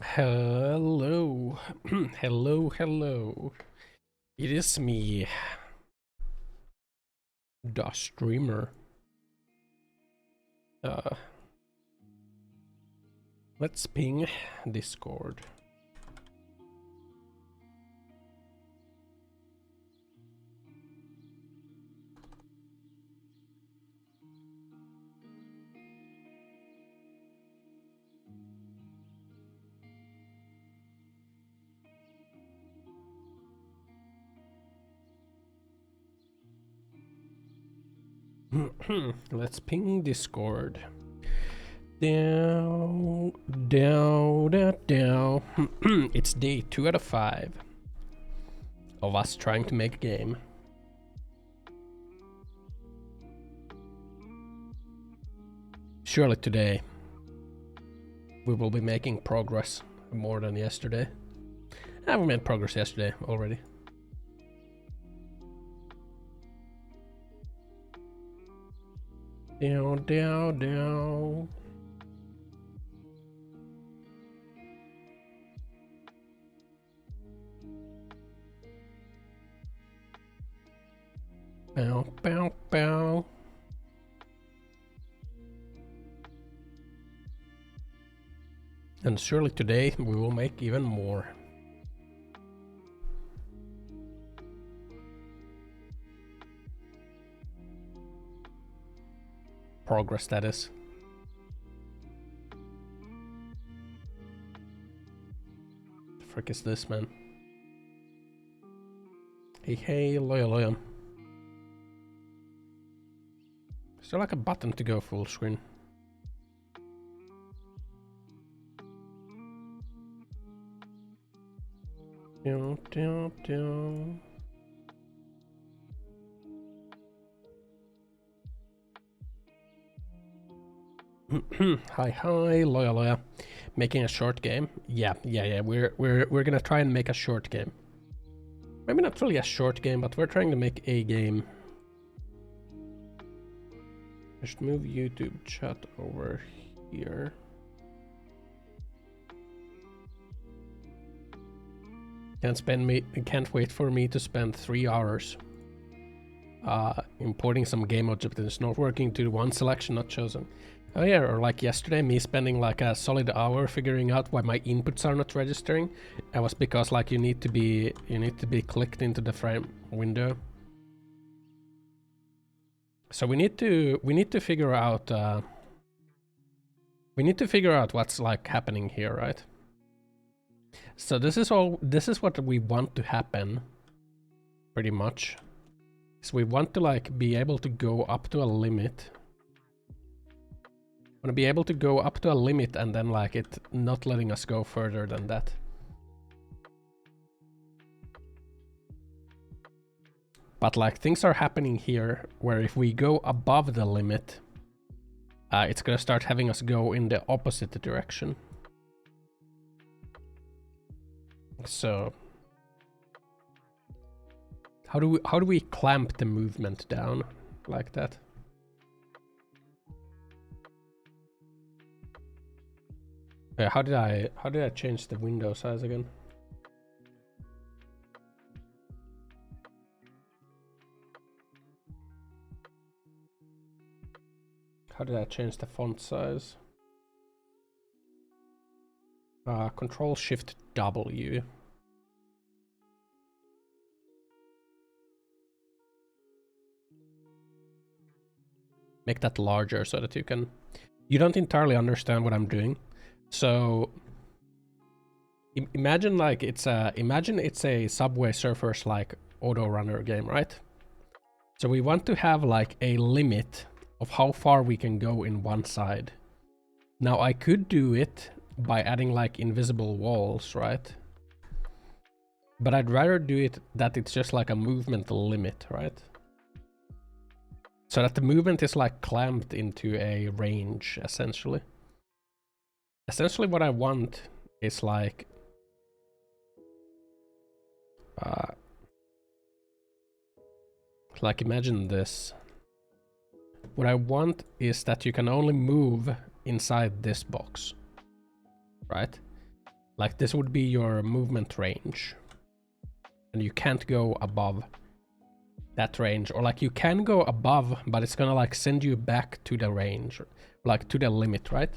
Hello. hello. It is me, the streamer. Let's ping Discord. Let's ping Discord. Down. It's day 2 out of 5 of us trying to make a game. Surely today we will be making progress more than yesterday. We made progress yesterday already. Down. Bow. And surely today we will make even more. Progress, that is. The frick is this, man? Hey, loyal. Is there like a button to go full screen? Down. Hi, loyal. Making a short game? Yeah. We're gonna try and make a short game. Maybe not really a short game, but we're trying to make a game. I should move YouTube chat over here. Can't wait for me to spend 3 hours importing some game object and it's not working to one selection not chosen. Oh yeah, or like yesterday, me spending like a solid hour figuring out why my inputs are not registering. It was because like you need to be clicked into the frame window. So we need to figure out what's like happening here, right? So this is what we want to happen, pretty much. So we want to like be able to go up to a limit. Want to be able to go up to a limit and then like it not letting us go further than that. But like things are happening here where if we go above the limit, it's gonna start having us go in the opposite direction. So how do we clamp the movement down like that? How did I change the window size again? How did I change the font size? Control Shift W. Make that larger so that you don't entirely understand what I'm doing. So imagine it's a Subway Surfers like auto runner game, right? So we want to have like a limit of how far we can go in one side. Now I could do it by adding like invisible walls, right? But I'd rather do it that it's just like a movement limit, right? So that the movement is like clamped into a range, essentially. Essentially what I want is like imagine this. What I want is that you can only move inside this box, right? Like this would be your movement range. And you can't go above that range, or like you can go above, but it's gonna like send you back to the range, like to the limit, right?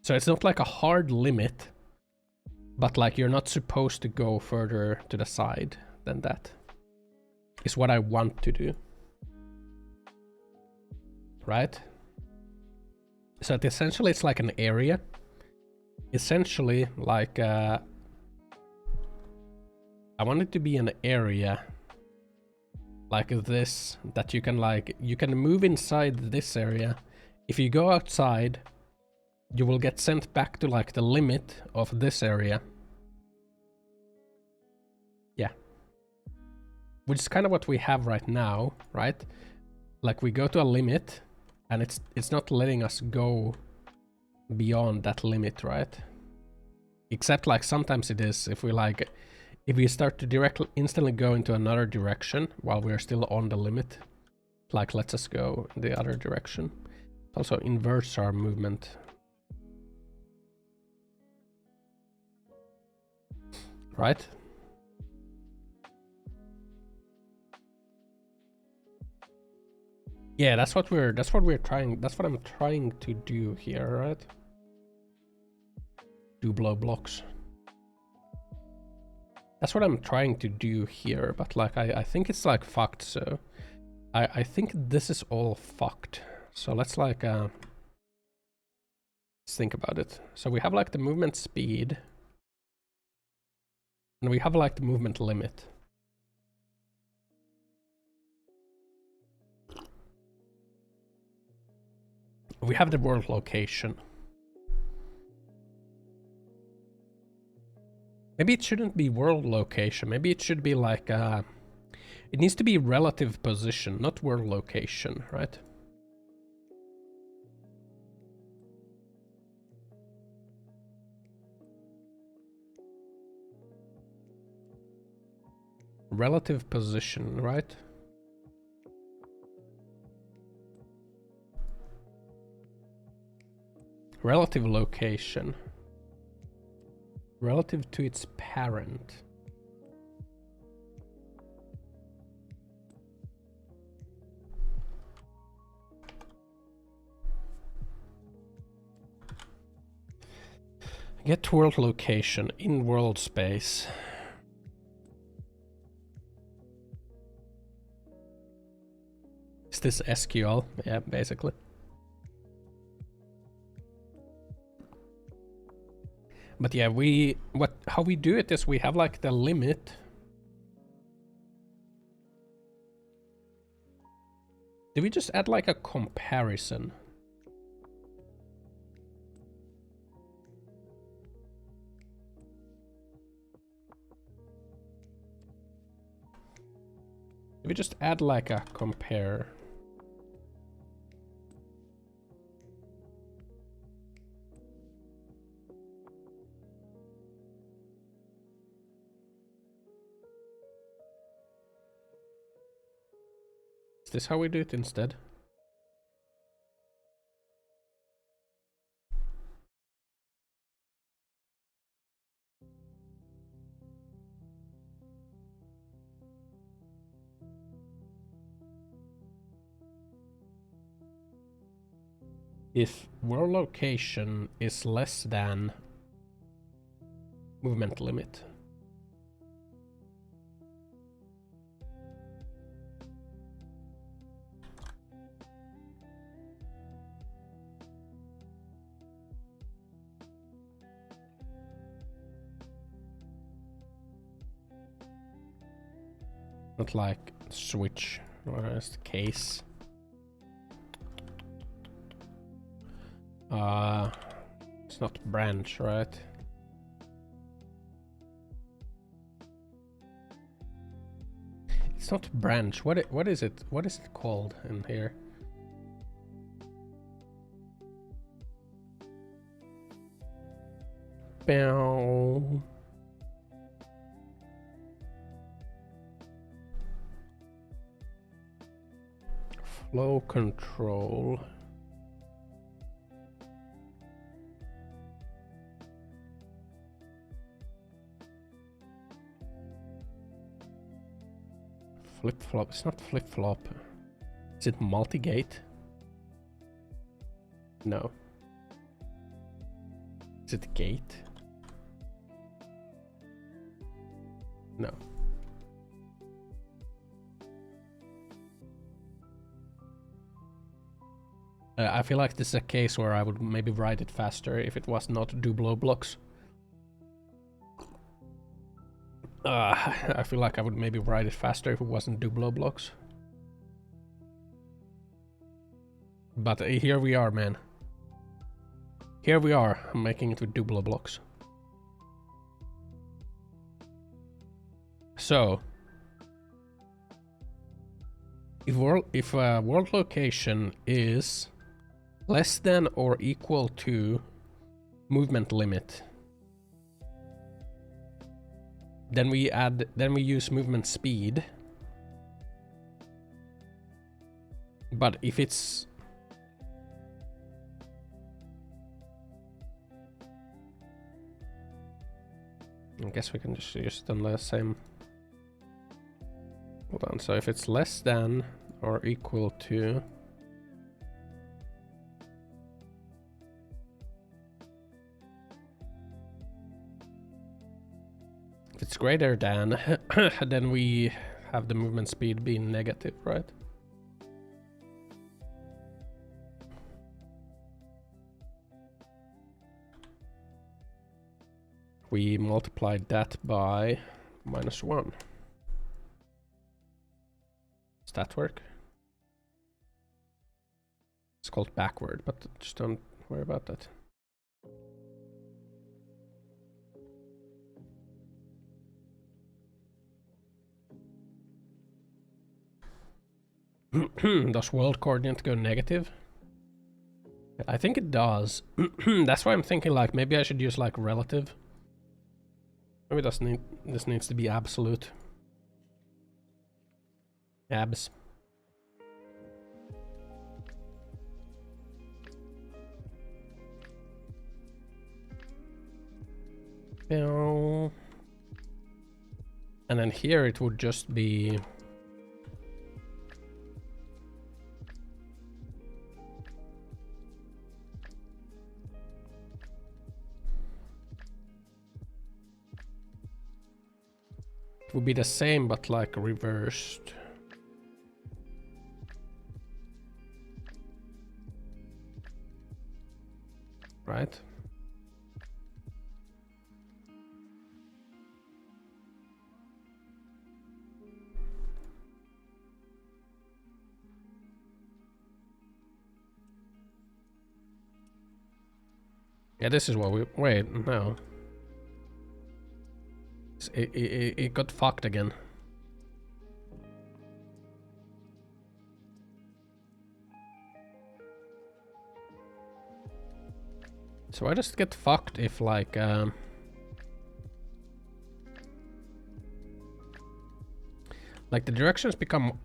So it's not like a hard limit, but like you're not supposed to go further to the side than that, is what I want to do, right? So essentially it's like an area, essentially like I want it to be an area like this, that you can move inside this area. If you go outside, you will get sent back to like the limit of this area. Yeah. Which is kind of what we have right now, right? Like we go to a limit and it's not letting us go beyond that limit, right? Except like sometimes it is, if we start to instantly go into another direction while we're still on the limit, like lets us go in the other direction. It also inverts our movement. Right? Yeah, that's what I'm trying to do here, right? Do blow blocks. That's what I'm trying to do here, but like I think it's like fucked, so I think this is all fucked. So let's like let's think about it. So we have like the movement speed, and we have like the movement limit. We have the world location. Maybe it shouldn't be world location. Maybe it should be like it needs to be relative position, not world location, right? Relative position, right? Relative location. Relative to its parent. Get world location in world space. Is this SQL? Yeah, basically. But yeah, how we do it is we have like the limit. Did we just add like a comparison? Did we just add like a compare? Is this how we do it instead? If world location is less than movement limit. Not like switch or as case. It's not branch, right? It's not branch. What is it? What is it called in here? Bow. Flow control. Flip-flop. It's not flip-flop. Is it multi-gate? No. Is it gate? No. I feel like this is a case where I would maybe write it faster if it was not Dublo blocks. I feel like I would maybe write it faster if it wasn't Dublo blocks. But here we are, man. Here we are, I'm making it with Dublo blocks. So, if world location is less than or equal to movement limit, then we use movement speed. But if it's I guess we can just use it on the same. Hold on, so if it's less than or equal to if it's greater than then we have the movement speed being negative, right? We multiplied that by -1. Does that work? It's called backward, but just don't worry about that. Does world coordinate go negative? I think it does. That's why I'm thinking like maybe I should use like relative. Maybe this needs to be absolute. Abs. And then here it would just be it would be the same but like reversed. Right? Yeah, this is what we... Wait, no. It got fucked again. So I just get fucked if like... like the directions become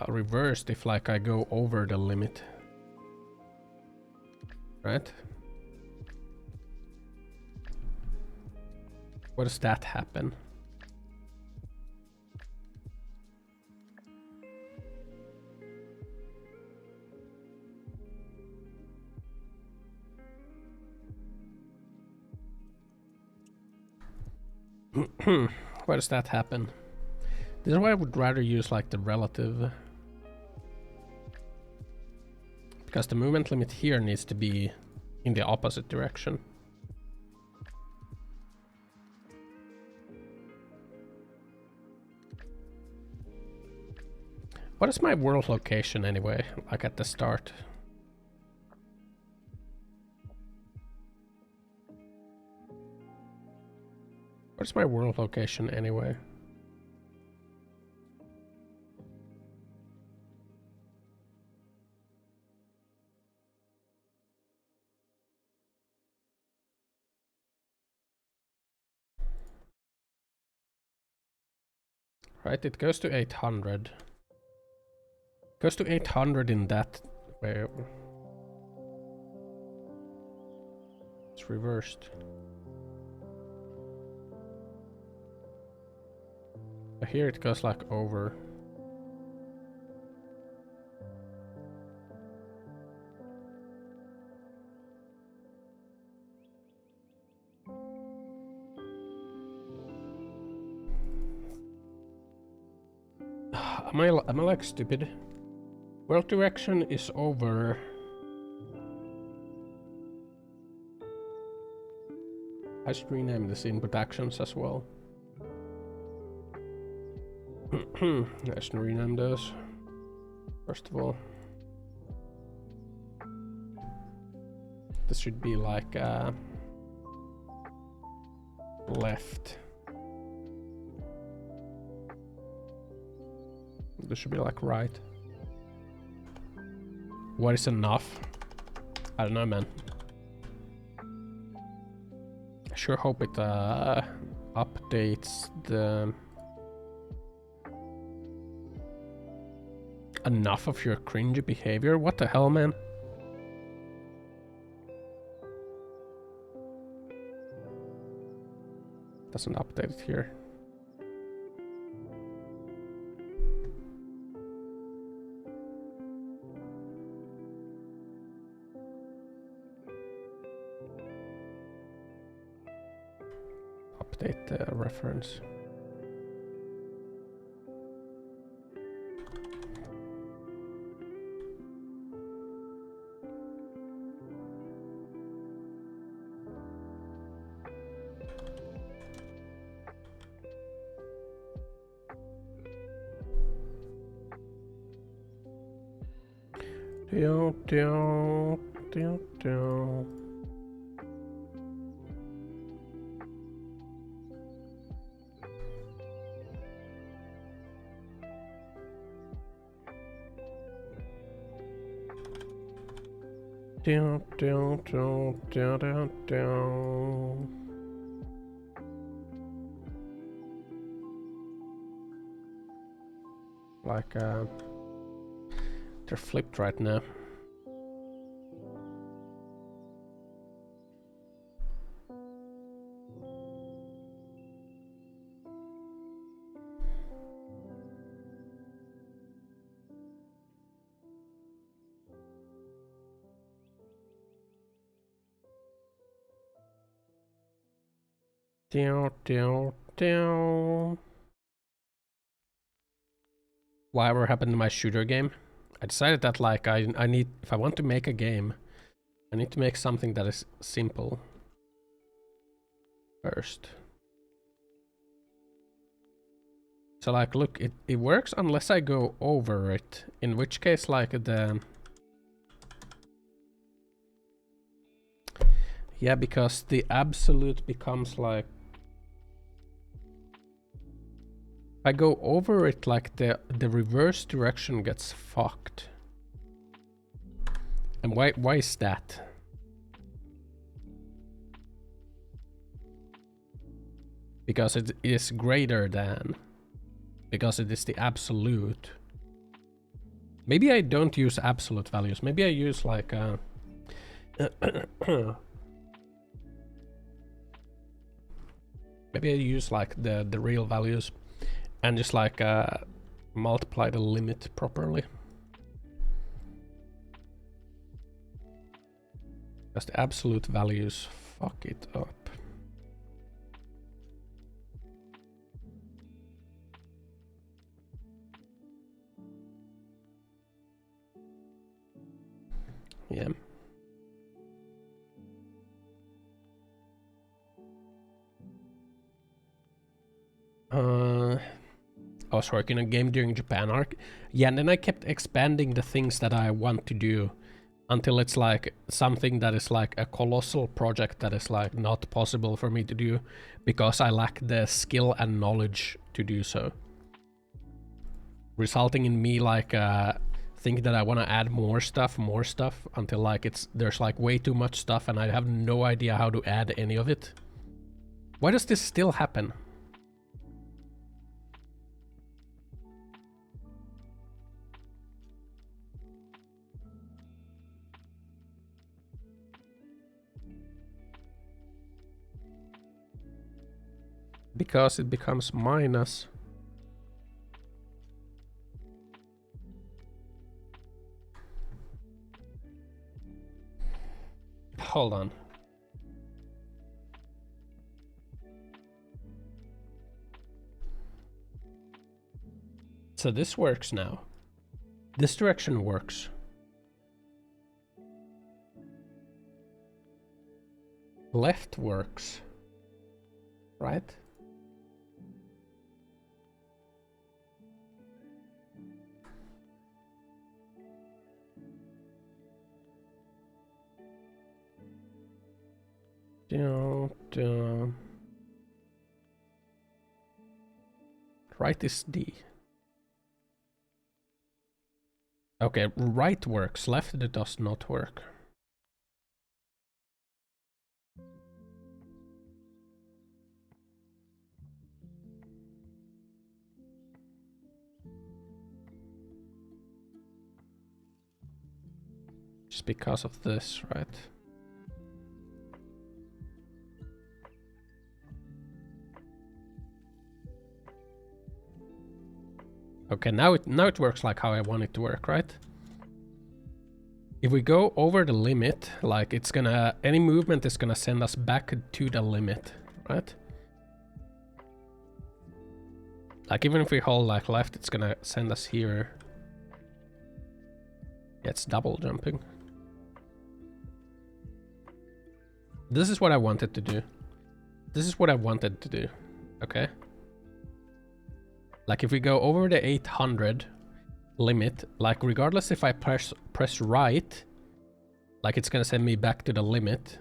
reversed if like I go over the limit. Right? What does that happen? Why does that happen? This is why I would rather use like the relative. Because the movement limit here needs to be in the opposite direction. What is my world location anyway, like at the start? What's my world location anyway? Right, it goes to 800. Goes to 800 in that way. It's reversed. But here it goes like over. Am I like stupid? World direction is over. I should rename this input actions as well. I should rename those. First of all. This should be like left. This should be like right. What is enough? I don't know, man. I sure hope it updates the enough of your cringy behavior. What the hell, man? Doesn't update it here. Update the reference. Like they're flipped right now. Whatever happened to my shooter game? I decided that like I need, if I want to make a game, I need to make something that is simple first. So like, look, it works unless I go over it, in which case like the... Yeah, because the absolute becomes like... If I go over it, like the reverse direction gets fucked. And why is that? Because it is greater than. Because it is the absolute. Maybe I don't use absolute values. Maybe I use like maybe I use like the real values and just like multiply the limit properly. Because the absolute values fuck it up. Yeah. I was working on a game during Japan arc. Yeah, and then I kept expanding the things that I want to do until it's like something that is like a colossal project that is like not possible for me to do because I lack the skill and knowledge to do so. Resulting in me like think that I want to add more stuff until like there's like way too much stuff and I have no idea how to add any of it. Why does this still happen? Because it becomes minus. Hold on. So this works now. This direction works. Left works. Right? Right is D. Okay, right works, left it does not work. Just because of this, right? Okay, now it works like how I want it to work, right? If we go over the limit, like it's gonna, any movement is gonna send us back to the limit, right? Like even if we hold like left, it's gonna send us here. Yeah, it's double jumping. This is what I wanted to do. This is what I wanted to do, okay? Like if we go over the 800 limit, like regardless if I press right, like it's gonna send me back to the limit,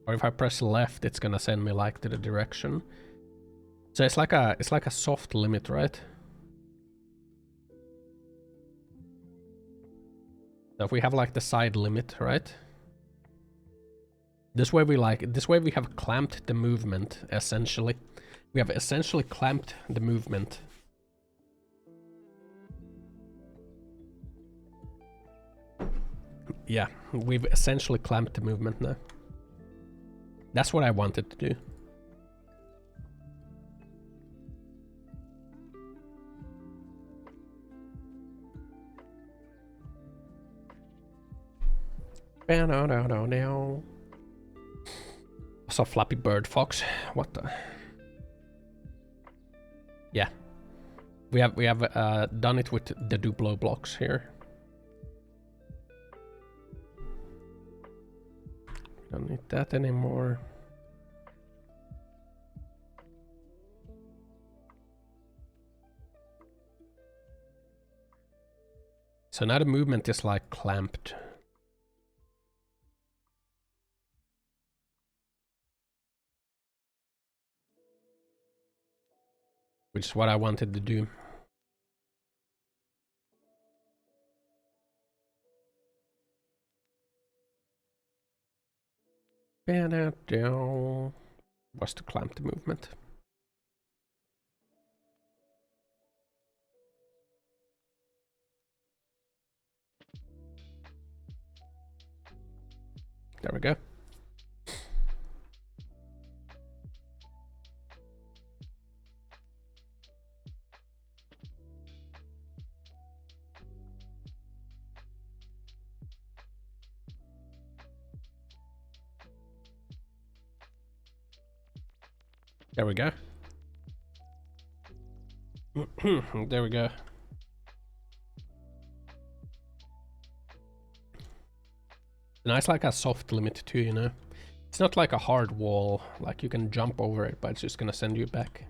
or if I press left, it's gonna send me like to the direction. So it's like a soft limit, right? So if we have like the side limit, right? This way we have clamped the movement essentially. We have essentially clamped the movement. Yeah, we've essentially clamped the movement now. That's what I wanted to do. Also Flappy Bird Fox. What the? Yeah. We have done it with the Duplo blocks here. Don't need that anymore. So now the movement is like clamped. Which is what I wanted to do. Was to clamp the movement. There we go. There we go. There we go. Nice, like a soft limit too, you know? It's not like a hard wall, like you can jump over it, but it's just gonna send you back.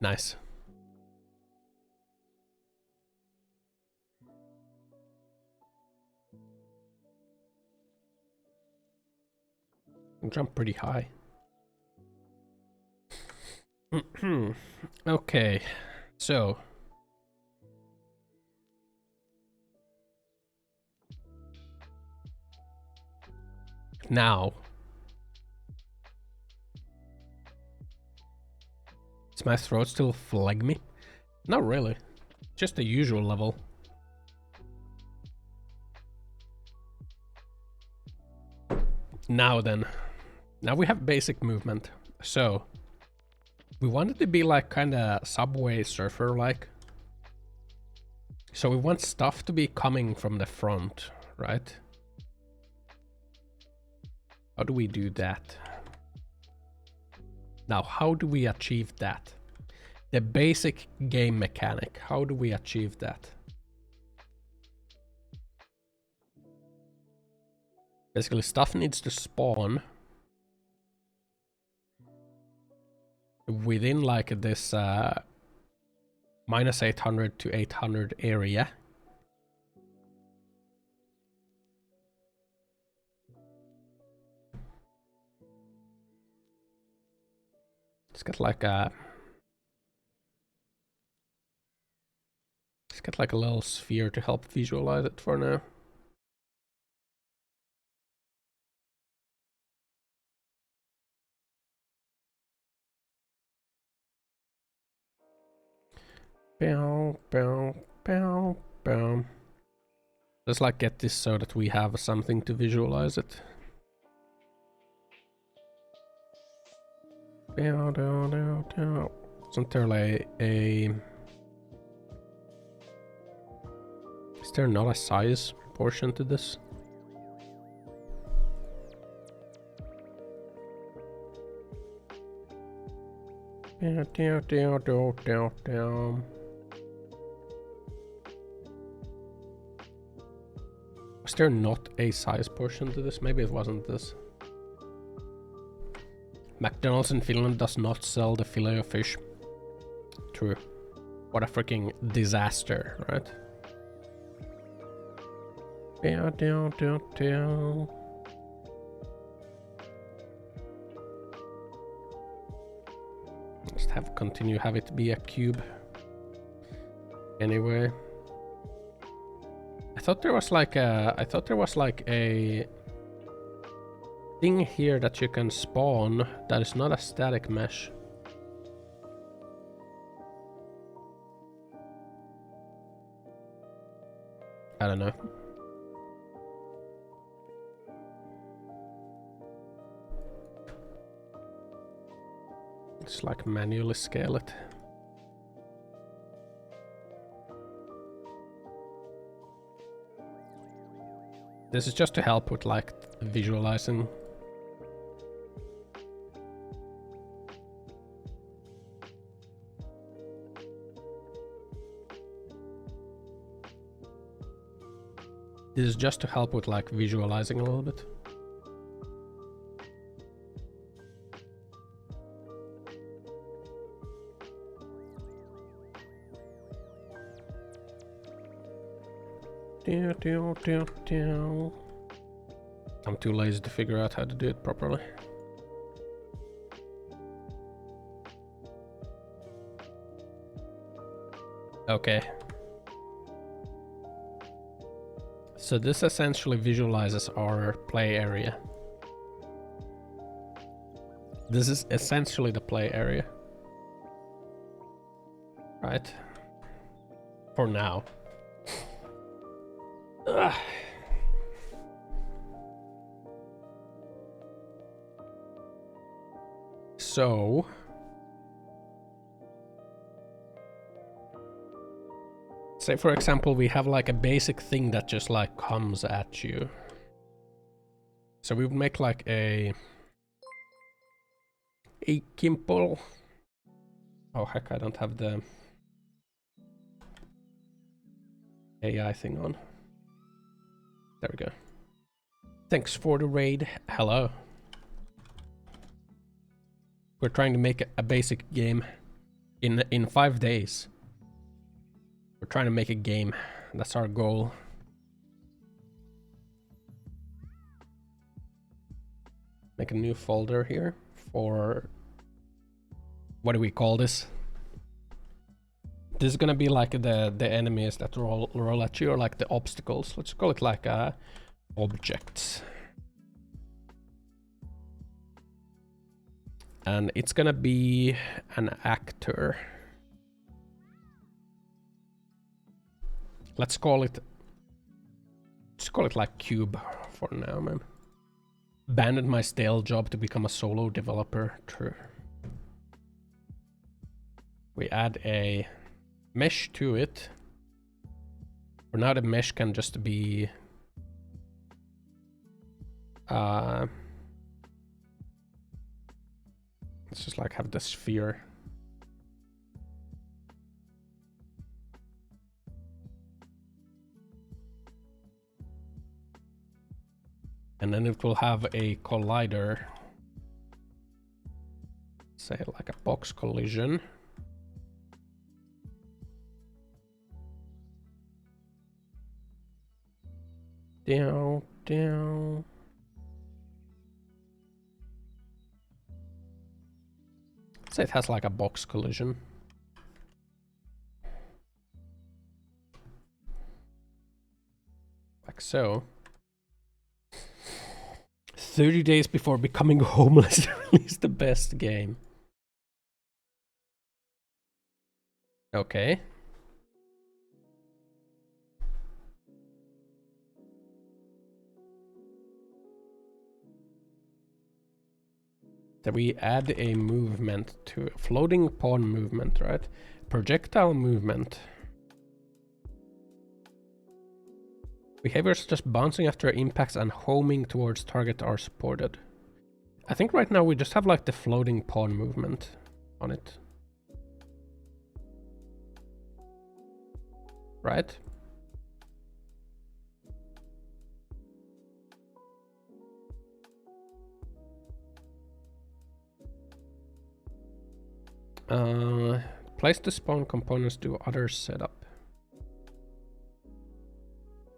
Nice. Jump pretty high. Okay, so now is my throat still phlegmy? Not really, just the usual level. Now then, now we have basic movement. So we want it to be like kind of Subway Surfer like. So we want stuff to be coming from the front, right? How do we do that? Now, how do we achieve that? The basic game mechanic, how do we achieve that? Basically, stuff needs to spawn within like this minus 800 to 800 area. Let's get like a little sphere to help visualize it for now. Bow, bow, bow, bow. Let's like get this so that we have something to visualize it. Bow, down, down, down. Isn't there like a... Is there not a size portion to this? Down, down, down, down, down, down. Was there not a size portion to this? Maybe it wasn't this. McDonald's in Finland does not sell the fillet of fish. True. What a freaking disaster, right? Down, down, down, down. Just have it be a cube. Anyway. I thought there was like a thing here that you can spawn that is not a static mesh. I don't know. Just like manually scale it. This is just to help with like visualizing. This is just to help with like visualizing a little bit. I'm too lazy to figure out how to do it properly. Okay. So this essentially visualizes our play area. This is essentially the play area. Right? For now. Ugh. So say for example we have like a basic thing that just like comes at you. So we would make like a gimbal. Oh heck, I don't have the AI thing on. There we go. Thanks for the raid. Hello. We're trying to make a basic game in 5 days. We're trying to make a game. That's our goal. Make a new folder here for... What do we call this? This is gonna be like the enemies that roll at you, or like the obstacles. Let's call it like objects. And it's gonna be an actor. Let's call it like Cube for now, man. Abandoned my stale job to become a solo developer. True. We add a mesh to it. For now the mesh can just be let's just like have the sphere. And then it will have a collider. Say like a box collision. Down, down. Say it has like a box collision. Like so. 30 days before becoming homeless. Release the best game. Okay. Then we add a movement to floating pawn movement, right? Projectile movement. Behaviors just bouncing after impacts and homing towards target are supported. I think right now we just have like the floating pawn movement on it. Right? Place the spawn components to other setup.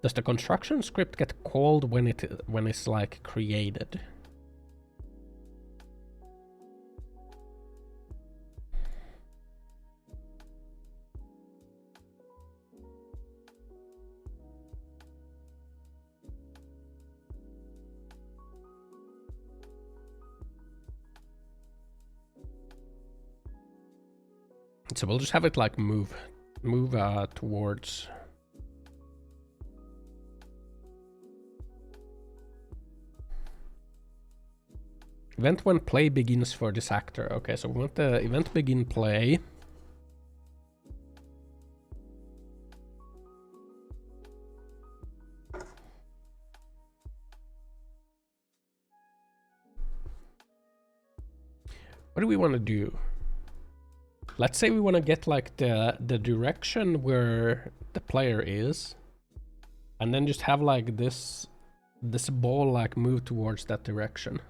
Does the construction script get called when it's like created? So we'll just have it like move towards. Event when play begins for this actor. Okay, so we want the event begin play. What do we want to do? Let's say we want to get like the direction where the player is, and then just have like this ball like move towards that direction.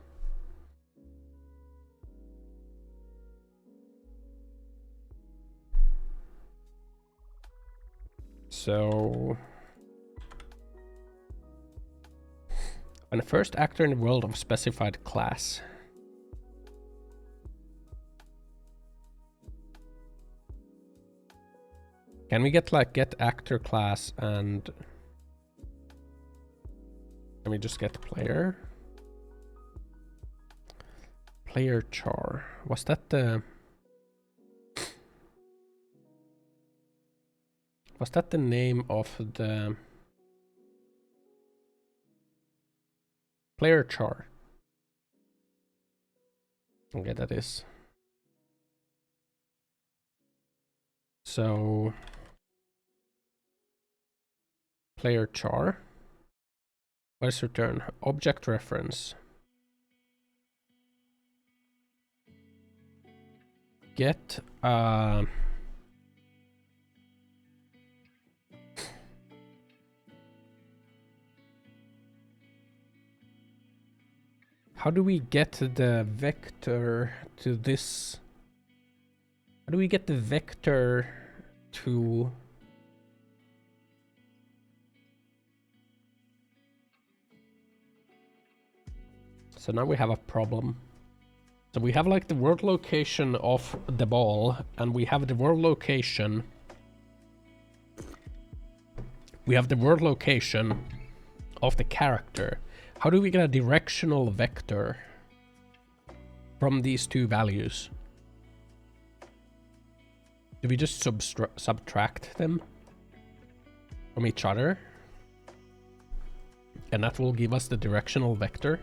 So when the first actor in the world of specified class. Can we get like get actor class and can we just get player? Player char. Was that the name of the player char? Okay, that is. So player char. What is return? Object reference. get how do we get the vector to this? How do we get the vector to... So now we have a problem. So we have like the world location of the ball, and we have the world location. We have the world location of the character. How do we get a directional vector from these two values? Do we just subtract them from each other? And that will give us the directional vector?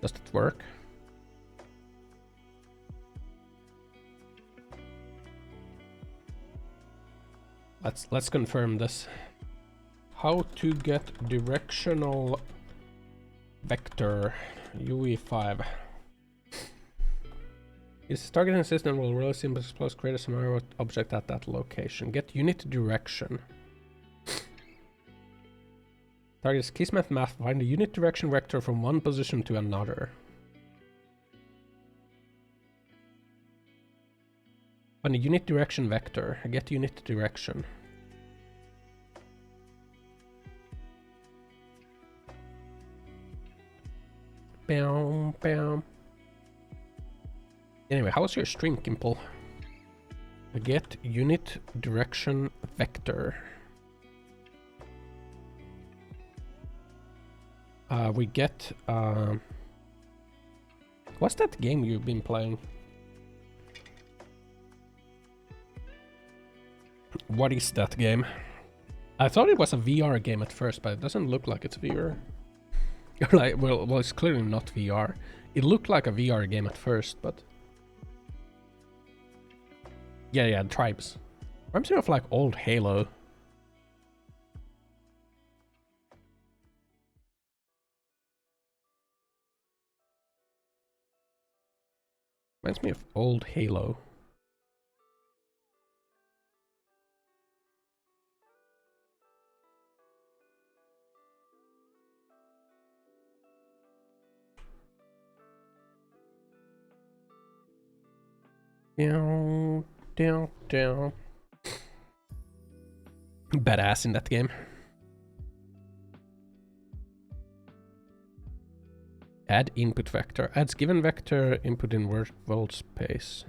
Does it work? Let's confirm this. How to get directional vector UE5. Its targeting system will really simple suppose create a scenario object at that location. Get unit direction. Targets Kismet math, find the unit direction vector from one position to another. Find the unit direction vector. Get unit direction. Bam, bam. Anyway, how's your string, Gimple? Get unit direction vector. We get... what's that game you've been playing? What is that game? I thought it was a VR game at first, but it doesn't look like it's VR. Like, well, it's clearly not VR. It looked like a VR game at first, but... Yeah, Tribes. Reminds me of like old Halo. Reminds me of old Halo. Down. Badass in that game. Add input vector. Adds given vector input in world space.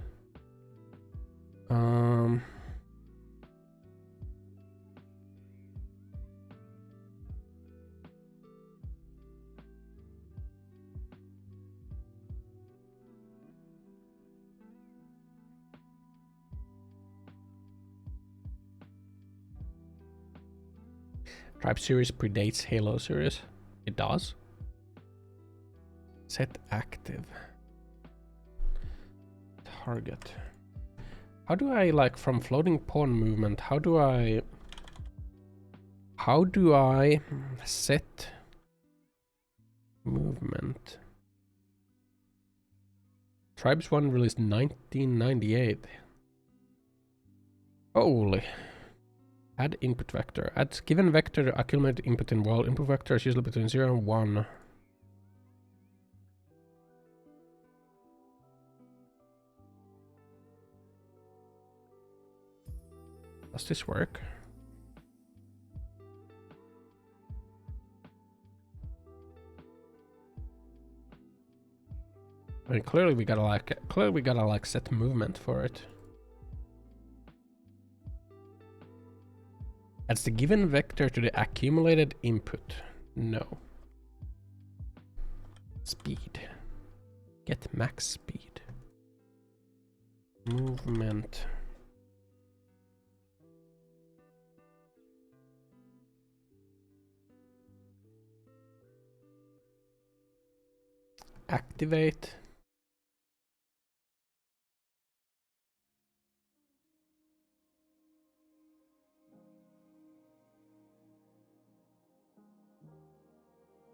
Tribe series predates Halo series. It does. Set active. Target. How do I, like, from floating pawn movement, how do I set movement? Tribes 1 released 1998. Holy. Add input vector. Add given vector accumulated input in world. Input vector is usually between 0 and 1. Does this work? I mean, clearly we gotta like set movement for it. Adds the given vector to the accumulated input. No. Speed. Get max speed. Movement. Activate.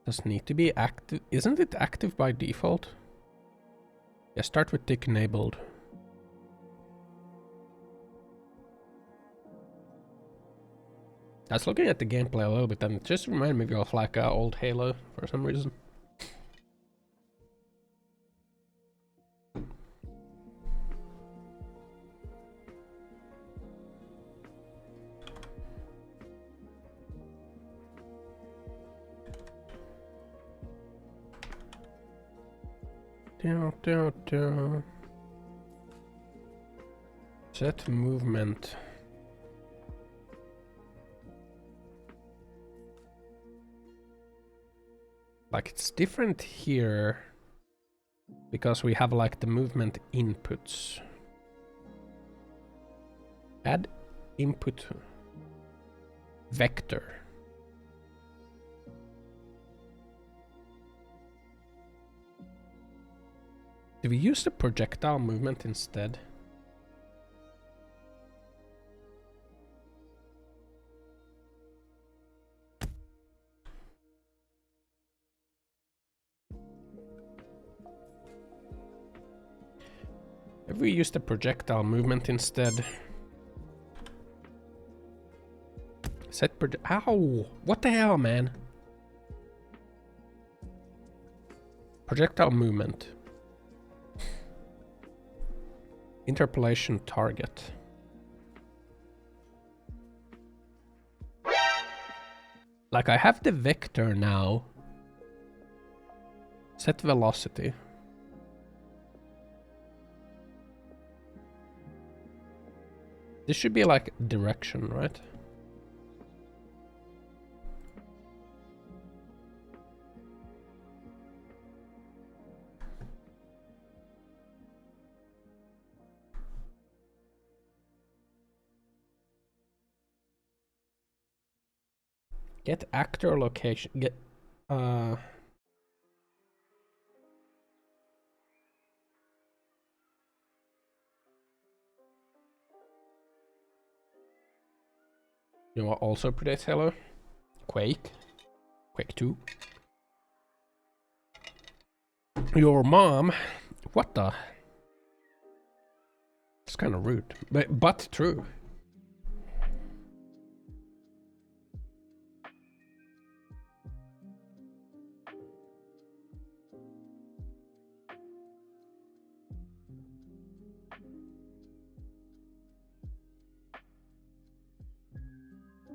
Does need to be active. Isn't it active by default? Yeah, start with tick enabled. I was looking at the gameplay a little bit and it just reminded me of like old Halo for some reason. Set movement. Like it's different here because we have like the movement inputs. Add input vector. Do we use the projectile movement instead? If we use the projectile movement instead. Set ow! What the hell, man? Projectile movement. Interpolation target. Like I have the vector now. Set velocity. This should be like direction, right? Get actor location. Get you know what also predates Halo? Quake. Quake 2. Your mom. What the? It's kind of rude, but true.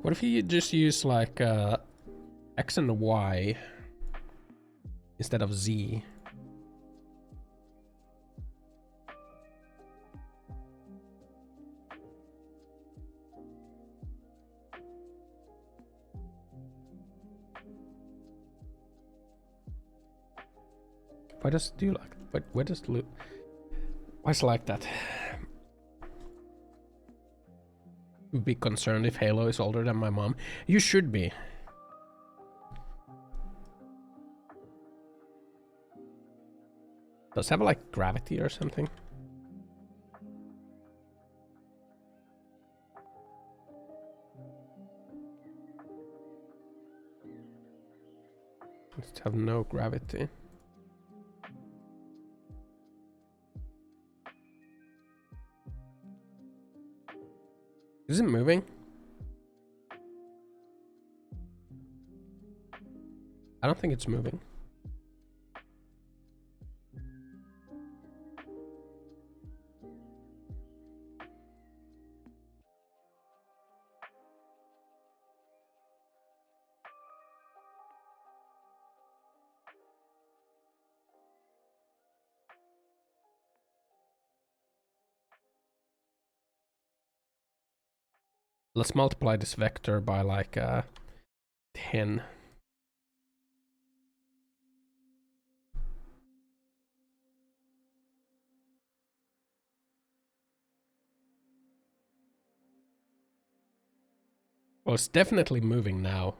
What if you just use like X and Y instead of Z? Why does it do like? Why does it look? Why is it like that? Would be concerned if Halo is older than my mom. You should be. Does it have like gravity or something? Let's have no gravity. Is it moving? I don't think it's moving. Let's multiply this vector by like 10. Well, it's definitely moving now.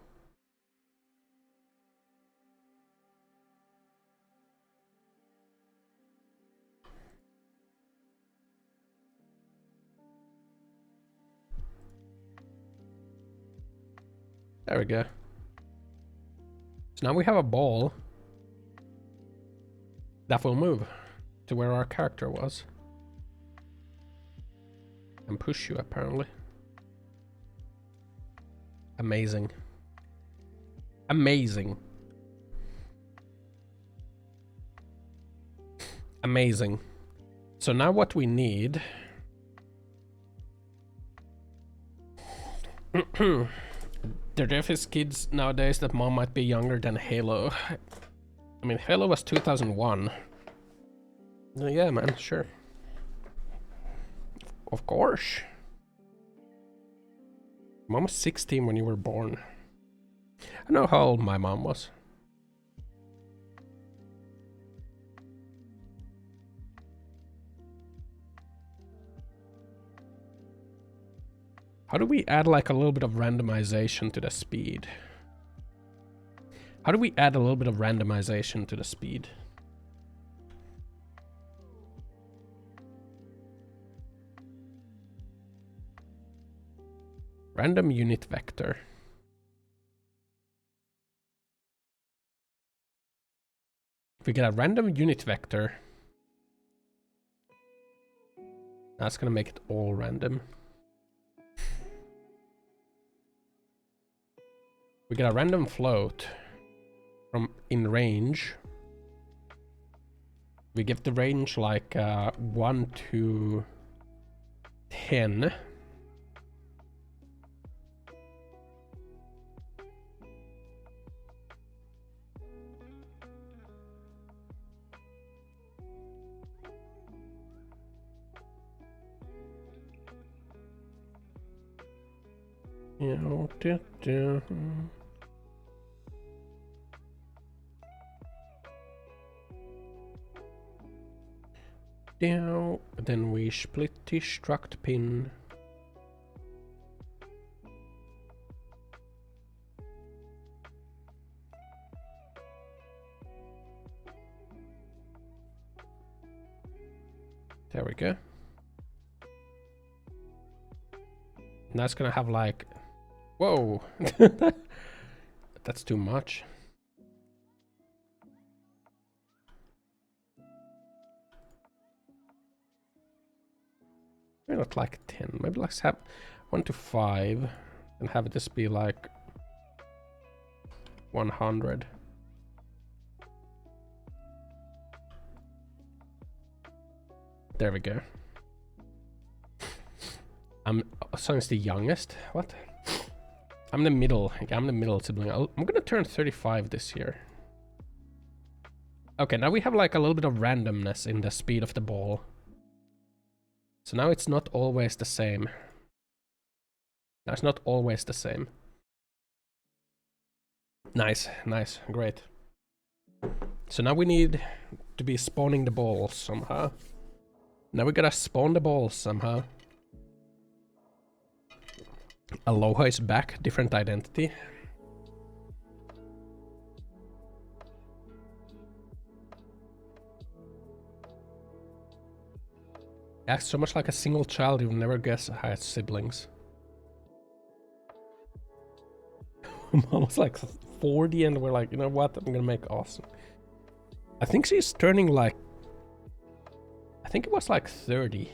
There we go. So now we have a ball that will move to where our character was. And push you, apparently. Amazing. Amazing. Amazing. So now what we need... There is kids nowadays that mom might be younger than Halo. I mean, Halo was 2001. Yeah, man, sure. Of course. Mom was 16 when you were born. I know how old my mom was. How do we add like a little bit of randomization to the speed? How do we add a little bit of randomization to the speed? Random unit vector. If we get a random unit vector, that's gonna make it all random. We get a random float from in range. We give the range like 1 to 10. Down, then we split the struct pin. There we go. And that's gonna have like, whoa, that's too much. Maybe not like 10. Maybe let's have 1 to 5 and have this be like 100. There we go. Son's the youngest. What? I'm the middle. I'm the middle sibling. I'm gonna turn 35 this year. Okay, now we have like a little bit of randomness in the speed of the ball. So now it's not always the same. Now it's not always the same. Nice, nice, great. So now we need to be spawning the balls somehow. Now we gotta spawn the balls somehow. Aloha is back, different identity. Acts so much like a single child you'll never guess I had siblings. Mom was like 40 and we're like, you know what, I'm gonna make awesome. I think she's turning like, I think it was like 30.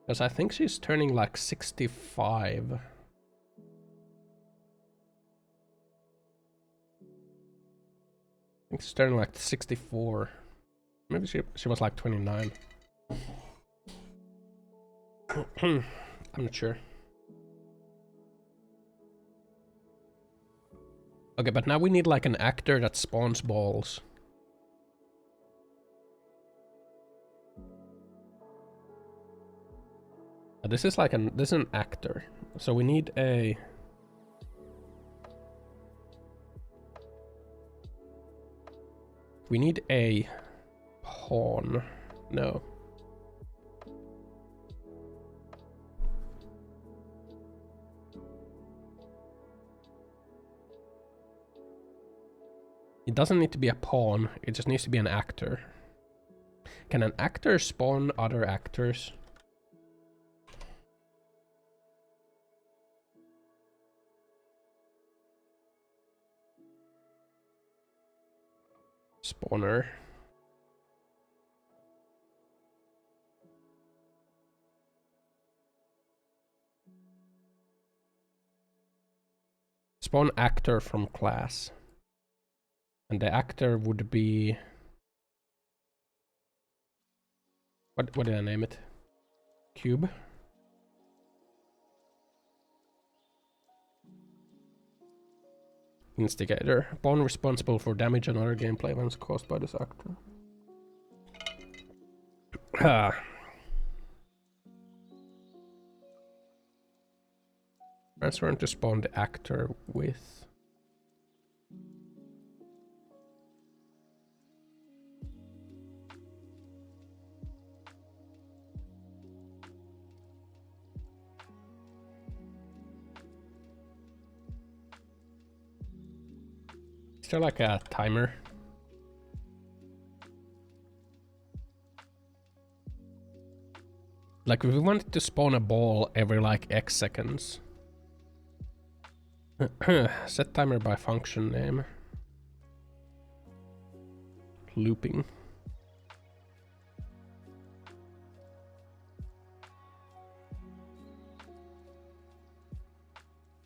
Because I think she's turning like 65. I think she's turning like 64. Maybe she was like 29. I'm not sure. Okay, but now we need like an actor that spawns balls. This is like this is an actor. So we need a... We need a pawn. No. It doesn't need to be a pawn, it just needs to be an actor. Can an actor spawn other actors? spawner. Spawn actor from class. And the actor would be... What did I name it? Cube? Instigator. Pawn responsible for damage and other gameplay events caused by this actor. Transferring to spawn the actor with... Is there like a timer? Like if we wanted to spawn a ball every like X seconds. Set timer by function name. Looping.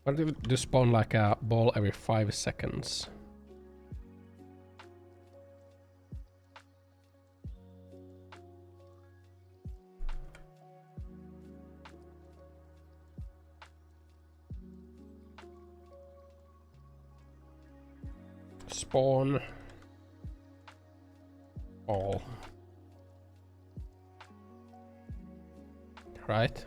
What if we spawn like a ball every 5 seconds? Spawn ball. Right.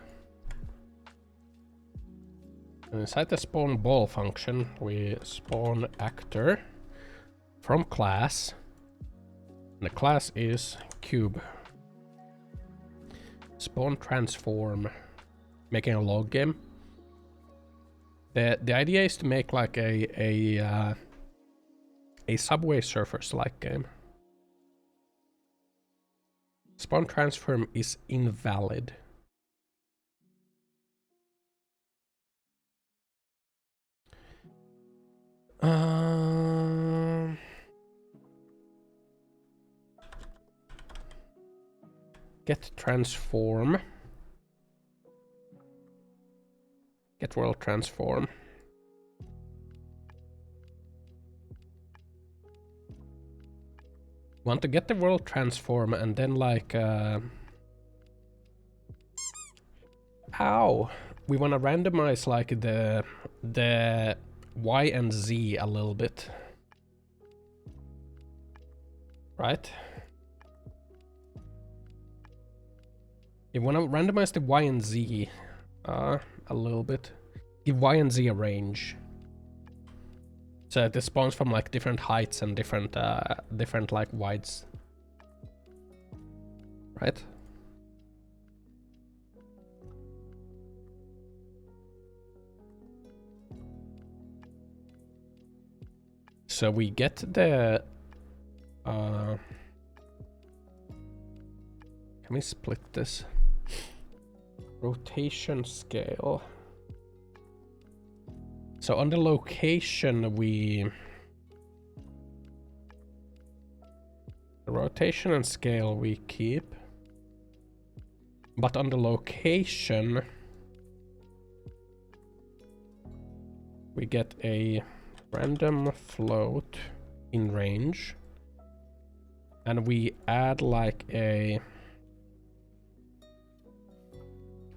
And inside the spawn ball function, we spawn actor from class. And the class is cube. Spawn transform. Making a log game. The idea is to make like a Subway Surfers like game. Spawn transform is invalid. Get transform. Get world transform. Want to get the world transform and then like ow, we want to randomize like the Y and Z a little bit, right? You want to randomize the Y and Z a little bit. Give Y and Z a range. So it spawns from like different heights and different like widths. Right? So we get the can we split this? Rotation scale. So on the location the rotation and scale we keep. But on the location we get a random float in range. And we add like a...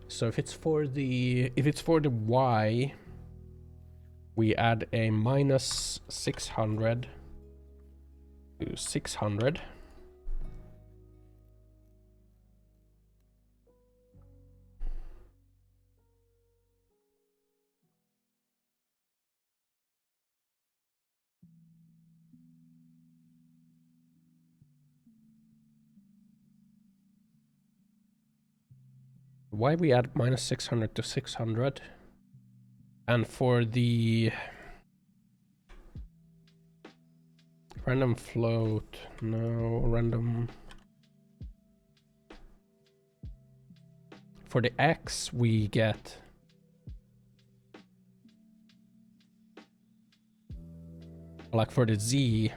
So if it's for the Y, we add a minus 600 to 600. Why we add minus 600 to 600? And for the random float, no, random. For the X we get like for the Z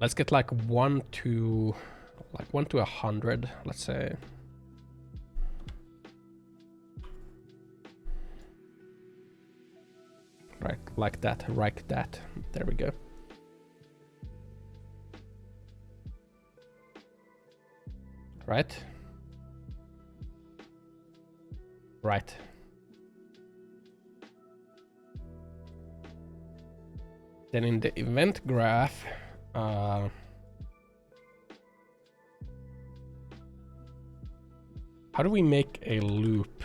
Let's get like 1 to 100, let's say. Right, like that, like that. There we go. Right. Right. Then in the event graph, how do we make a loop?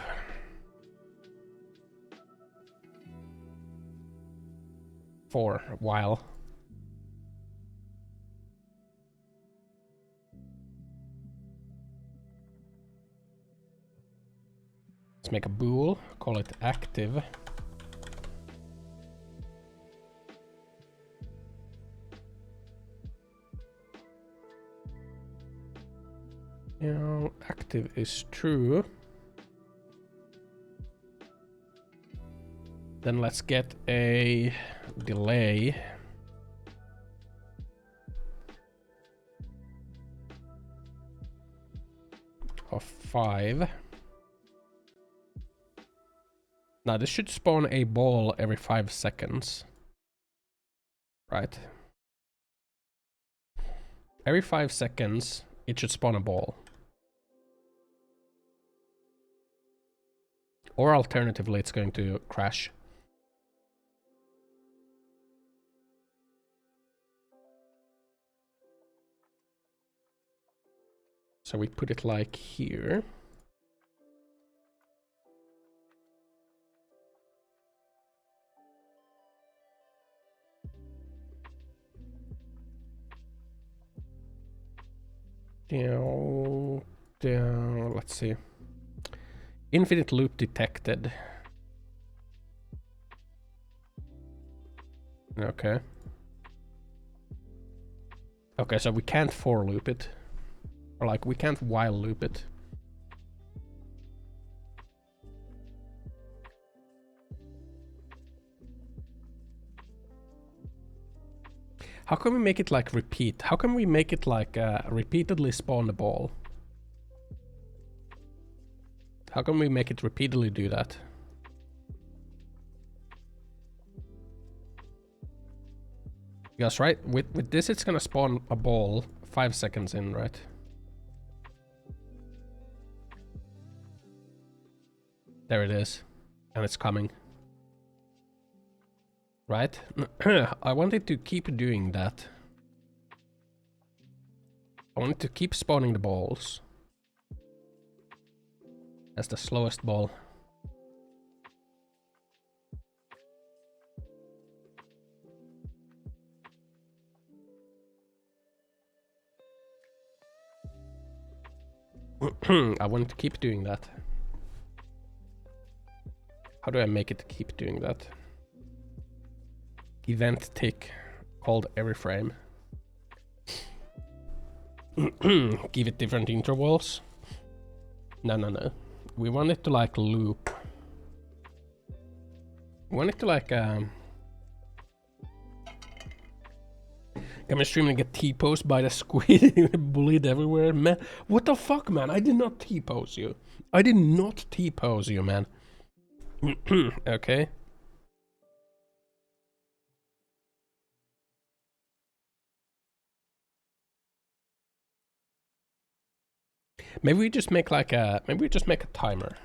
For a while. Let's make a bool, call it active. Now active is true. Then let's get a delay. Of 5. Now this should spawn a ball every 5 seconds. Right? Every 5 seconds, it should spawn a ball. Or alternatively, it's going to crash. So we put it like here. Down, let's see. Infinite loop detected. Okay. Okay, so we can't for loop it. Or like, we can't while loop it. How can we make it like repeat? How can we make it like repeatedly spawn the ball? How can we make it repeatedly do that? Because right, with this it's gonna spawn a ball 5 seconds in, right? There it is. And it's coming. Right? I wanted to keep doing that. I wanted to keep spawning the balls. That's the slowest ball. I want to keep doing that. How do I make it keep doing that? Event tick called every frame. Give it different intervals. No. We want it to like loop. We want it to like come and stream and get T-posed by the squid. Bullied everywhere. Man, what the fuck, man? I did not T-pose you. I did not T-pose you, man. Okay. Maybe we just make like a timer.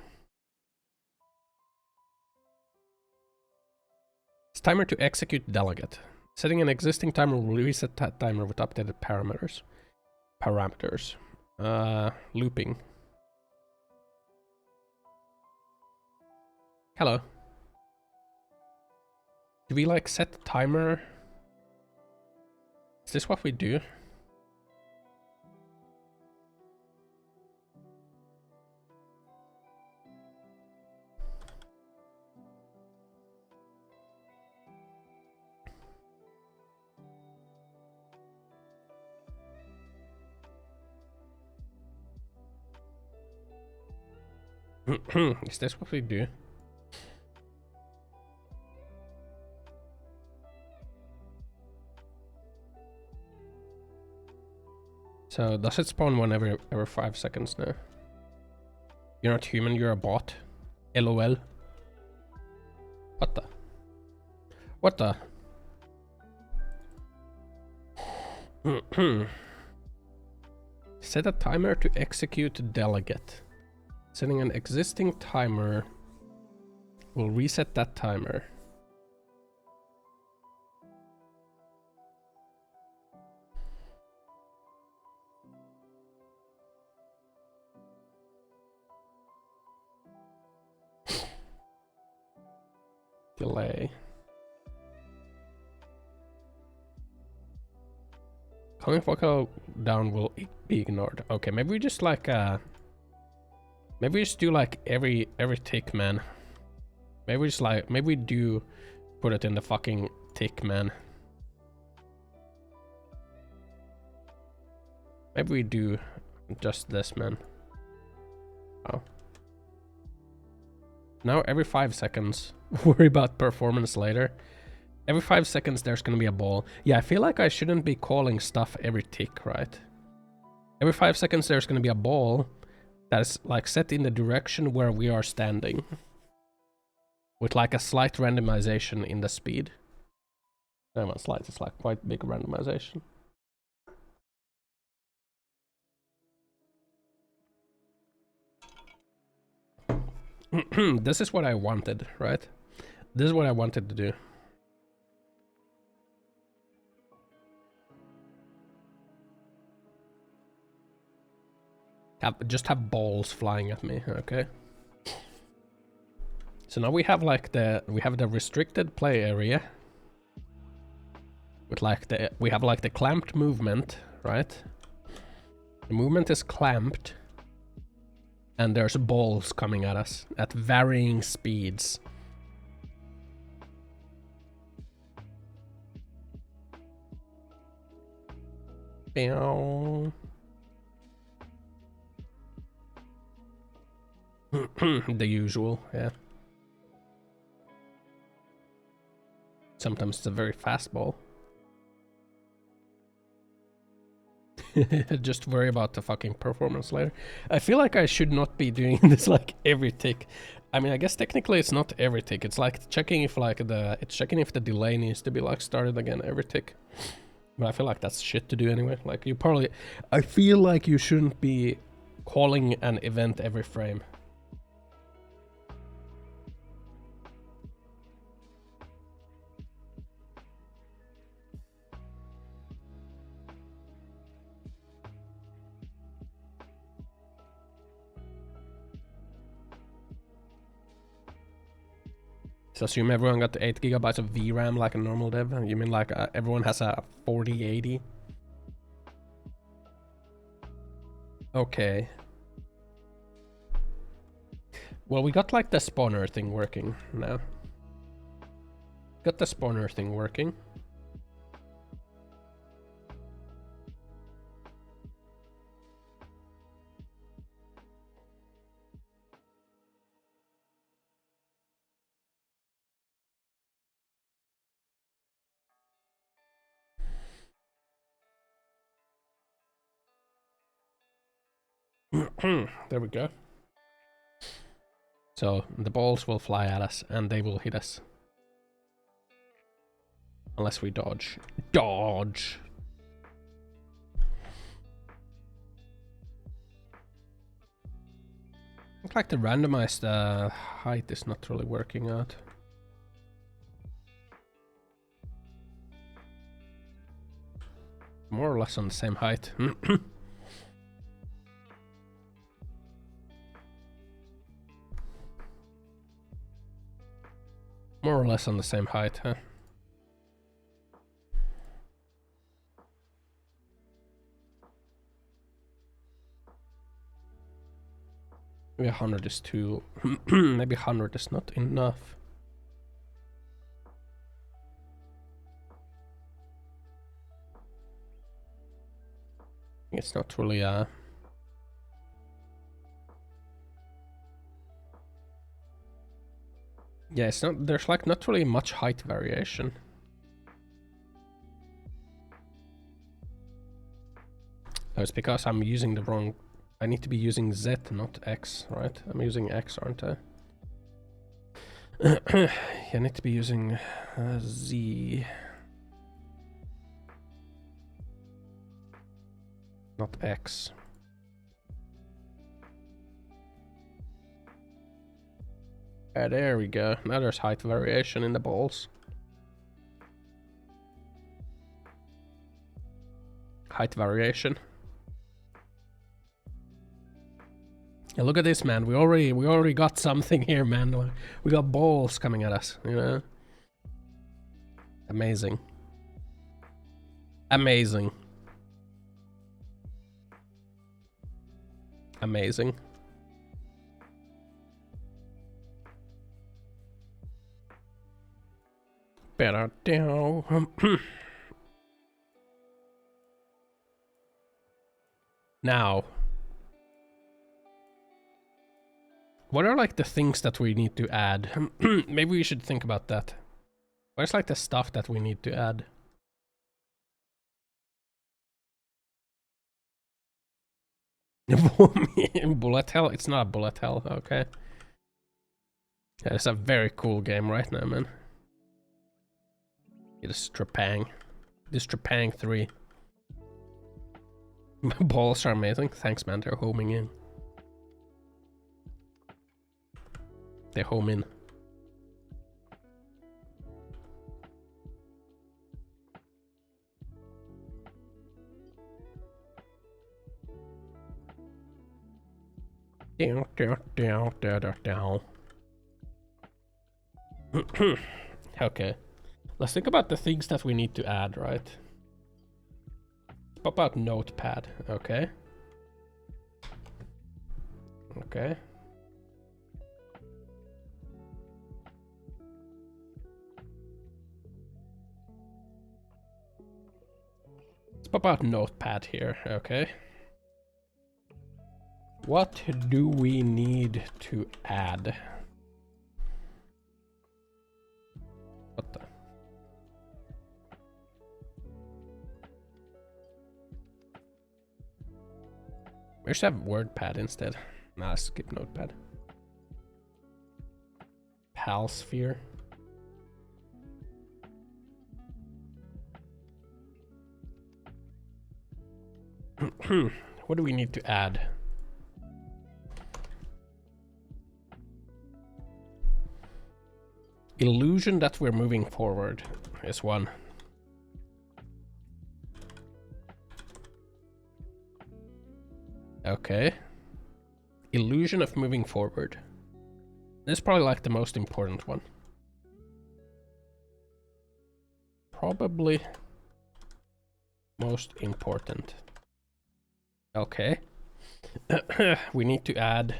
It's timer to execute delegate. Setting an existing timer will reset that timer with updated parameters. Looping. Hello. Do we like set the timer? Is this what we do? Is this what we do? So does it spawn one every 5 seconds now? You're not human, you're a bot. LOL. What the? What the? Set a timer to execute delegate. Setting an existing timer will reset that timer. Delay. Coming vocal down will be ignored. Okay, maybe we just like maybe we just do like every tick, man. Maybe we just like maybe we do put it in the fucking tick, man. Maybe we do just this, man. Oh. Now every 5 seconds, worry about performance later. Every 5 seconds there's gonna be a ball. Yeah, I feel like I shouldn't be calling stuff every tick, right? Every 5 seconds there's gonna be a ball that's like set in the direction where we are standing. With like a slight randomization in the speed. No, not slight, it's like quite big randomization. This is what I wanted, right? This is what I wanted to do. Just have balls flying at me, okay? So now we have like the restricted play area. With like we have like the clamped movement, right? The movement is clamped. And there's balls coming at us at varying speeds. The usual, yeah. Sometimes it's a very fast ball. Just worry about the fucking performance later. I feel like I should not be doing this like every tick. I mean, I guess technically it's not every tick. It's like checking if like it's checking if the delay needs to be like started again every tick. But I feel like that's shit to do anyway. Like you probably, I feel like you shouldn't be calling an event every frame. So assume everyone got 8 gigabytes of VRAM like a normal dev? You mean like everyone has a 4080? Okay. Well, we got like the spawner thing working now. Got the spawner thing working. There we go. So the balls will fly at us and they will hit us. Unless we dodge. Dodge! Looks like the randomized height is not really working out. More or less on the same height. More or less on the same height, huh? Maybe 100 is too... Maybe 100 is not enough. It's not really yeah, it's not, there's like not really much height variation. Oh, it's because I'm using the wrong... I need to be using Z, not X, right? I'm using X, aren't I? I need to be using Z. Not X. There we go. Now there's height variation in the balls. Height variation. Yeah, look at this, man. We already got something here, man. We got balls coming at us, you know? Amazing. Amazing. Amazing. Better down. Now, what are like the things that we need to add? Maybe we should think about that. Where's like the stuff that we need to add? Bullet hell? It's not a bullet hell, okay. Yeah, it's a very cool game right now, man. It is Trepang. This Trepang 3. My balls are amazing. Thanks, man. They're homing in. They home in. Down, down, down, down, down, down. Okay. Let's think about the things that we need to add, right? Pop out notepad, okay. Okay. Let's pop out notepad here, okay. What do we need to add? What the? We should have WordPad instead. Nah, skip notepad. Palsphere. What do we need to add? Illusion that we're moving forward is one. Okay. Illusion of moving forward. This is probably like the most important one. Probably most important. Okay. We need to add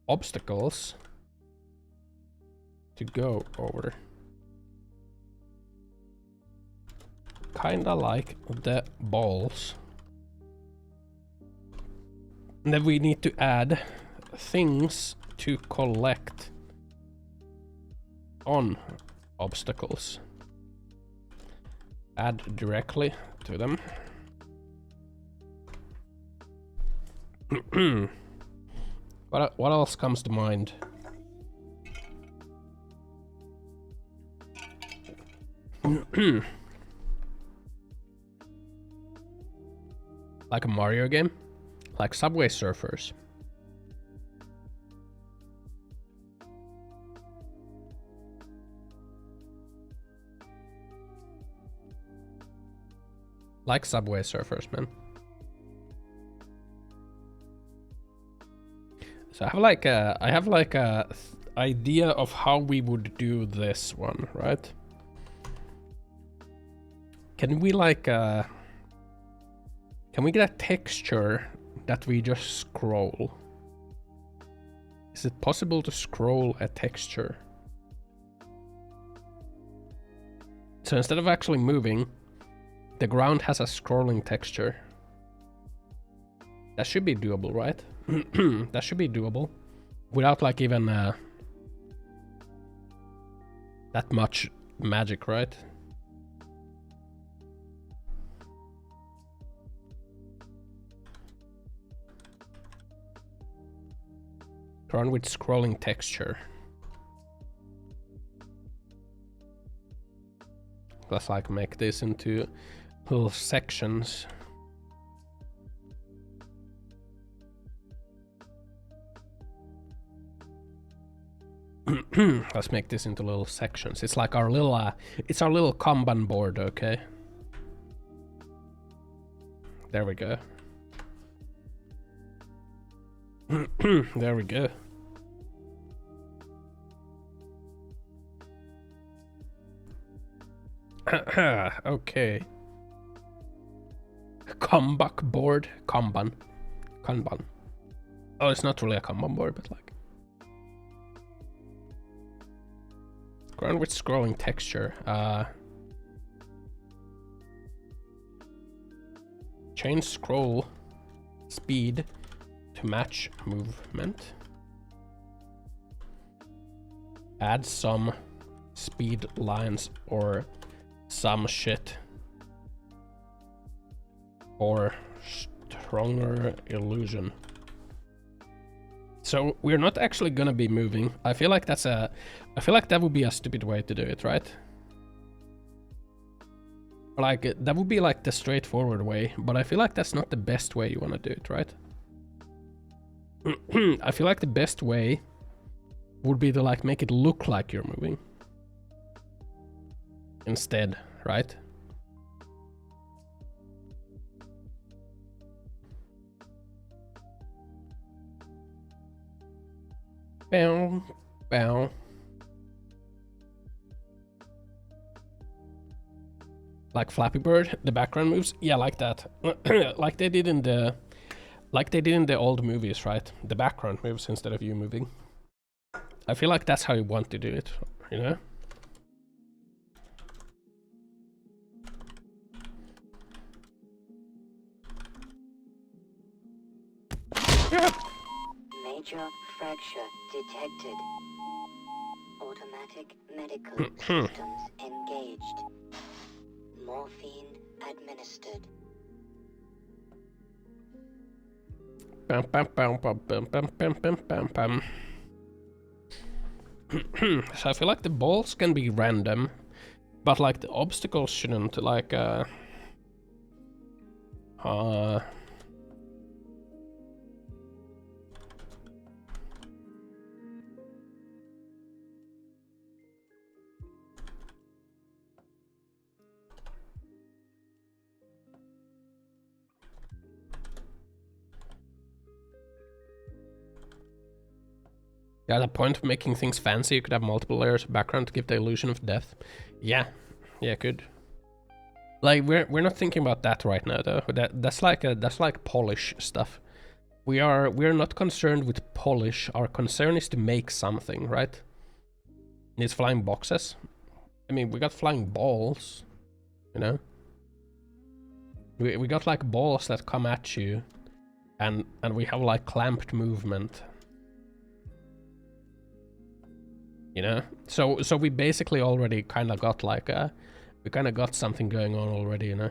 obstacles to go over. Kinda like the balls. And then we need to add things to collect on obstacles. Add directly to them. What else comes to mind? Like a Mario game? Like Subway Surfers. Like Subway Surfers, man. So I have like a idea of how we would do this one, right? Can we like can we get a texture that we just scroll? Is it possible to scroll a texture? So instead of actually moving, the ground has a scrolling texture. That should be doable, right? That should be doable. Without like even that much magic, right? Run with scrolling texture. Let's like make this into little sections. Let's make this into little sections. It's like our little it's our little Kanban board, okay? There we go. There we go. Okay. Kanban board. Kanban. Oh, it's not really a Kanban board, but like. Ground with scrolling texture. Change scroll speed to match movement. Add some speed lines or some shit. Or stronger illusion. So we're not actually gonna be moving. I feel like that would be a stupid way to do it, right? Like that would be like the straightforward way, but I feel like that's not the best way you want to do it, right? I feel like the best way would be to like make it look like you're moving instead, right? Bow, bow. Like Flappy Bird, the background moves. Yeah, like that. like they did in the old movies, right? The background moves instead of you moving. I feel like that's how you want to do it, you know? Major fracture detected. Automatic medical systems engaged. Morphine administered. Bam, bam, bam, bam, bam, bam, bam, bam, bam, bam. So I feel like the balls can be random, but like the obstacles shouldn't, like yeah, the point of making things fancy, you could have multiple layers of background to give the illusion of depth. Yeah, good. Like we're not thinking about that right now though. That's like polish stuff. We're not concerned with polish. Our concern is to make something, right? These flying boxes. I mean, we got flying balls, you know. We got like balls that come at you, and we have like clamped movement. You know, so we basically already kind of got like we kind of got something going on already, you know.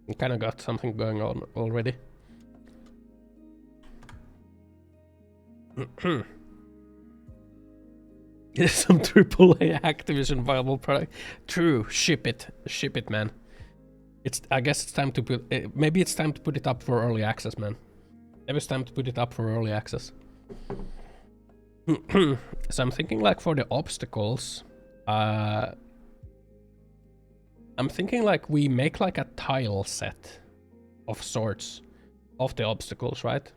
We kind of got something going on already. It's some AAA Activision viable product. True, ship it, man. I guess it's time to put. Maybe it's time to put it up for early access, man. Maybe it's time to put it up for early access. So I'm thinking like for the obstacles, I'm thinking like we make like a tile set of sorts of the obstacles, right?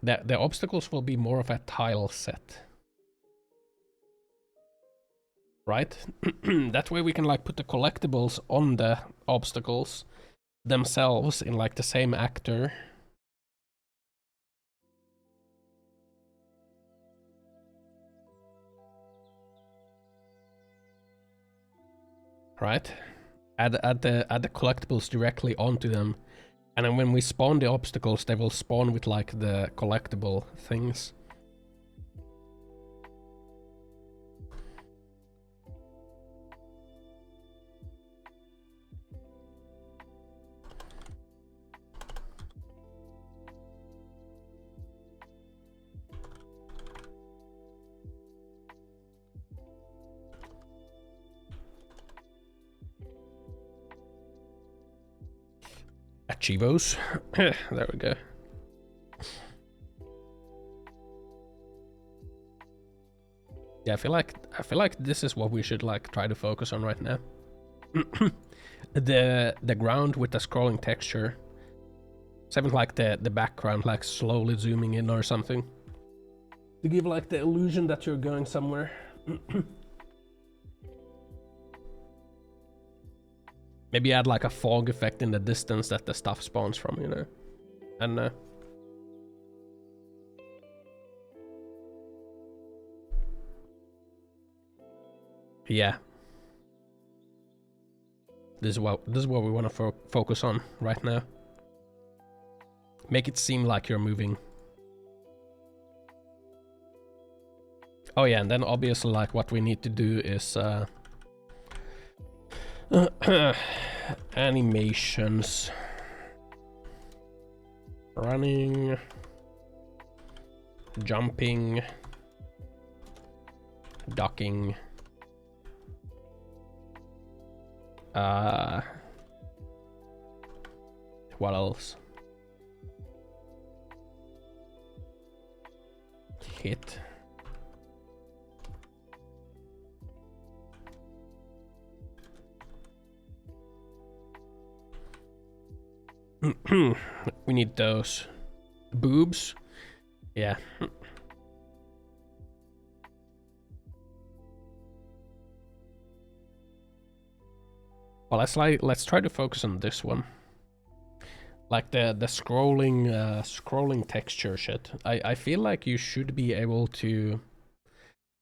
The obstacles will be more of a tile set. Right? That way we can like put the collectibles on the obstacles themselves in like the same actor. Right? Add the collectibles directly onto them. And then when we spawn the obstacles, they will spawn with like the collectible things. Achievos. There we go. Yeah, I feel like this is what we should like try to focus on right now. the ground with the scrolling texture. Something like the background like slowly zooming in or something. To give like the illusion that you're going somewhere. Maybe add like a fog effect in the distance that the stuff spawns from, you know. And yeah. This is what we want to focus on right now. Make it seem like you're moving. Oh yeah, and then obviously like what we need to do is animations. Running, jumping, ducking. What else? Hit. We need those. Boobs? Yeah. Well, let's try to focus on this one. Like the scrolling texture shit. I feel like you should be able to.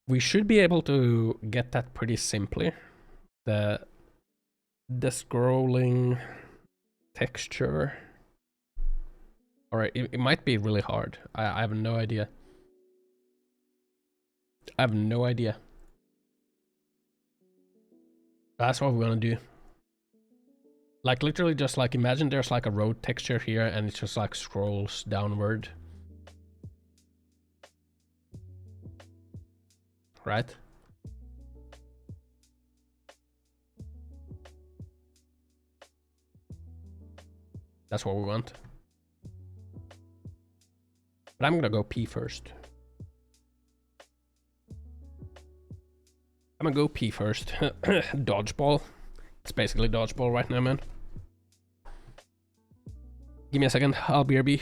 We should be able to get that pretty simply. The scrolling texture. Alright, it might be really hard. I have no idea. I have no idea. That's what we're gonna do. Like literally just like imagine there's like a road texture here and it just like scrolls downward. Right? That's what we want. But I'm gonna go pee first. I'm gonna go pee first. Dodgeball. It's basically dodgeball right now, man. Give me a second, I'll BRB.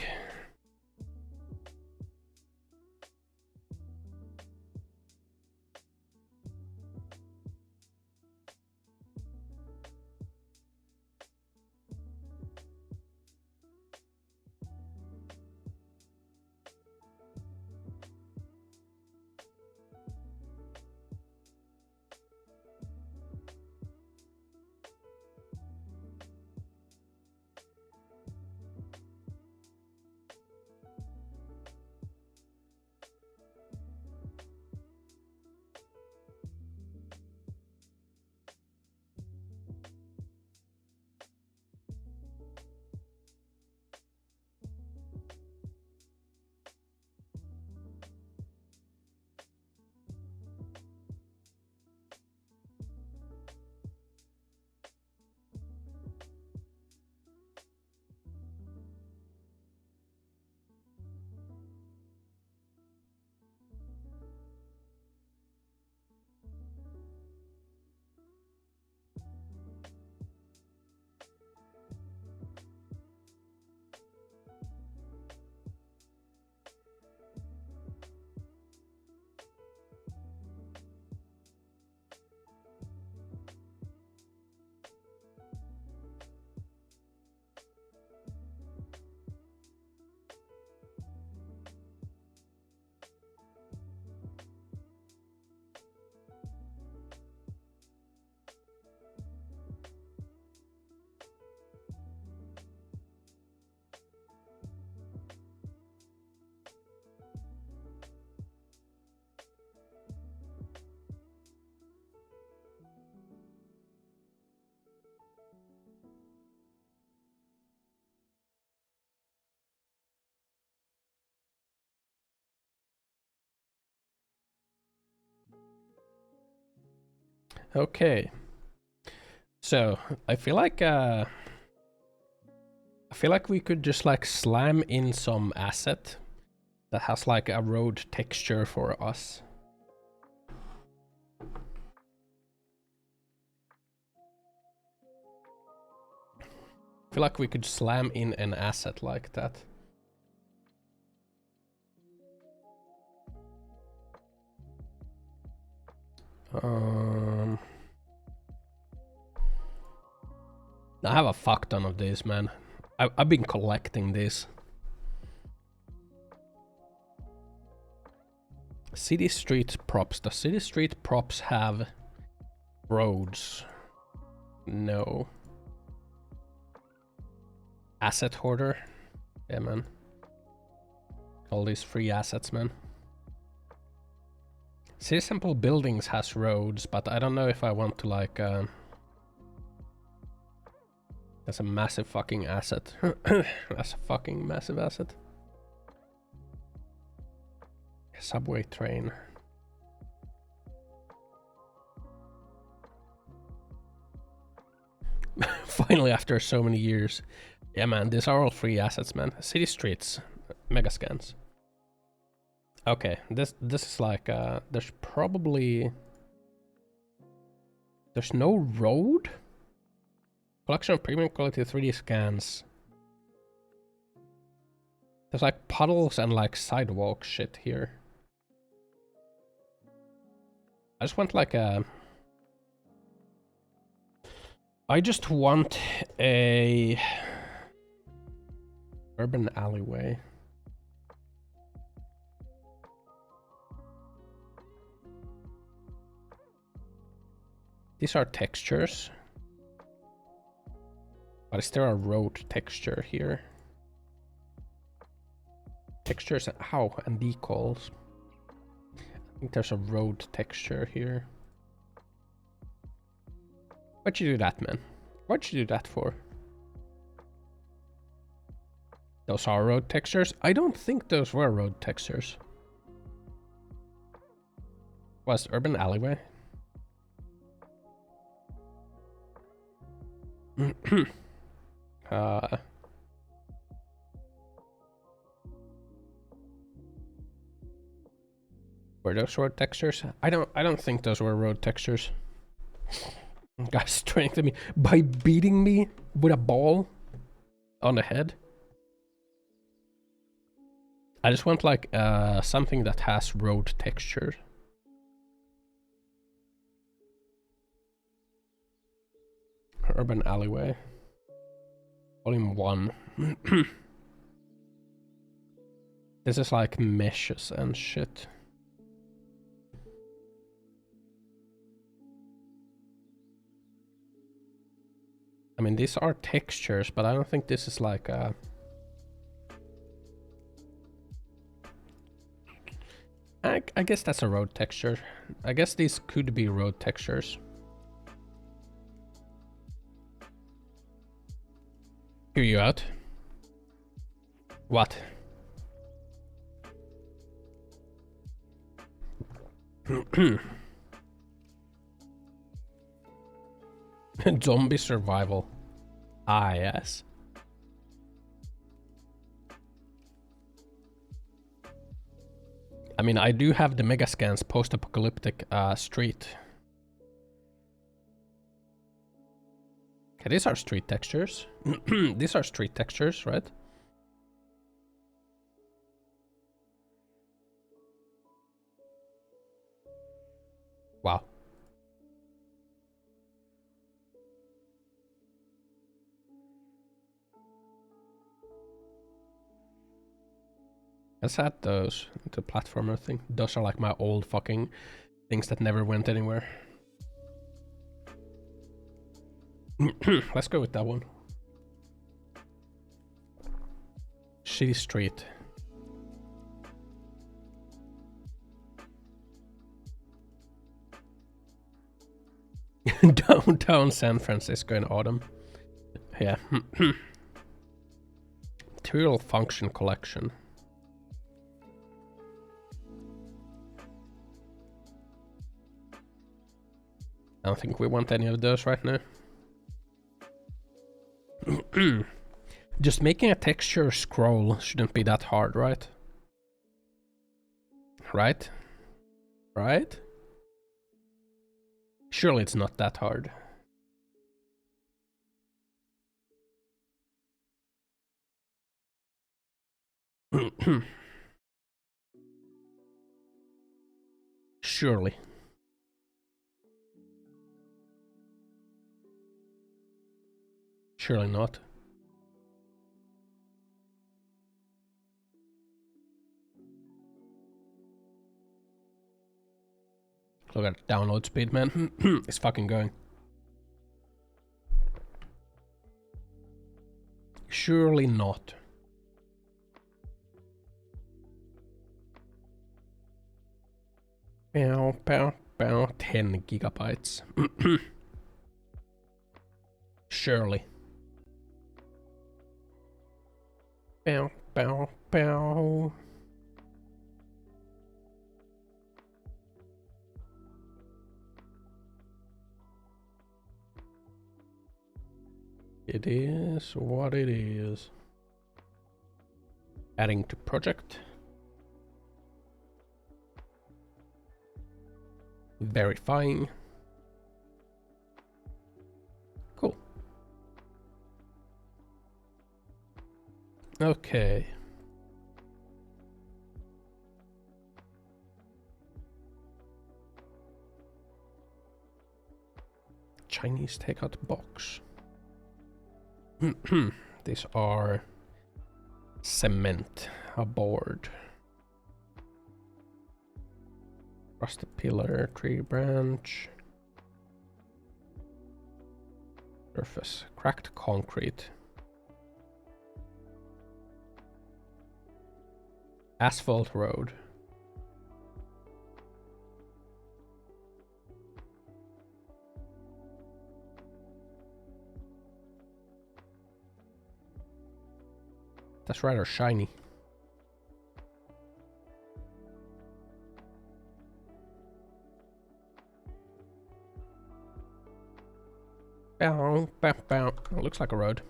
Okay. So I feel like feel like we could just like slam in some asset that has like a road texture for us. I feel like we could slam in an asset like that. I have a fuck ton of these, man. I've been collecting these. City street props. Does city street props have roads? No. Asset hoarder? Yeah, man. All these free assets, man. City sample buildings has roads, but I don't know if I want to like... That's a massive fucking asset. That's a fucking massive asset. Subway train. Finally, after so many years. Yeah, man, these are all free assets, man. City streets, mega scans. Okay, this is like there's probably there's no road. Collection of premium quality 3D scans. There's like puddles and like sidewalk shit here. I just want like a... I just want a... urban alleyway. These are textures. But is there a road texture here? Textures, ow, and decals. I think there's a road texture here. Why'd you do that, man? Why'd you do that for? Those are road textures? I don't think those were road textures. Was urban alleyway? Were those road textures? I don't think those were road textures. Guys strengthened me by beating me with a ball on the head. I just want like something that has road texture. Urban alleyway. Volume 1. This is like meshes and shit. I mean, these are textures, but I don't think this is like a... I guess that's a road texture. I guess these could be road textures. Hear you out. What? Zombie survival. Ah, yes. I mean, I do have the Megascans post-apocalyptic street. Okay, these are street textures. These are street textures, right? Wow. Let's add those, the platformer thing. Those are like my old fucking things that never went anywhere. Let's go with that one. Shitty street. Downtown San Francisco in autumn. Yeah. Material function collection. I don't think we want any of those right now. Just making a texture scroll shouldn't be that hard, right? Right? Right? Surely it's not that hard. Surely. Surely not. Look at download speed, man. It's fucking going. Surely not. Pow, pow, pow. 10 gigabytes. Surely. Pow, pow, pow. It is what it is. Adding to project. Verifying. Cool. Okay. Chinese takeout box. These are cement, a board, rusted pillar, tree branch, surface, cracked concrete, asphalt road. That's rather shiny. Bow, bow, bow. It looks like a road.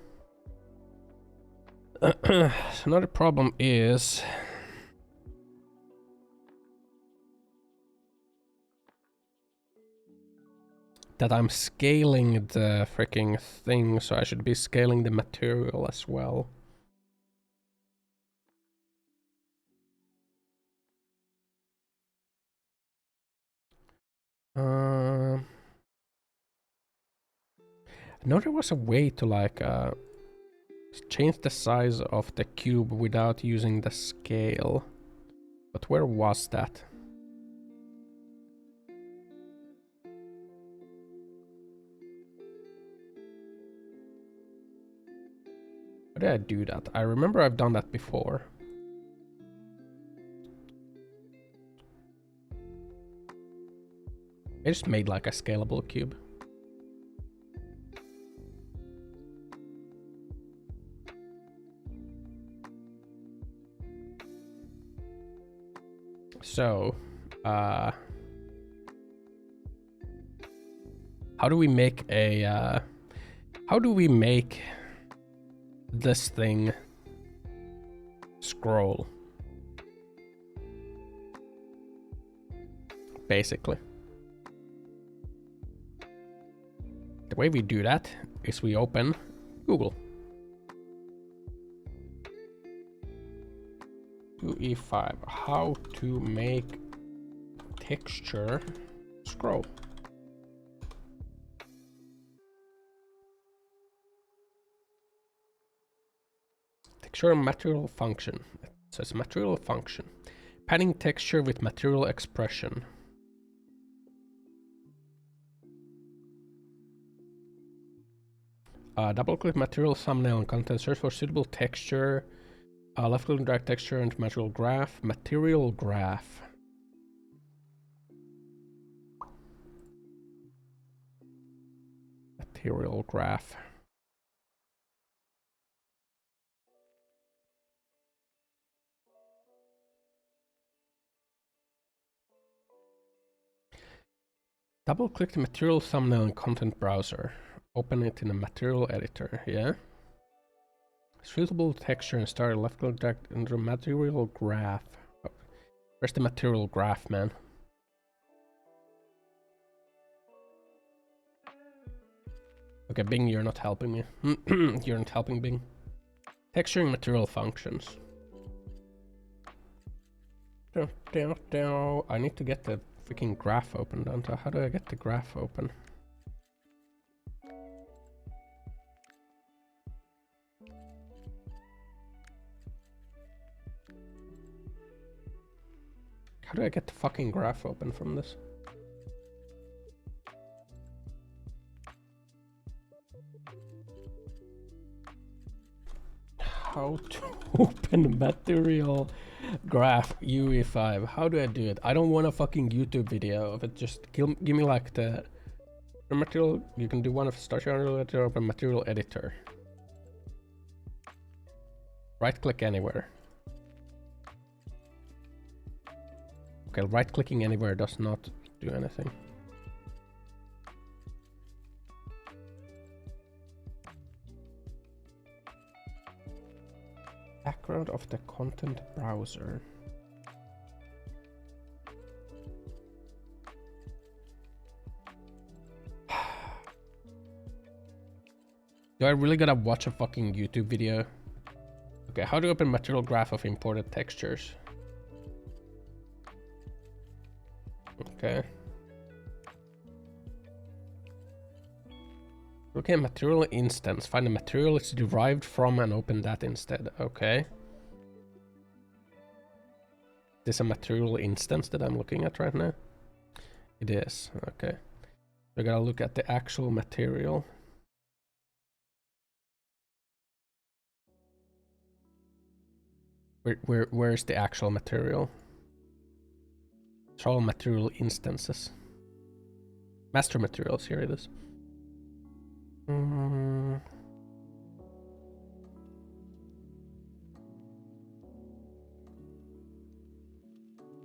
Another problem is that I'm scaling the freaking thing, so I should be scaling the material as well. I know there was a way to like change the size of the cube without using the scale. But where was that? How did I do that? I remember I've done that before. I just made like a scalable cube. So, how do we make a, how do we make this thing scroll? Basically. The way we do that is we open Google. E5, how to make texture scroll. Texture material function. So it's material function. Padding texture with material expression. Double click material thumbnail and content, search for suitable texture. Left click and drag texture into material graph. Material graph. Material graph. Double click the material thumbnail in content browser. Open it in a material editor, yeah? Suitable texture and start left click drag into material graph. Oh, where's the material graph, man? Okay, Bing, you're not helping me. You're not helping, Bing. Texturing material functions. I need to get the freaking graph open, don't I? How do I get the graph open? How do I get the fucking graph open from this? How to open material graph UE5. How do I do it? I don't want a fucking YouTube video of it. Just give me like the material. You can do one of start your open material editor. Right click anywhere. Okay, right clicking anywhere does not do anything. Background of the content browser. Do I really gotta watch a fucking YouTube video? Okay, how to open material graph of imported textures? Okay. Okay, material instance. Find the material it's derived from and open that instead. Okay. Is this a material instance that I'm looking at right now? It is. Okay. We gotta look at the actual material. Where's the actual material? It's all material instances. Master materials, here it is.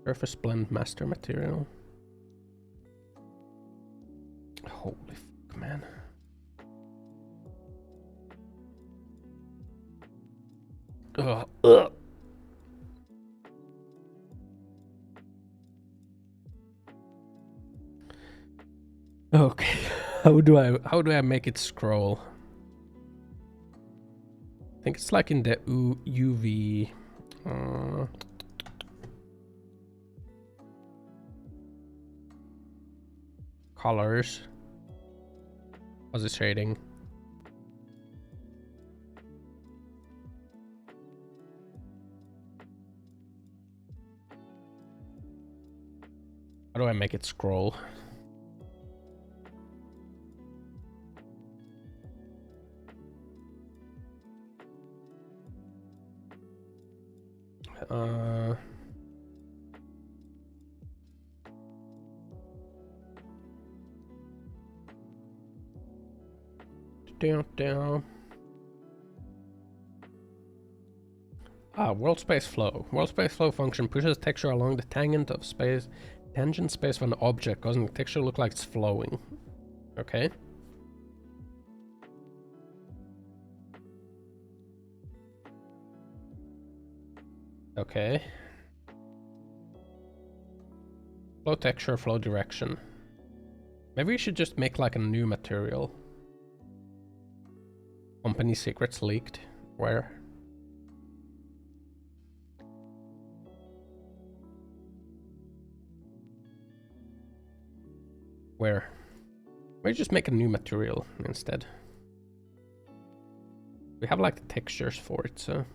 Surface blend master material. Holy fuck, man. Ugh. Okay, how do I make it scroll? I think it's like in the UV. Colors. What's it shading? How do I make it scroll? Down. World space flow. World space flow function pushes texture along the tangent space of an object, causing the texture look like it's flowing. Okay. Okay. Flow texture, flow direction. Maybe we should just make like a new material. Company secrets leaked. Where? Where? Maybe just make a new material instead. We have like the textures for it, so.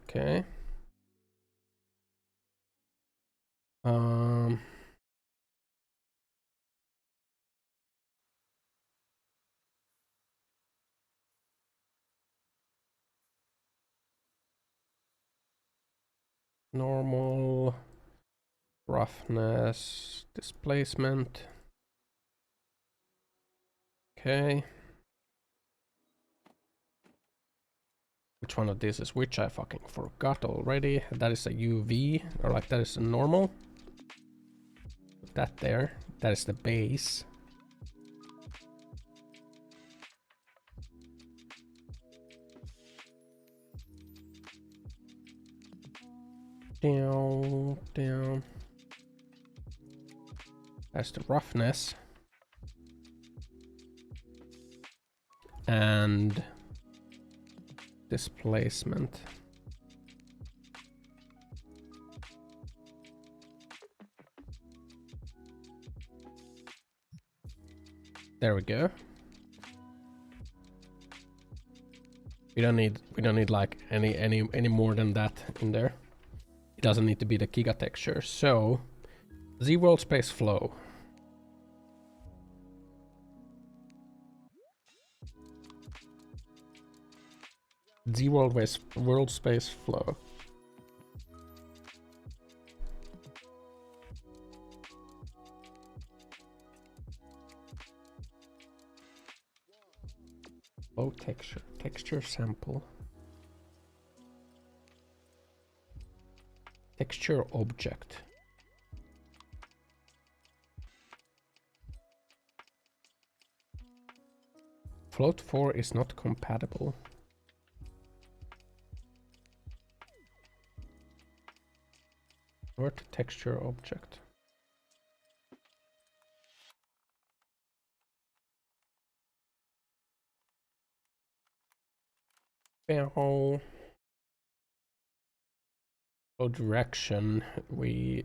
Okay. Normal, roughness, displacement. Okay. Which one of these is which? I fucking forgot already. That is a UV, or like that is a normal. Put that there. That is the base. Down, down. That's the roughness. And displacement. There we go. We don't need like any more than that in there. It doesn't need to be the Giga texture. So Z world space flow. Z world space flow. Flow texture sample. Texture object. Float 4 is not compatible. Convert to texture object. Flow direction. We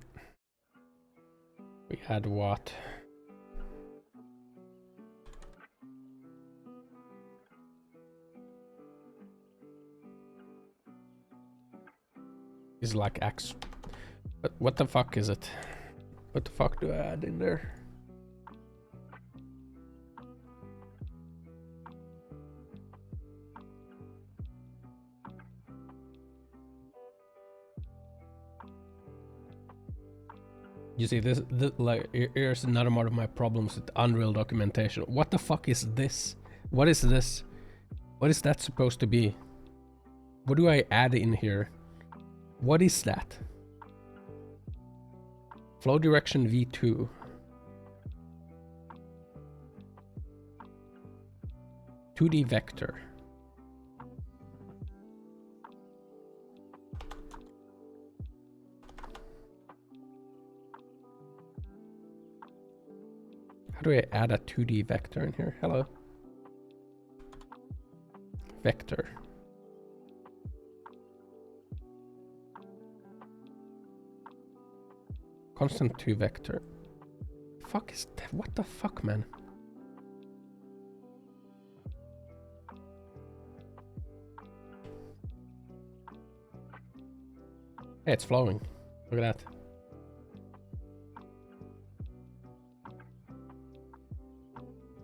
had what? Is like X. But what the fuck is it? What the fuck do I add in there? You see, this like here's another one of my problems with Unreal documentation. What the fuck is this? What is this? What is that supposed to be? What do I add in here? What is that? Flow direction V2. (2D vector). How do I add a 2D vector in here? Hello. Vector. Constant 2 vector. Fuck is that? What the fuck, man? Hey, it's flowing. Look at that.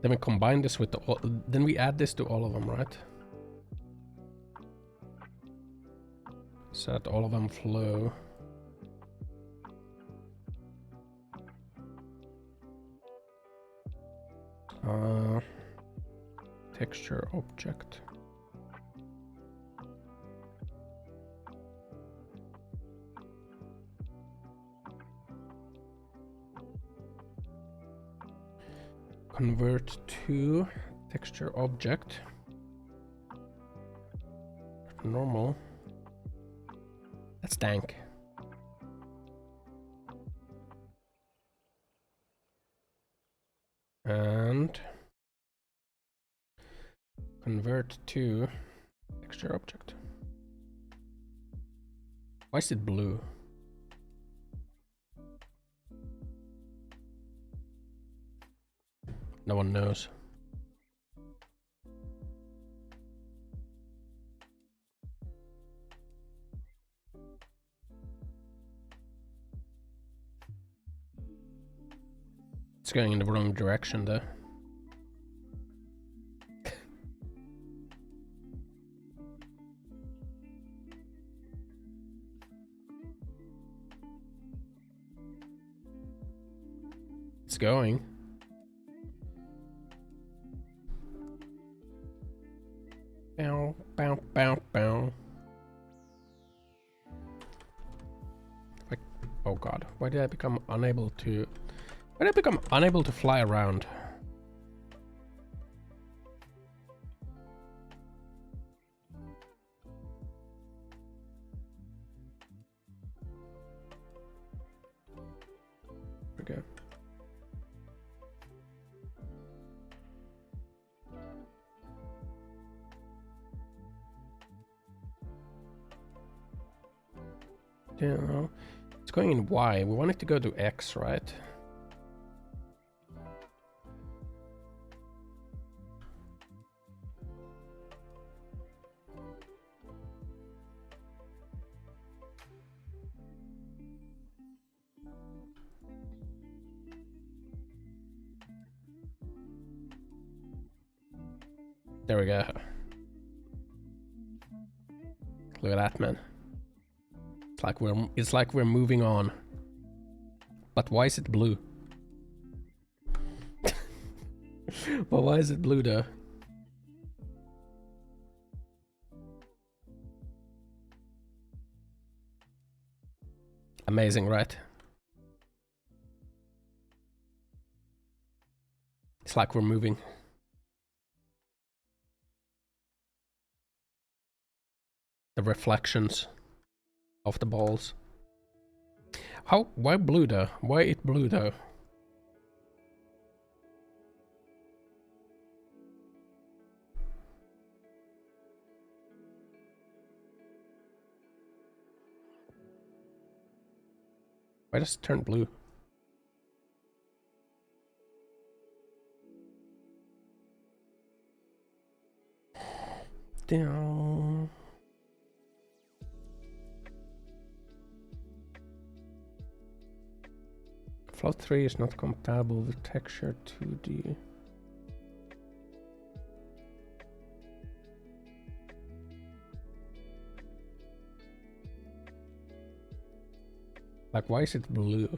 Then we combine this with then we add this to all of them, right? So that all of them flow. Texture object. Convert to texture object. Normal. That's dank. And convert to texture object. Why is it blue? No one knows. It's going in the wrong direction though. It's going. Bow, bow, bow, bow. Like, oh god, why did I become unable to Why did I become unable to fly around? Okay. Yeah, it's going in Y. We want it to go to X, right? There we go. Look at that, man. It's like we're moving on. But why is it blue? But why is it blue though? Amazing, right? It's like we're moving. The reflections of the balls. Why blue though? Why it blue though? Why does it turn blue? Down. Float 3 is not compatible with texture 2D. Like, why is it blue?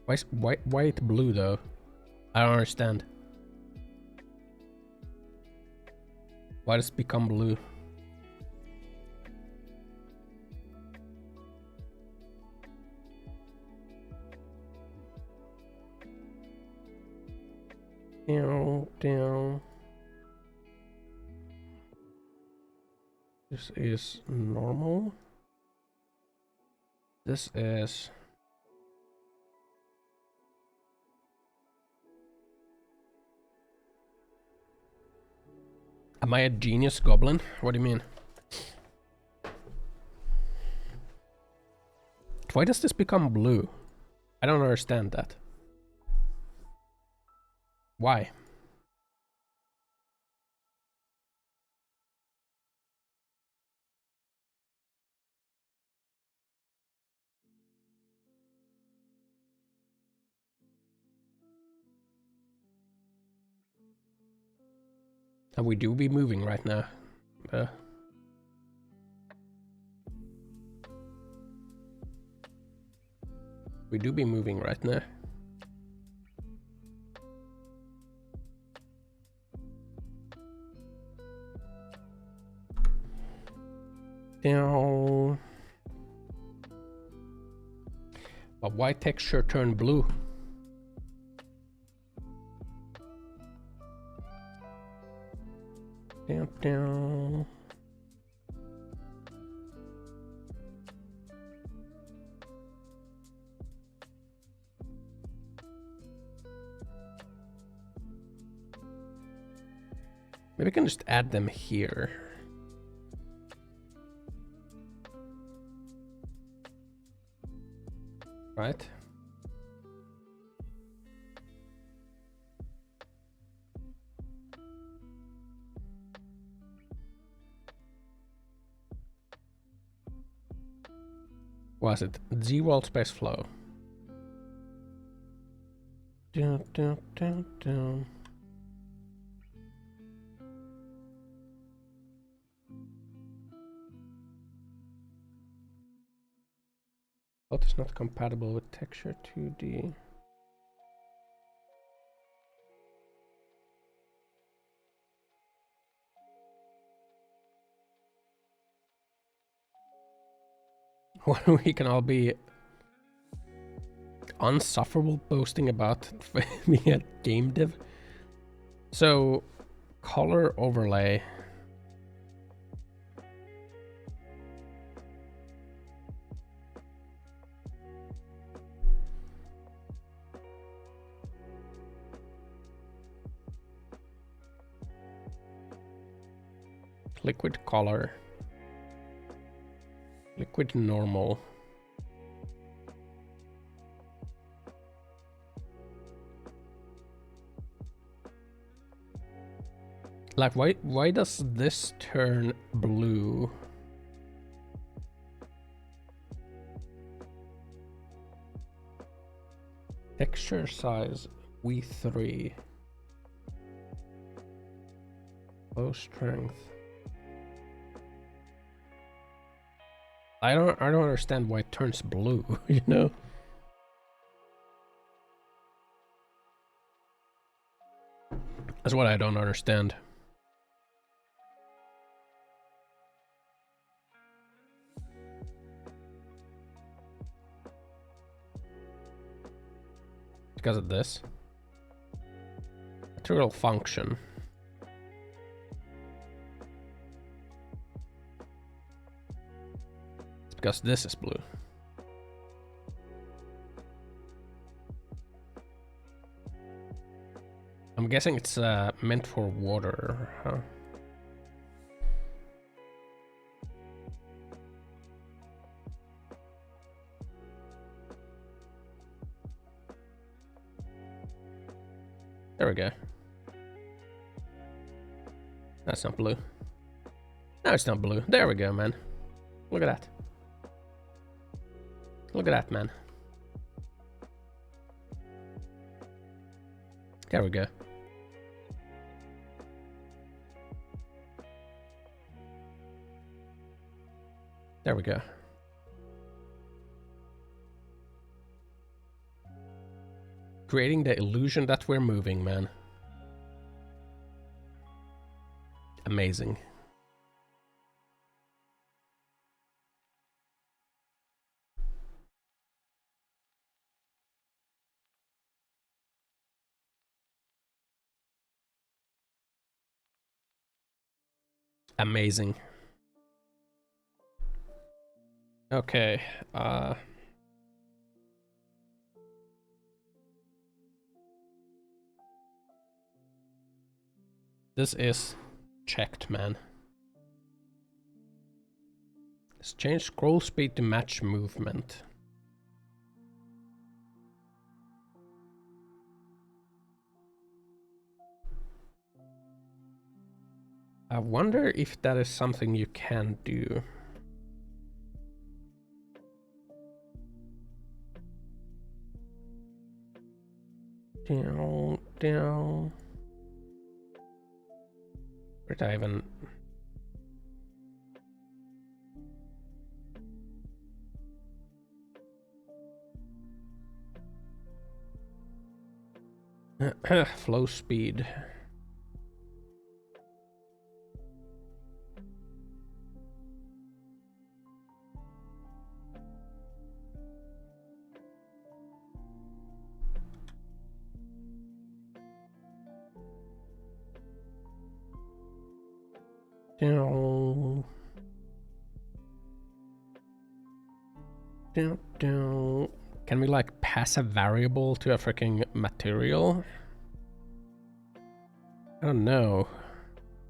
Why it blue though? I don't understand. Why does it become blue? Down. This is normal. This is... Am I a genius goblin? What do you mean? Why does this become blue? I don't understand that. Why? And we do be moving right now. We do be moving right now. Down. But why texture turn blue? Down. Maybe we can just add them here. Right? Was it Z-wall space flow? Down. Float is not compatible with texture 2D. We can all be unsufferable boasting about being a game dev. So, color overlay. Liquid color. Liquid normal. Like, why does this turn blue? Texture size V3. Low strength. I don't understand why it turns blue, you know? That's what I don't understand. Because of this. Material function. It's because this is blue. I'm guessing it's meant for water, huh? There we go. That's not blue. No, it's not blue. There we go, man. Look at that. Look at that, man. There we go. There we go. Creating the illusion that we're moving, man. Amazing. Amazing. Okay, this is checked, man. Let's change scroll speed to match movement. I wonder if that is something you can do. Down, down. Where did I even... Flow speed. Down. Down, down. Can we like pass a variable to a freaking material? I don't know.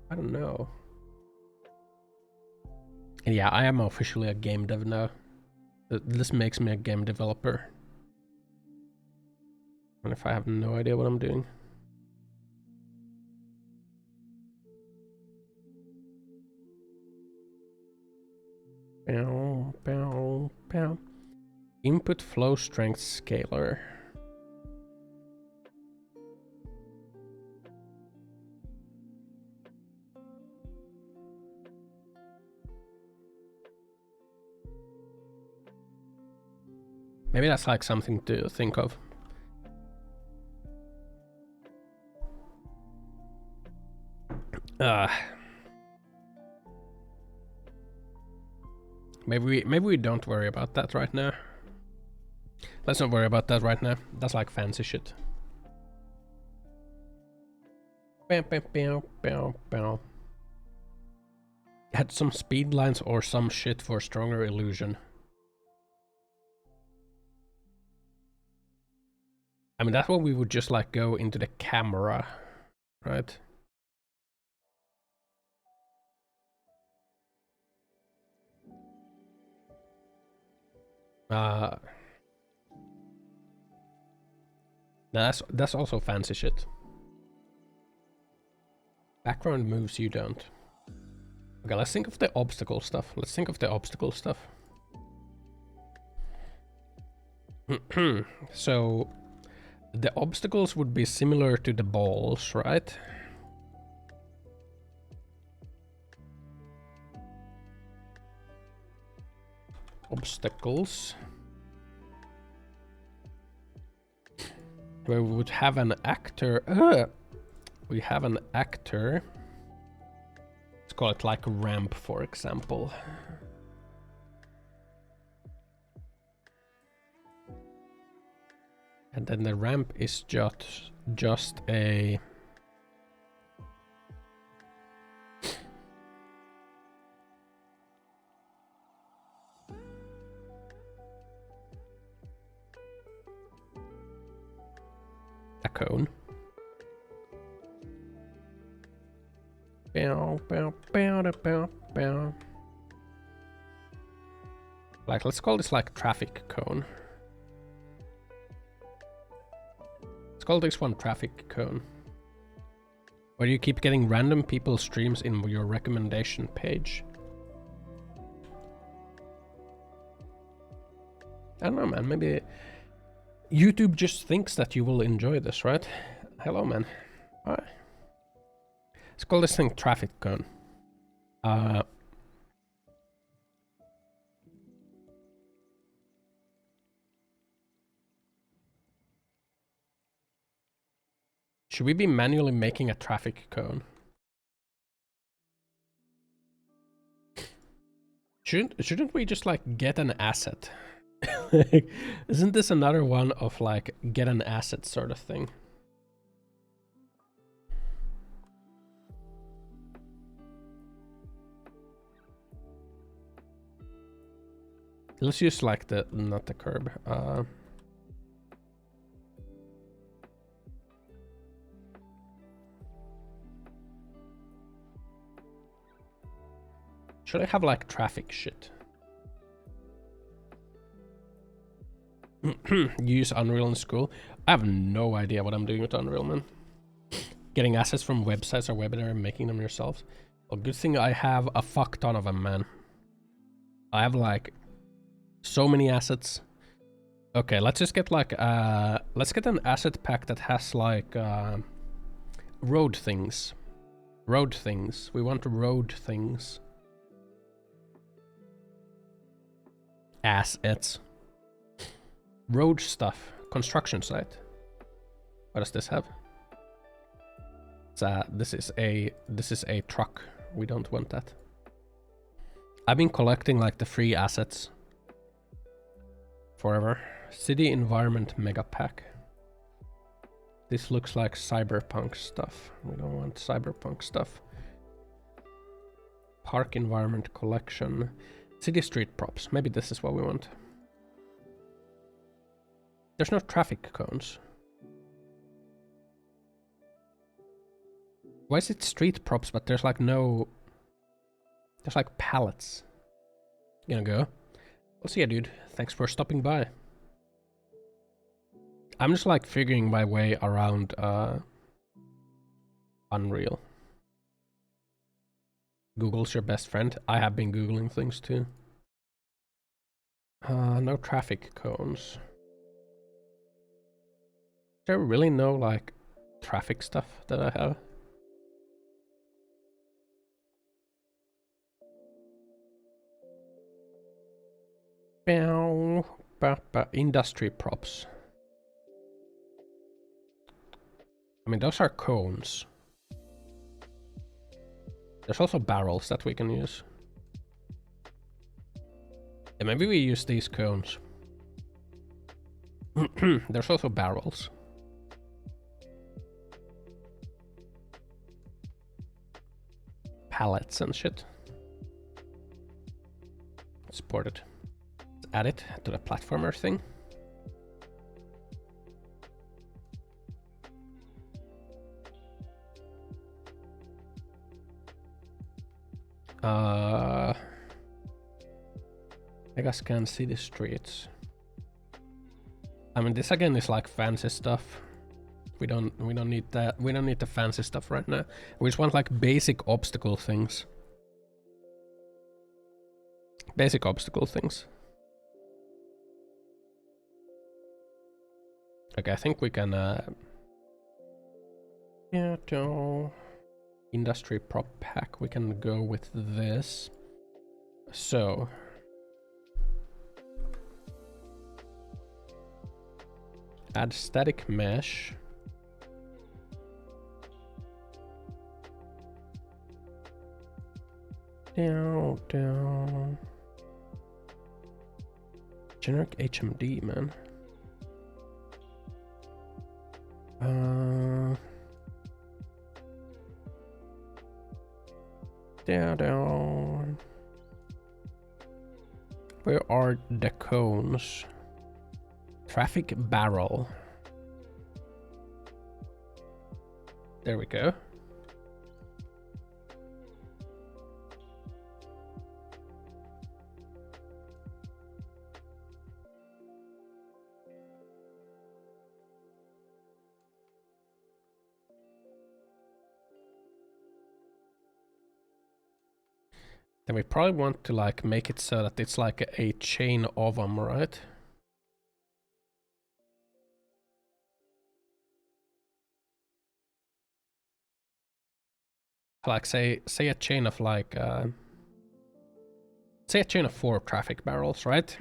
I don't know. And yeah, I am officially a game dev now. This makes me a game developer. And if I have no idea what I'm doing. Bow, bow, bow. Input flow strength scalar. Maybe that's like something to think of. Maybe we don't worry about that right now. Let's not worry about that right now. That's like fancy shit. Had some speed lines or some shit for stronger illusion. I mean, that's what we would just like go into the camera, right? That's also fancy shit. Background moves you don't. Okay, let's think of the obstacle stuff. So the obstacles would be similar to the balls, right? Obstacles. Where we would have an actor. We have an actor. Let's call it like a ramp, for example. And then the ramp is just a cone. Like, let's call this like traffic cone. Let's call this one traffic cone. Where you keep getting random people's streams in your recommendation page. I don't know, man. Maybe YouTube just thinks that you will enjoy this, right? Hello, man. Alright. Let's call this thing traffic cone. Should we be manually making a traffic cone? Shouldn't we just like get an asset? Isn't this another one of like get an asset sort of thing? Let's use like the, not the curb. Should I have like traffic shit? Use Unreal in school? I have no idea what I'm doing with Unreal, man. Getting assets from websites or webinar and making them yourselves. Well, good thing I have a fuck ton of them, man. I have like so many assets. Okay, let's just get like let's get an asset pack that has like road things. Road things. We want road things. Assets. Road stuff. Construction site. What does this have? This is a truck. We don't want that. I've been collecting like the free assets forever. City environment mega pack. This looks like cyberpunk stuff. We don't want cyberpunk stuff. Park environment collection. City street props. Maybe this is what we want. There's no traffic cones. Why is it street props, but there's like no... There's like pallets. You gonna go? Well, see ya, dude. Thanks for stopping by. I'm just like figuring my way around Unreal. Google's your best friend. I have been Googling things too. No traffic cones. Is there really no like traffic stuff that I have? Industry props. I mean, those are cones. There's also barrels that we can use. Yeah, maybe we use these cones. There's also barrels. Pallets and shit. Supported. Let's add it to the platformer thing. I guess can't see the streets. I mean, this again is like fancy stuff. We don't need that. We don't need the fancy stuff right now. We just want like basic obstacle things. Basic obstacle things. Okay, I think we can yeah, to industry prop pack, we can go with this. So add static mesh. Down. Generic HMD, man. Down. Where are the cones? Traffic barrel. There we go. Then we probably want to like make it so that it's like a chain of them, right? Like say a chain of like say a chain of 4 traffic barrels, right?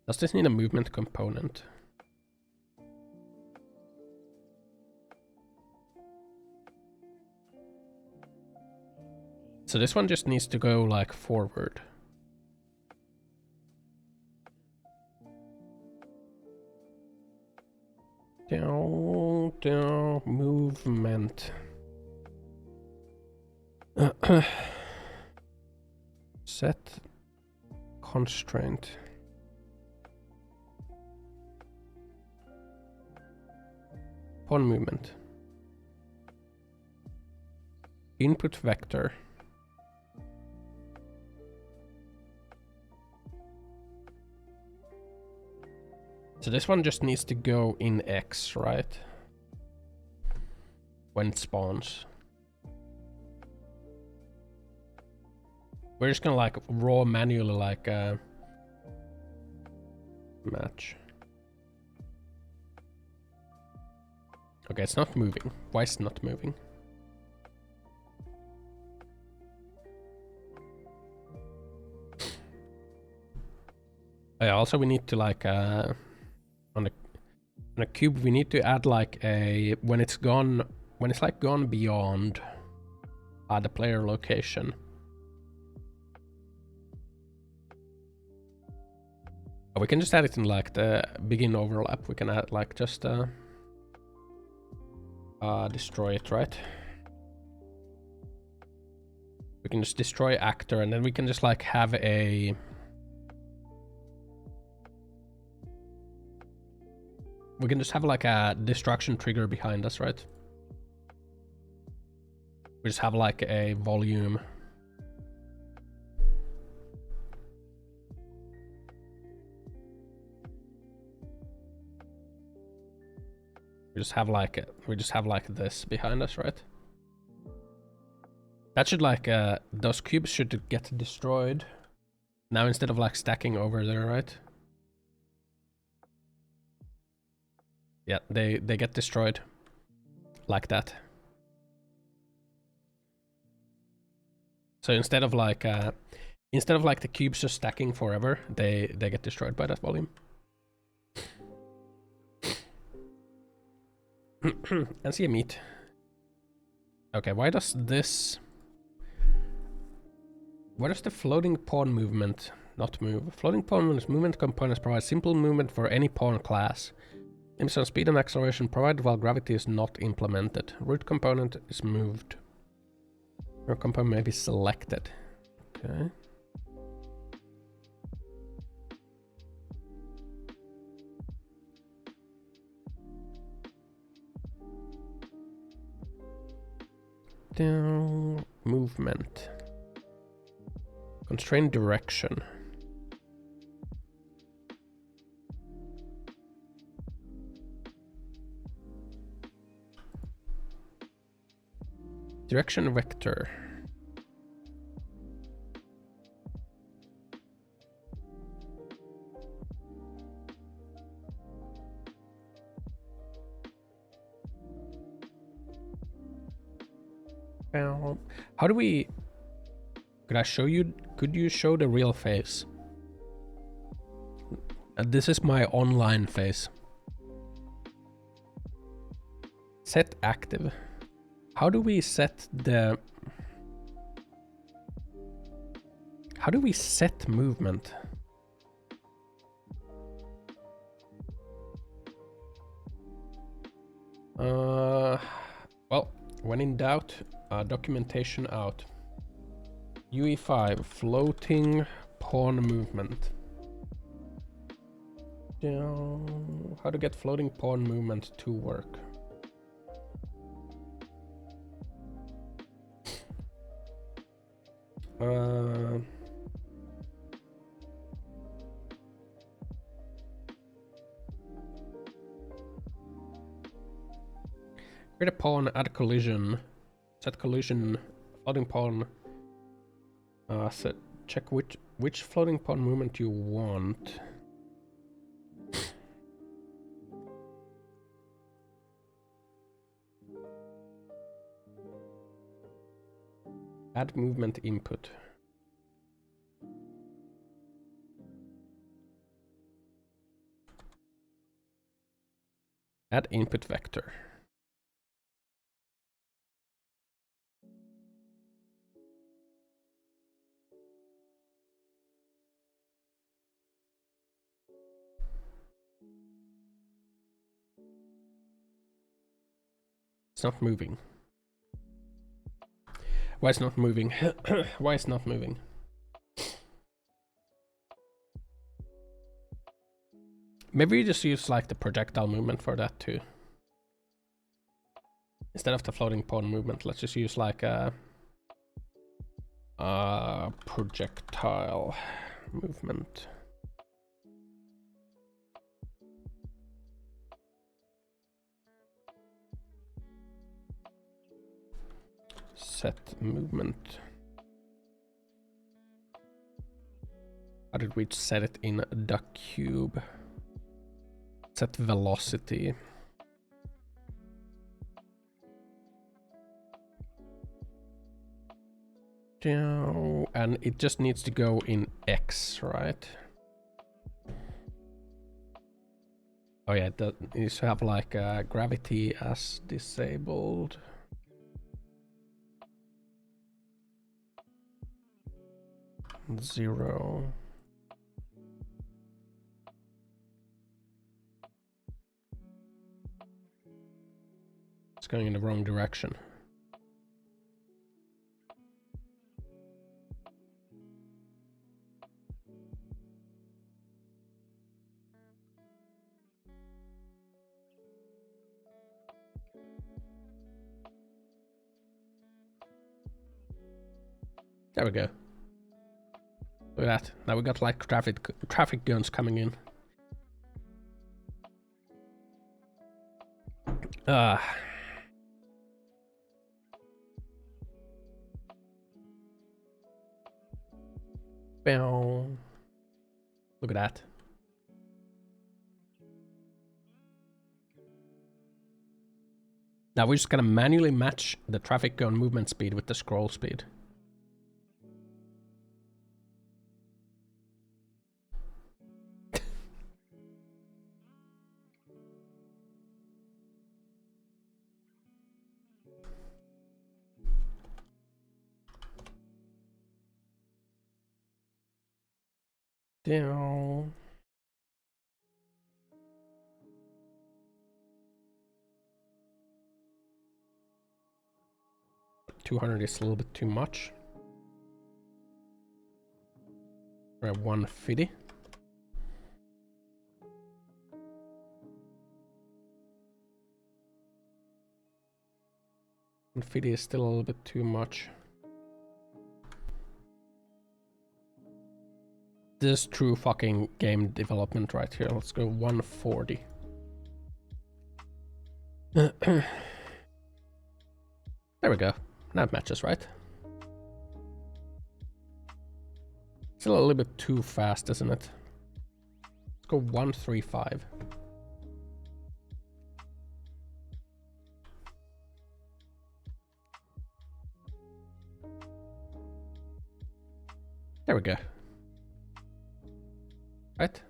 Does this need a movement component? So this one just needs to go like forward. Down, movement. Set constraint. Upon movement. Input vector. So this one just needs to go in X, right? When it spawns. We're just gonna like raw manually like match. Okay, it's not moving. Why is it not moving? Also we need to like on a cube we need to add like a when it's like gone beyond the player location. Oh, we can just add it in like the begin overlap. We can add like just destroy it, right? We can just destroy actor and then we can just like have a like a destruction trigger behind us, right? We just have like a volume. We just have like this behind us, right? That should like those cubes should get destroyed now instead of like stacking over there, right? Yeah, they get destroyed like that. So instead of like the cubes just stacking forever, they get destroyed by that volume. And see a meat. Okay, why does this What is the floating pawn movement? Not move. Floating pawn movement components provide simple movement for any pawn class. Limits on speed and acceleration provided while gravity is not implemented. Root component is moved. Root component may be selected. Okay. Down movement. Constrained direction. Direction vector. How do we... Could I show you... Could you show the real face? This is my online face. Set active. How do we set the... How do we set movement? Well, when in doubt, documentation out. UE5, floating pawn movement. How to get floating pawn movement to work. Create a pawn, add collision. Set collision, floating pawn. Check which floating pawn movement you want. Add movement input. Add input vector. It's not moving. Why is not moving? Why is not moving? Maybe we just use like the projectile movement for that too. Instead of the floating pawn movement, let's just use like a projectile movement. Set movement. How did we set it in the cube? Set velocity. And it just needs to go in X, right? Oh yeah, it needs to have like gravity as disabled. Zero. It's going in the wrong direction. There we go. Look at that. Now we got like traffic guns coming in. Look at that. Now we're just gonna manually match the traffic gun movement speed with the scroll speed. Down. $200 is a little bit too much. We're at 150. And 50 is still a little bit too much. This is true fucking game development right here. Let's go 140. There we go. That matches, right? Still a little bit too fast, isn't it? Let's go 135. There we go. Right?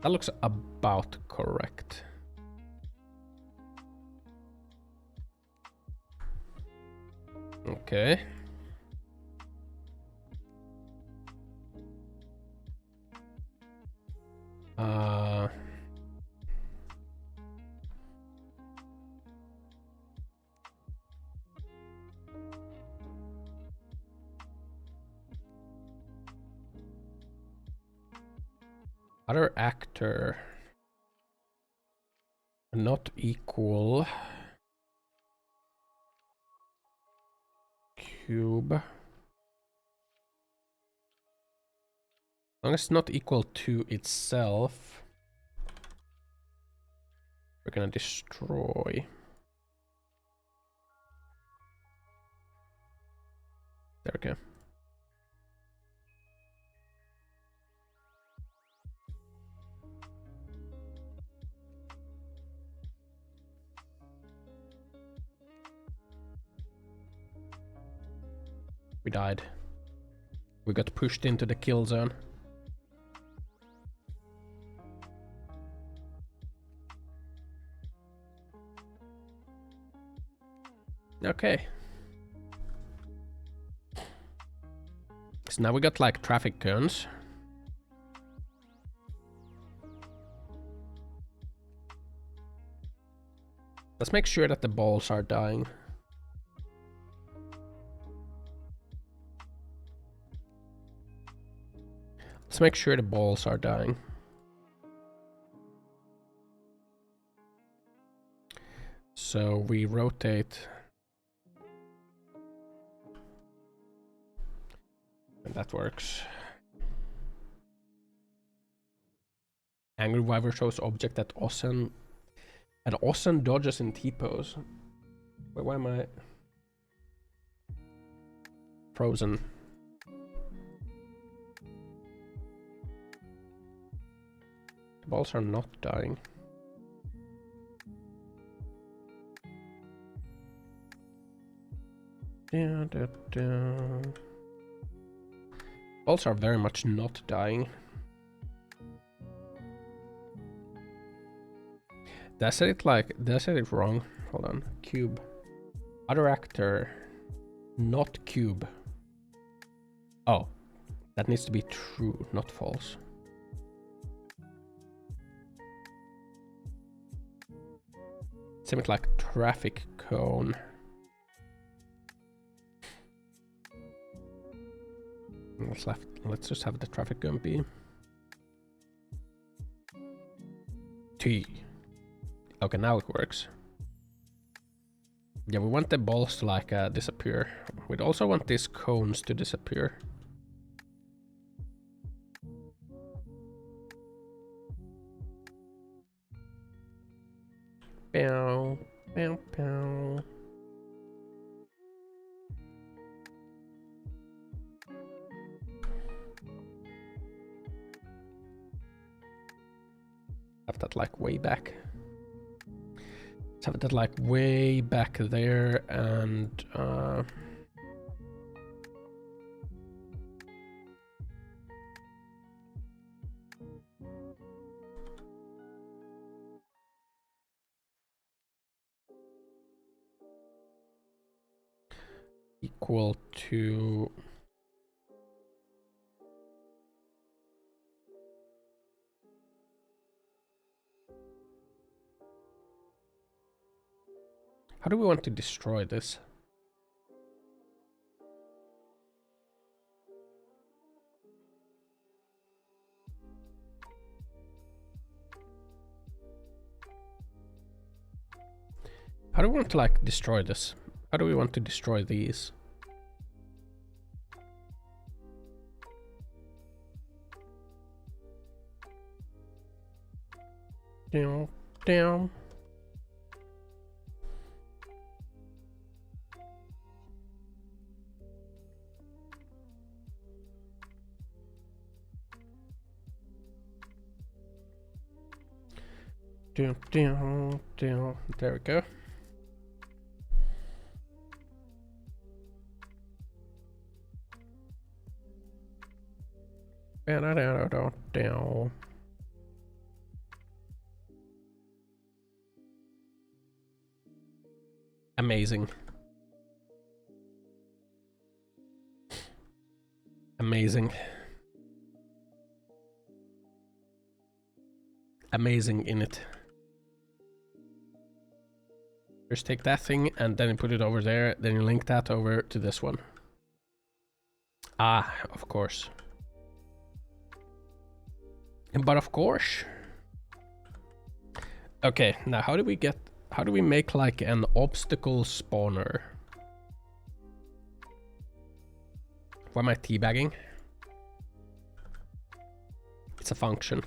That looks about correct. Okay. Other actor. Not equal. Cube. As long as it's not equal to itself, we're gonna destroy. There we go. We died. We got pushed into the kill zone. Okay. So now we got like traffic cones. Let's make sure that the balls are dying. Let's make sure the balls are dying. So we rotate. And that works. Angry Wyver shows object at Ossen. And Ossen dodges in T-pose. Wait, why am I frozen? The balls are not dying. Balls are very much not dying. Did I say it wrong? Hold on. Cube. Other actor. Not cube. Oh. That needs to be true, not false. Something like traffic cone. Let's just have the traffic cone be T. Okay, now it works. Yeah, we want the balls to like disappear. We'd also want these cones to disappear. Bow, bow, bow. Have that like way back. Let's have that like way back there and equal to How do we want to destroy this? How do we want to like destroy this? How do we want to destroy these? Down, down. Down, down, down. There we go. Down, down, down, down. Amazing. Amazing. Amazing in it. First take that thing and then you put it over there, then you link that over to this one. Ah, of course. But of course. Okay, now how do we make like an obstacle spawner? Why am I teabagging? It's a function.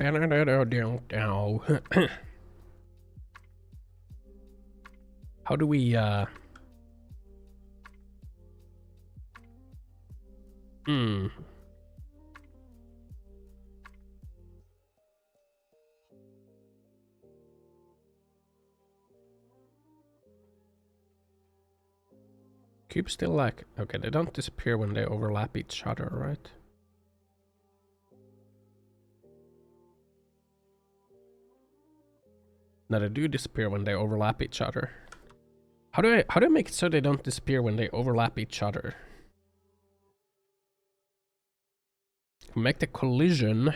How do we Cubes still like... Okay, they don't disappear when they overlap each other, right? No, they do disappear when they overlap each other. How do I make it so they don't disappear when they overlap each other? Make the collision.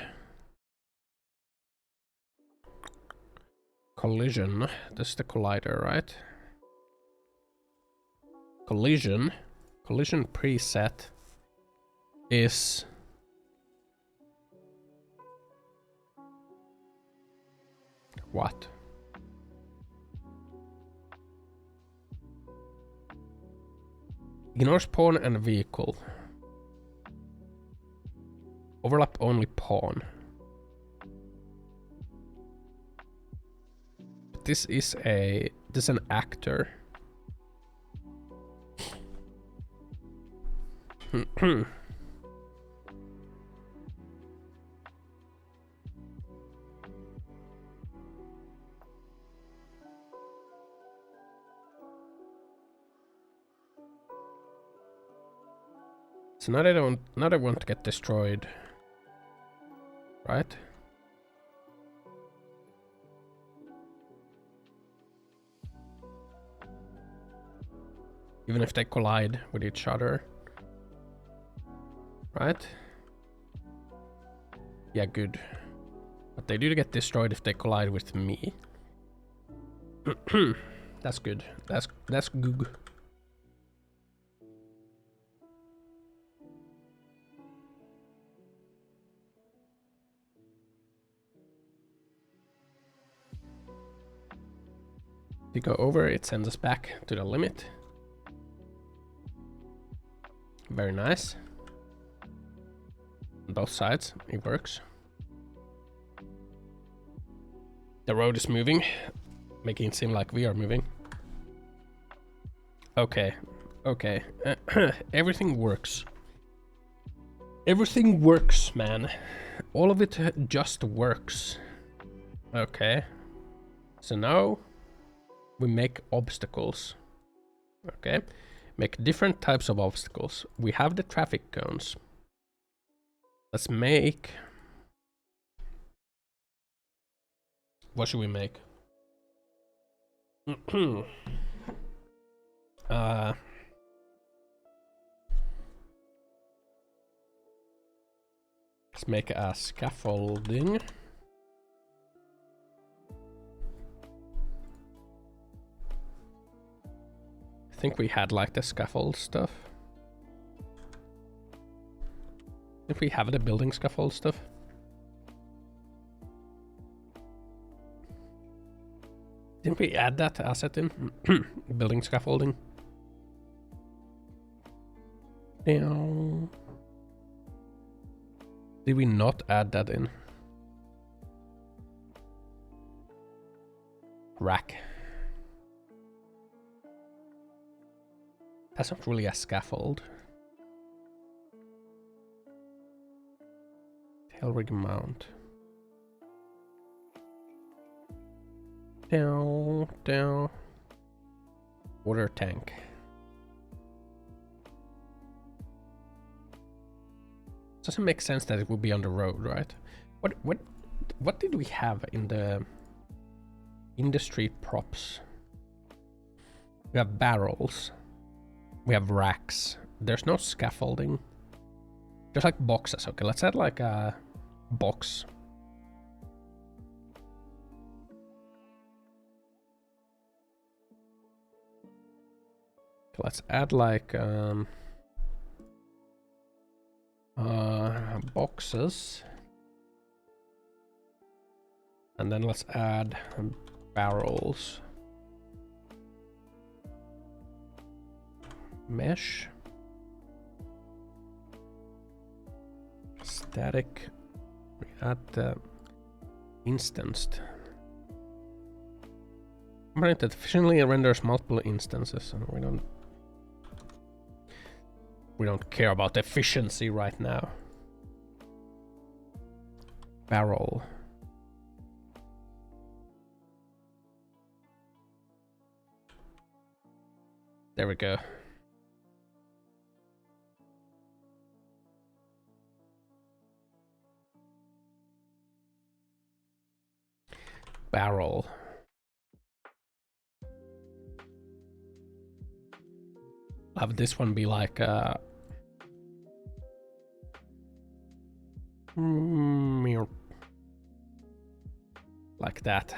Collision. This is the collider, right? Collision preset is what? Ignores pawn and vehicle. Overlap only pawn. But this is an actor. So now they won't get destroyed. Right? Even if they collide with each other. Right? Yeah, good. But they do get destroyed if they collide with me. That's good. That's good. If you go over, it sends us back to the limit. Very nice. On both sides, it works. The road is moving, making it seem like we are moving. Okay, okay. Everything works. Everything works, man. All of it just works. Okay. So now we make obstacles. Okay. Make different types of obstacles. We have the traffic cones. Let's make... What should we make? Let's make a scaffolding. I think we had like the scaffold stuff. If we have the building scaffold stuff. Didn't we add that asset in? Building scaffolding. Did we not add that in? Rack. That's not really a scaffold. Tail rig mount. Down. Water tank. Doesn't make sense that it would be on the road, right? What did we have in the industry props? We have barrels. We have racks. There's no scaffolding. There's like boxes. Okay, let's add like a box. Let's add like boxes, and then let's add barrels. Mesh. Static. We add the instanced. Component that efficiently renders multiple instances, and we don't care about efficiency right now. Barrel. There we go. Barrel. I'll have this one be like like that.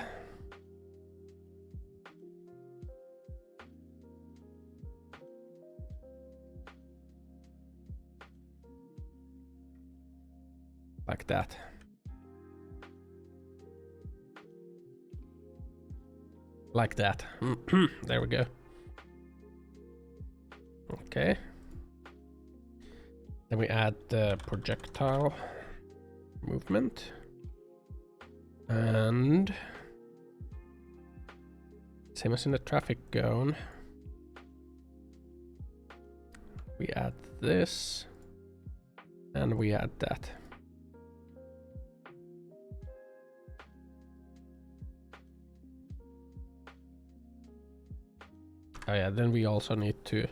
Like that. Like that. There we go. Okay. Then we add the projectile movement. And same as in the traffic cone. We add this. And we add that. Oh yeah, then we also need to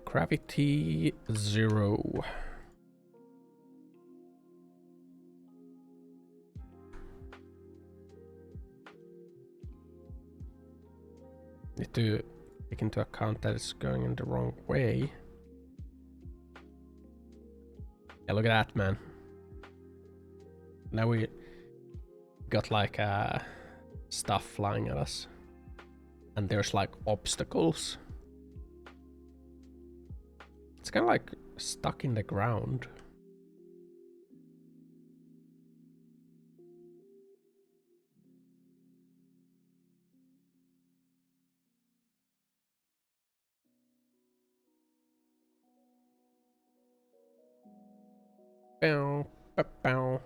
gravity 0. Need to take into account that it's going in the wrong way. Yeah, look at that, man. Now we got like stuff flying at us, and there's like obstacles. It's kind of like stuck in the ground. Bow, bow, bow.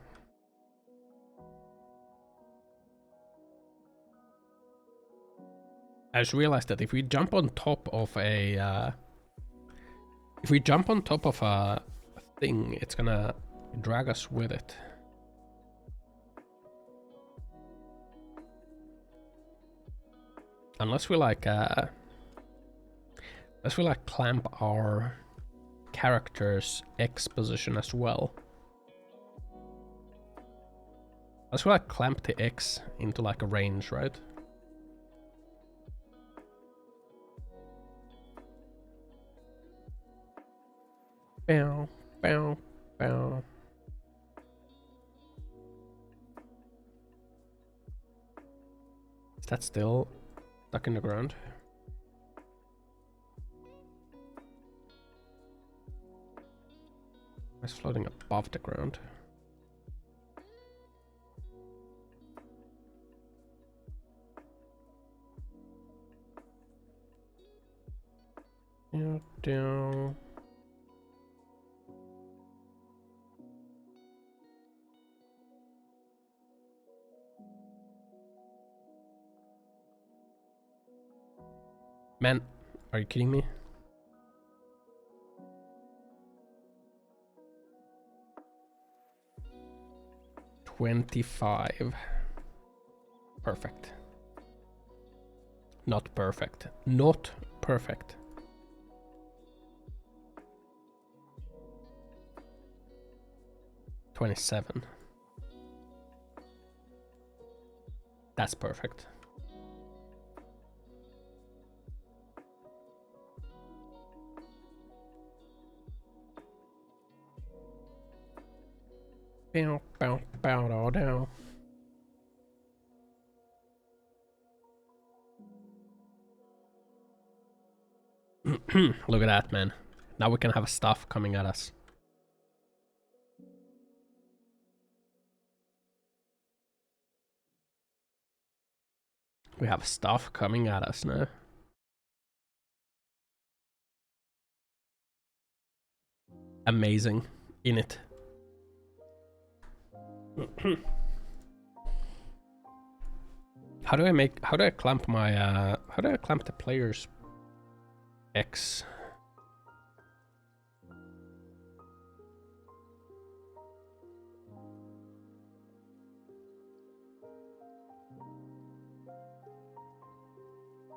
I just realized that if we jump on top of a thing, it's gonna drag us with it. Unless we like clamp our character's X position as well. Unless we like clamp the X into like a range, right? Bow, bow, bow. Is that still stuck in the ground? It's floating above the ground. Down. Man, are you kidding me? $25. Perfect. Not perfect. Not perfect. $27. That's perfect. Bow, bow, bow, down, down. Look at that, man. Now we can have stuff coming at us. We have stuff coming at us now. Amazing. In it. How do I clamp my, how do I clamp the player's X?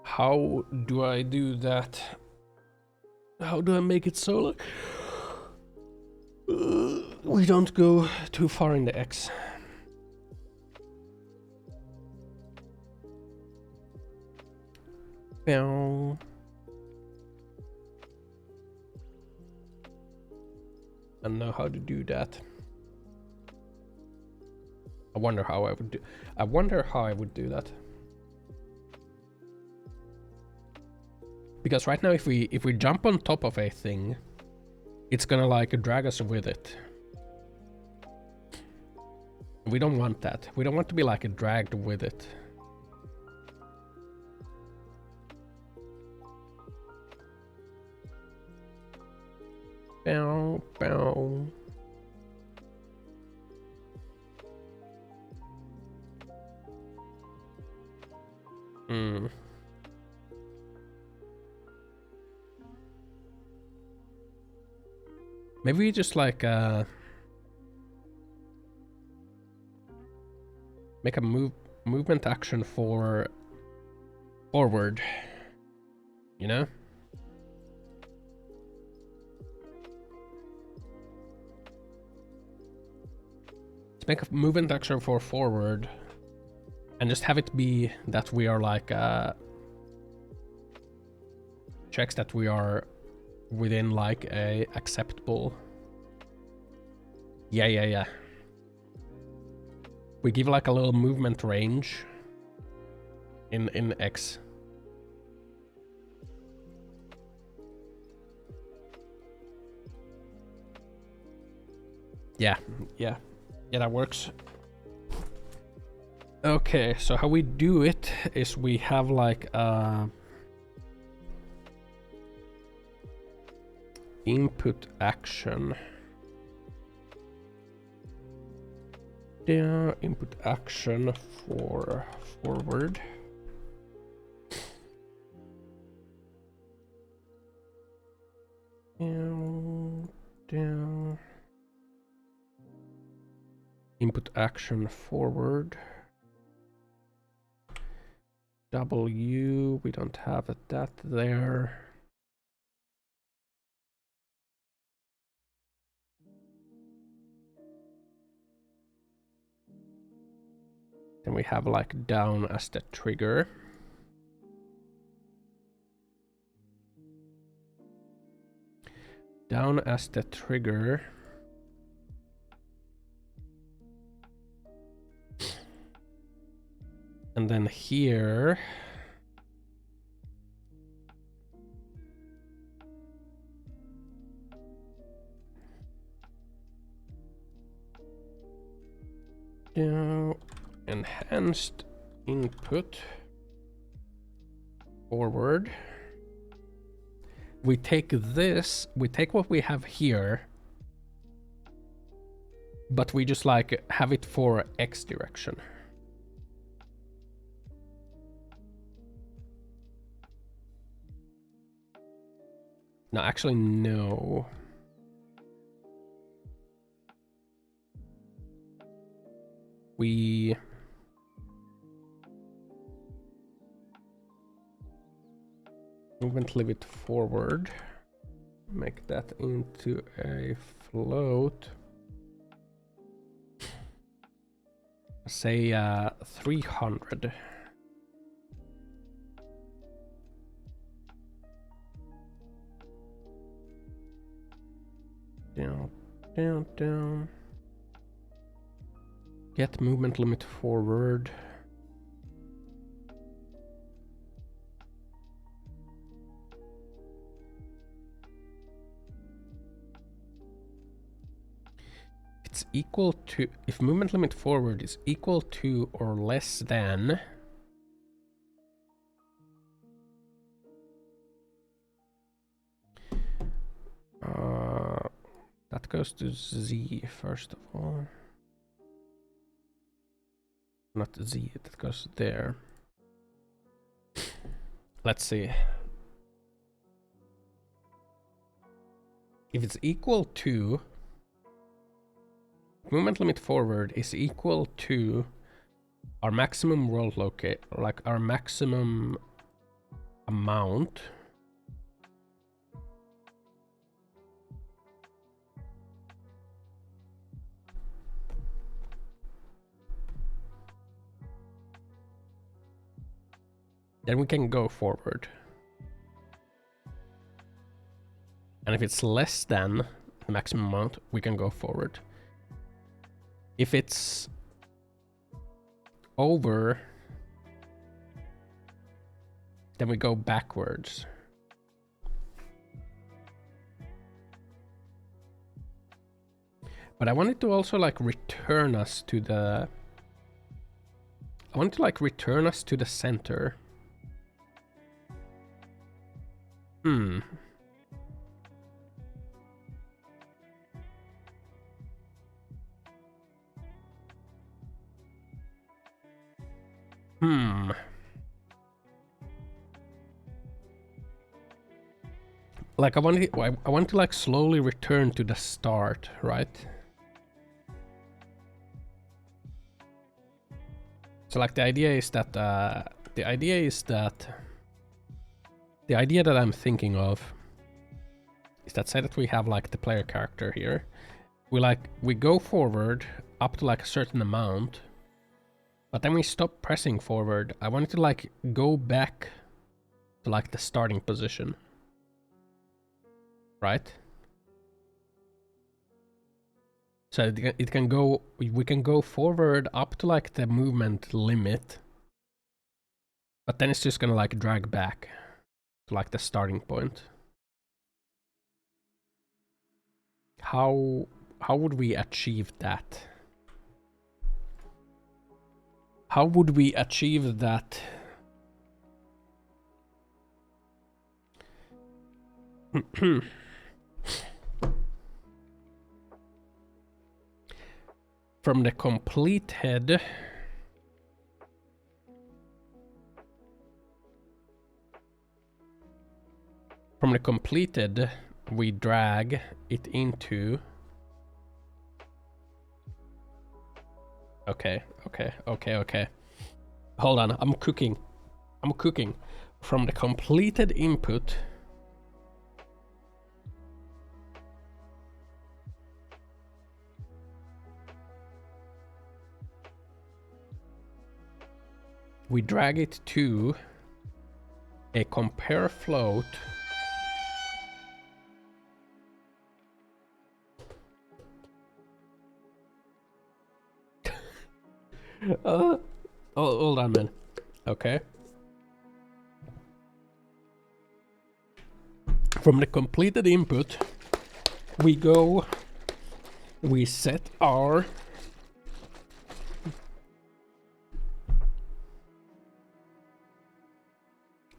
How do I do that? How do I make it so like we don't go too far in the X? Bow. I don't know how to do that. I wonder how I would do that. Because right now if we jump on top of a thing, it's gonna like drag us with it. We don't want that. We don't want to be like dragged with it. Bow, bow. Maybe we just like make a movement action for forward, you know? Let's make a movement action for forward and just have it be that we are like checks that we are within like a acceptable. Yeah. We give like a little movement range in X. Yeah, that works. Okay, so how we do it is we have like input action. Yeah, input action for forward. Down. Input action forward. W, we don't have that there. Then we have like down as the trigger. down as the trigger. And then here. Now, enhanced input forward. We take this, we take what we have here, but we just like have it for X direction. No, actually, no. We movement limit forward. Make that into a float. Say 300. Down, down, down. Get movement limit forward. It's equal to, if movement limit forward is equal to or less than that goes to Z first of all. Not Z, that goes there. Let's see. If it's equal to, movement limit forward is equal to our maximum world locate, like our maximum amount. Then we can go forward. And if it's less than the maximum amount, we can go forward. If it's over, then we go backwards. But I wanted to also like return us to the, I want to like return us to the center. Hmm. Like I want to like slowly return to the start, right? So like the idea that I'm thinking of is that, say that we have like the player character here. We go forward up to like a certain amount, but then we stop pressing forward. I want it to like go back to like the starting position. Right? So it can go, we can go forward up to like the movement limit, but then it's just gonna like drag back to like the starting point. How would we achieve that? How would we achieve that? From the completed we drag it into, okay. Hold on, I'm cooking. From the completed input we drag it to a compare float Hold on, man. Okay. From the completed input, we set our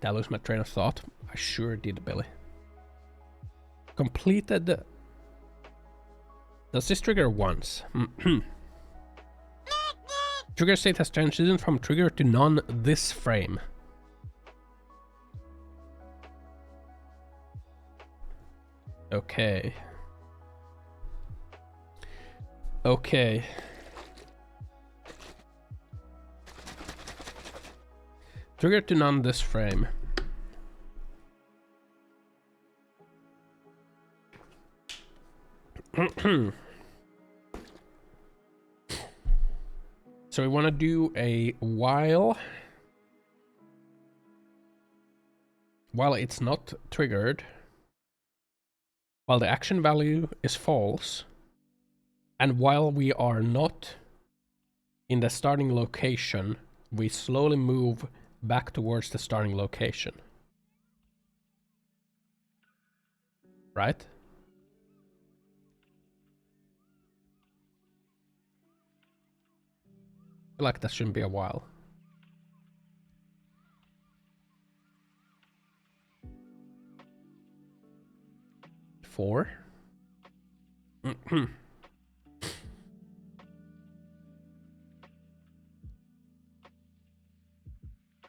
Did I lose my train of thought? I sure did, Billy. Completed. Does this trigger once? Trigger state has transitioned from trigger to none this frame. Okay. Okay. Trigger to none this frame. So we want to do a while it's not triggered, while the action value is false, and while we are not in the starting location, we slowly move back towards the starting location. Right? I feel like that shouldn't be a while. Four.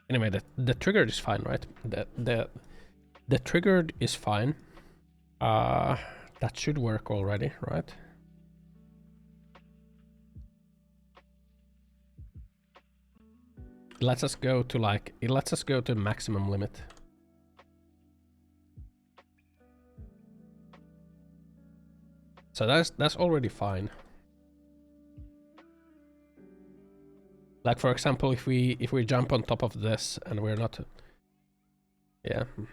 Anyway, the triggered is fine, right? The triggered is fine. That should work already, right? It lets us go to maximum limit. So that's already fine. Like for example, if we jump on top of this and we're not, yeah, we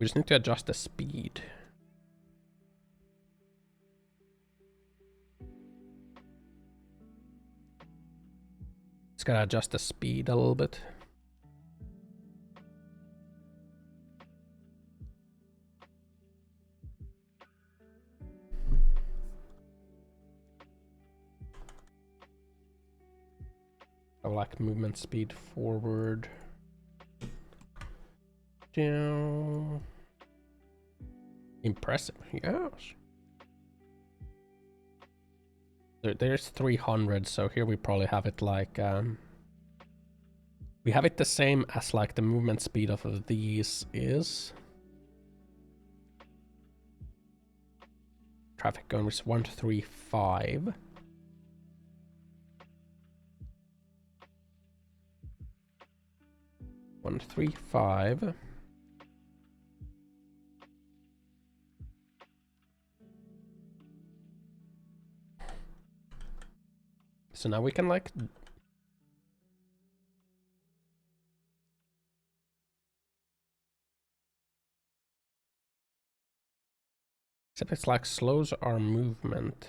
just need to adjust the speed. Just gotta adjust the speed a little bit. I like movement speed forward. Down. Impressive, yes. There's 300, so here we probably have it like we have it the same as like the movement speed of these is. Traffic cone is 135. So now we can like except it's like slows our movement.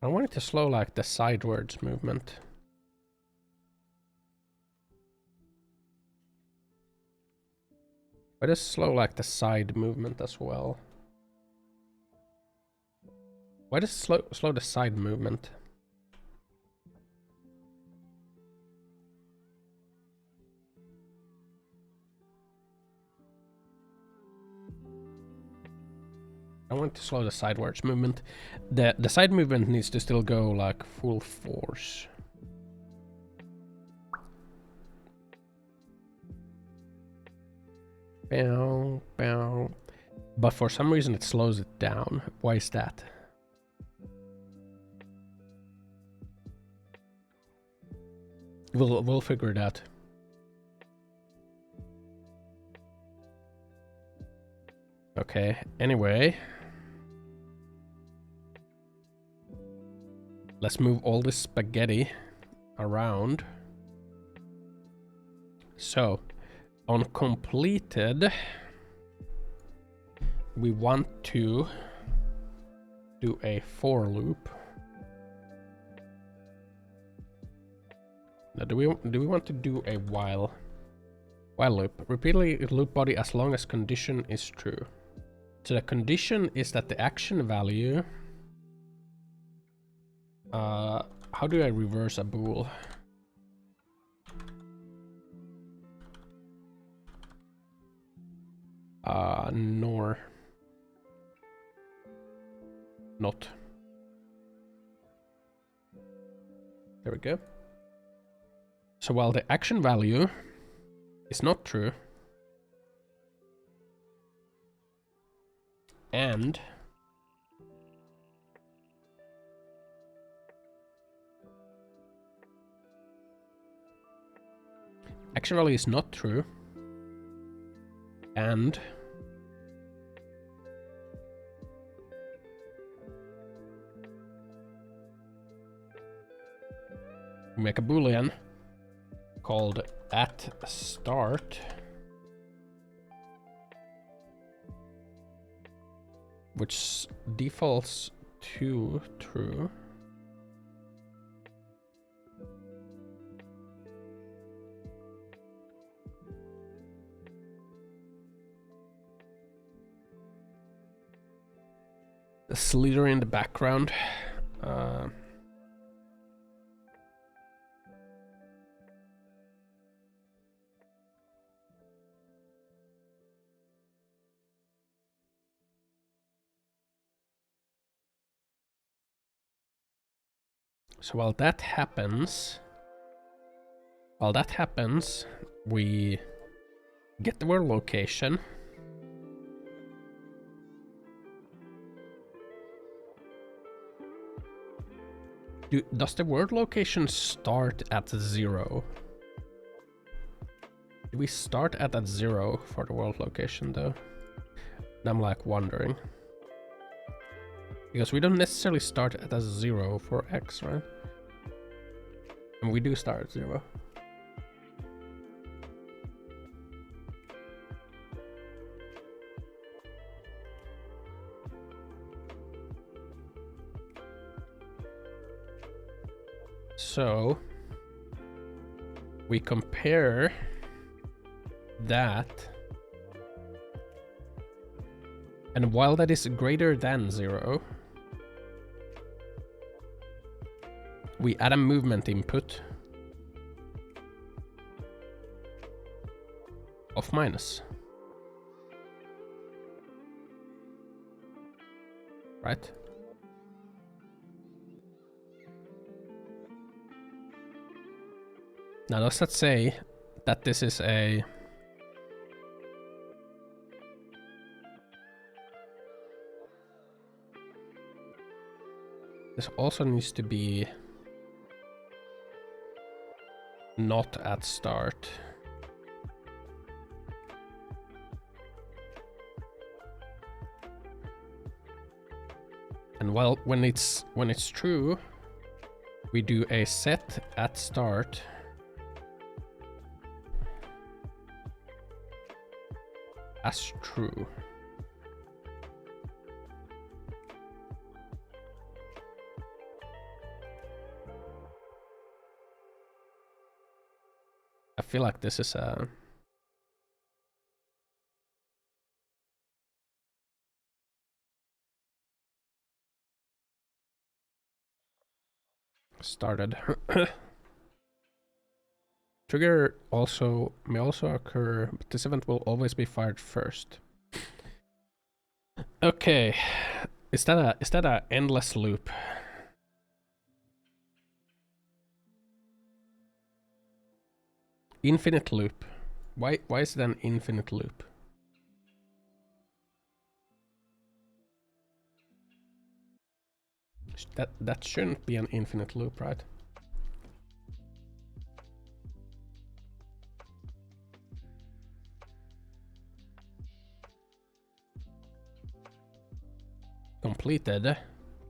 I want it to slow like the sidewards movement. But it's slow like the side movement as well. Why does it slow the side movement? I want to slow the sidewards movement. The side movement needs to still go like full force. Bow, bow. But for some reason it slows it down. Why is that? We'll figure it out. Okay, anyway. Let's move all this spaghetti around. So, on completed, we want to do a for loop. Now, do we want to do a while loop? Repeatedly loop body as long as condition is true. So the condition is that the action value. How do I reverse a bool? Nor. Not. There we go. So while the action value is not true, and action value is not true, and we make a boolean called at start, which defaults to true. The slither in the background. So while that happens, we get the word location. Does the word location start at 0? Do we start at that 0 for the world location though? I'm like wondering. Because we don't necessarily start at a 0 for X, right? And we do start at 0. So we compare that, and while that is greater than 0, we add a movement input of minus. Right? Now does that say that this is a... This also needs to be not at start. And well, when it's true, we do a set at start as true. I feel like this is a... started. Trigger may also occur, but this event will always be fired first. Okay, is that a endless loop? Infinite loop. Why is it an infinite loop? That shouldn't be an infinite loop, right? Completed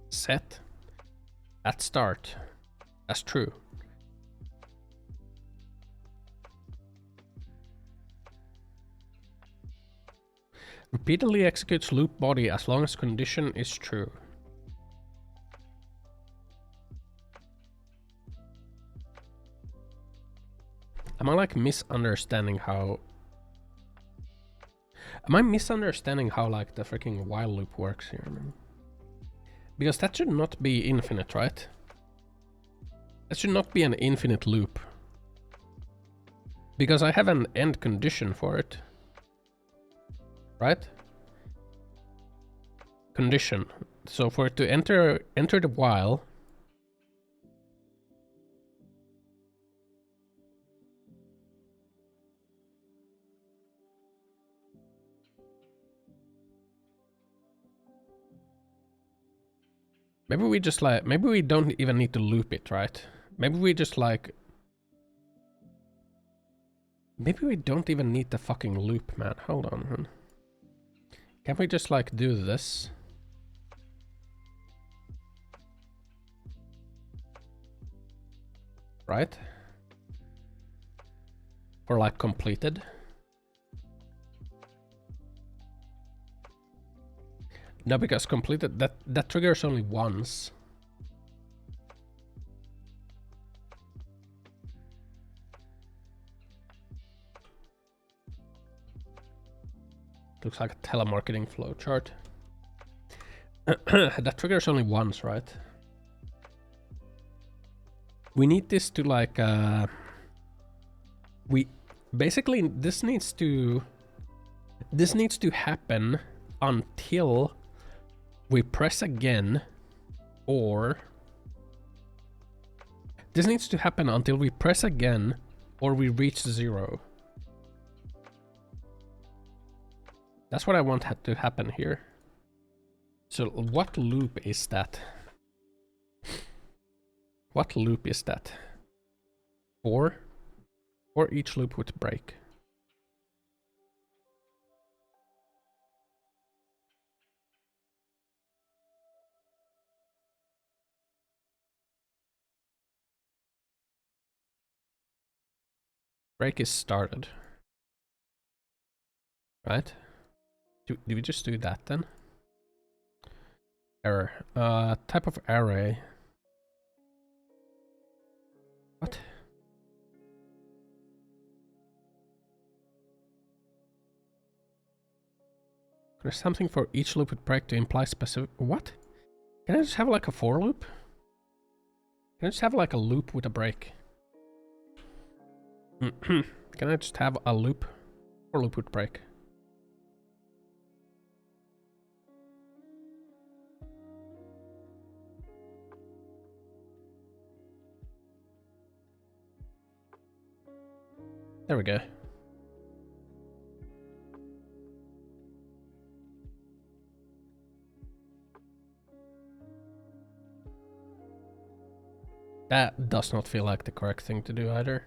set at start as true. Repeatedly executes loop body as long as condition is true. I like misunderstanding how... Am I misunderstanding how like the freaking while loop works here, man? Because that should not be infinite, right? That should not be an infinite loop. Because I have an end condition for it. Right? Condition. So for it to enter the while... Maybe we just like... Maybe we don't even need to loop it, right? Maybe we just like... Maybe we don't even need the fucking loop, man. Hold on, man. Can we just like do this? Right? Or like completed? No, because completed, that triggers only once. Looks like a telemarketing flowchart. That triggers only once, right? We need this to like we basically this needs to happen until we press again, or this needs to happen until we press again or we reach 0. That's what I want to happen here. So what loop is that? What loop is that? 4? Or each loop with break? Break is started. Right? Do we just do that then? Error. Type of array. What? There's something for each loop with break to imply specific... What? Can I just have like a for loop? Can I just have like a loop with a break? Can I just have a loop? For loop with break? There we go. That does not feel like the correct thing to do either.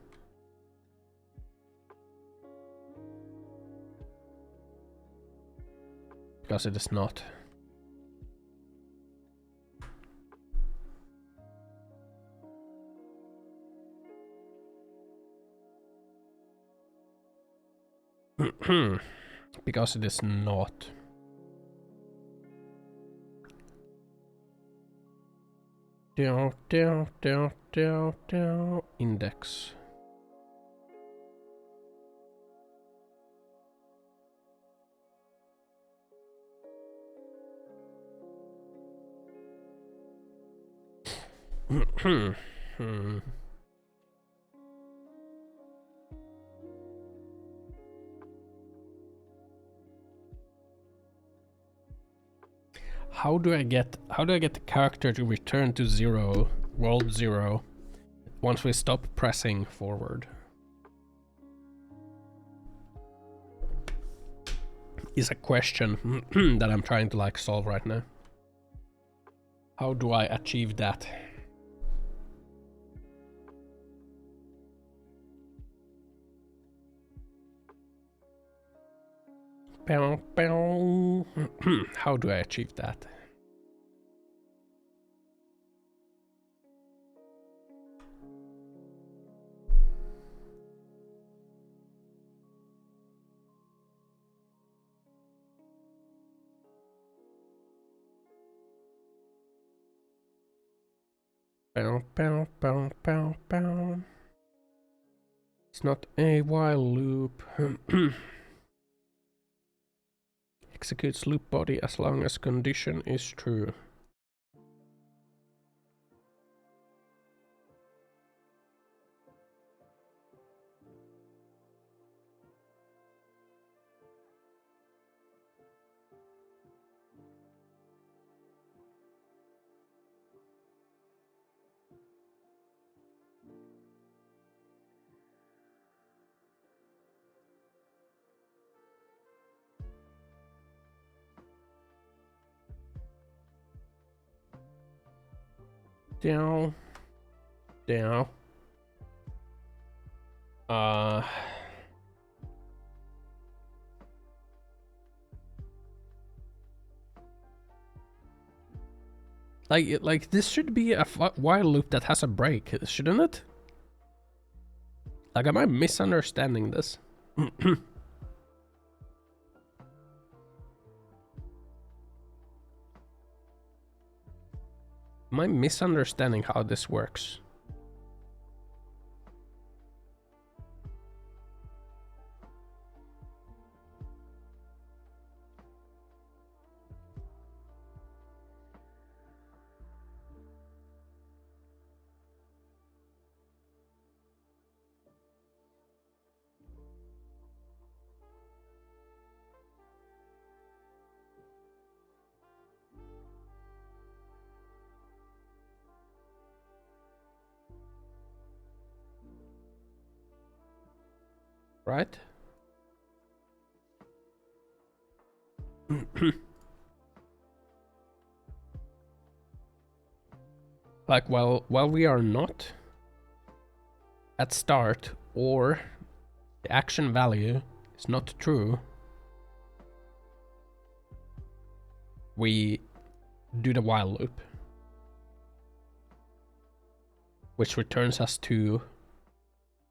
Because it is not. Because it is not. Index. How do I get the character to return to 0, world 0, once we stop pressing forward? Is a question that I'm trying to like solve right now. How do I achieve that? How do I achieve that? It's not a while loop. Executes loop body as long as condition is true. Down. Down. Like this should be a while loop that has a break, shouldn't it? Like, am I misunderstanding this? Am I misunderstanding how this works? Right? Like, while we are not at start, or the action value is not true, we do the while loop, which returns us to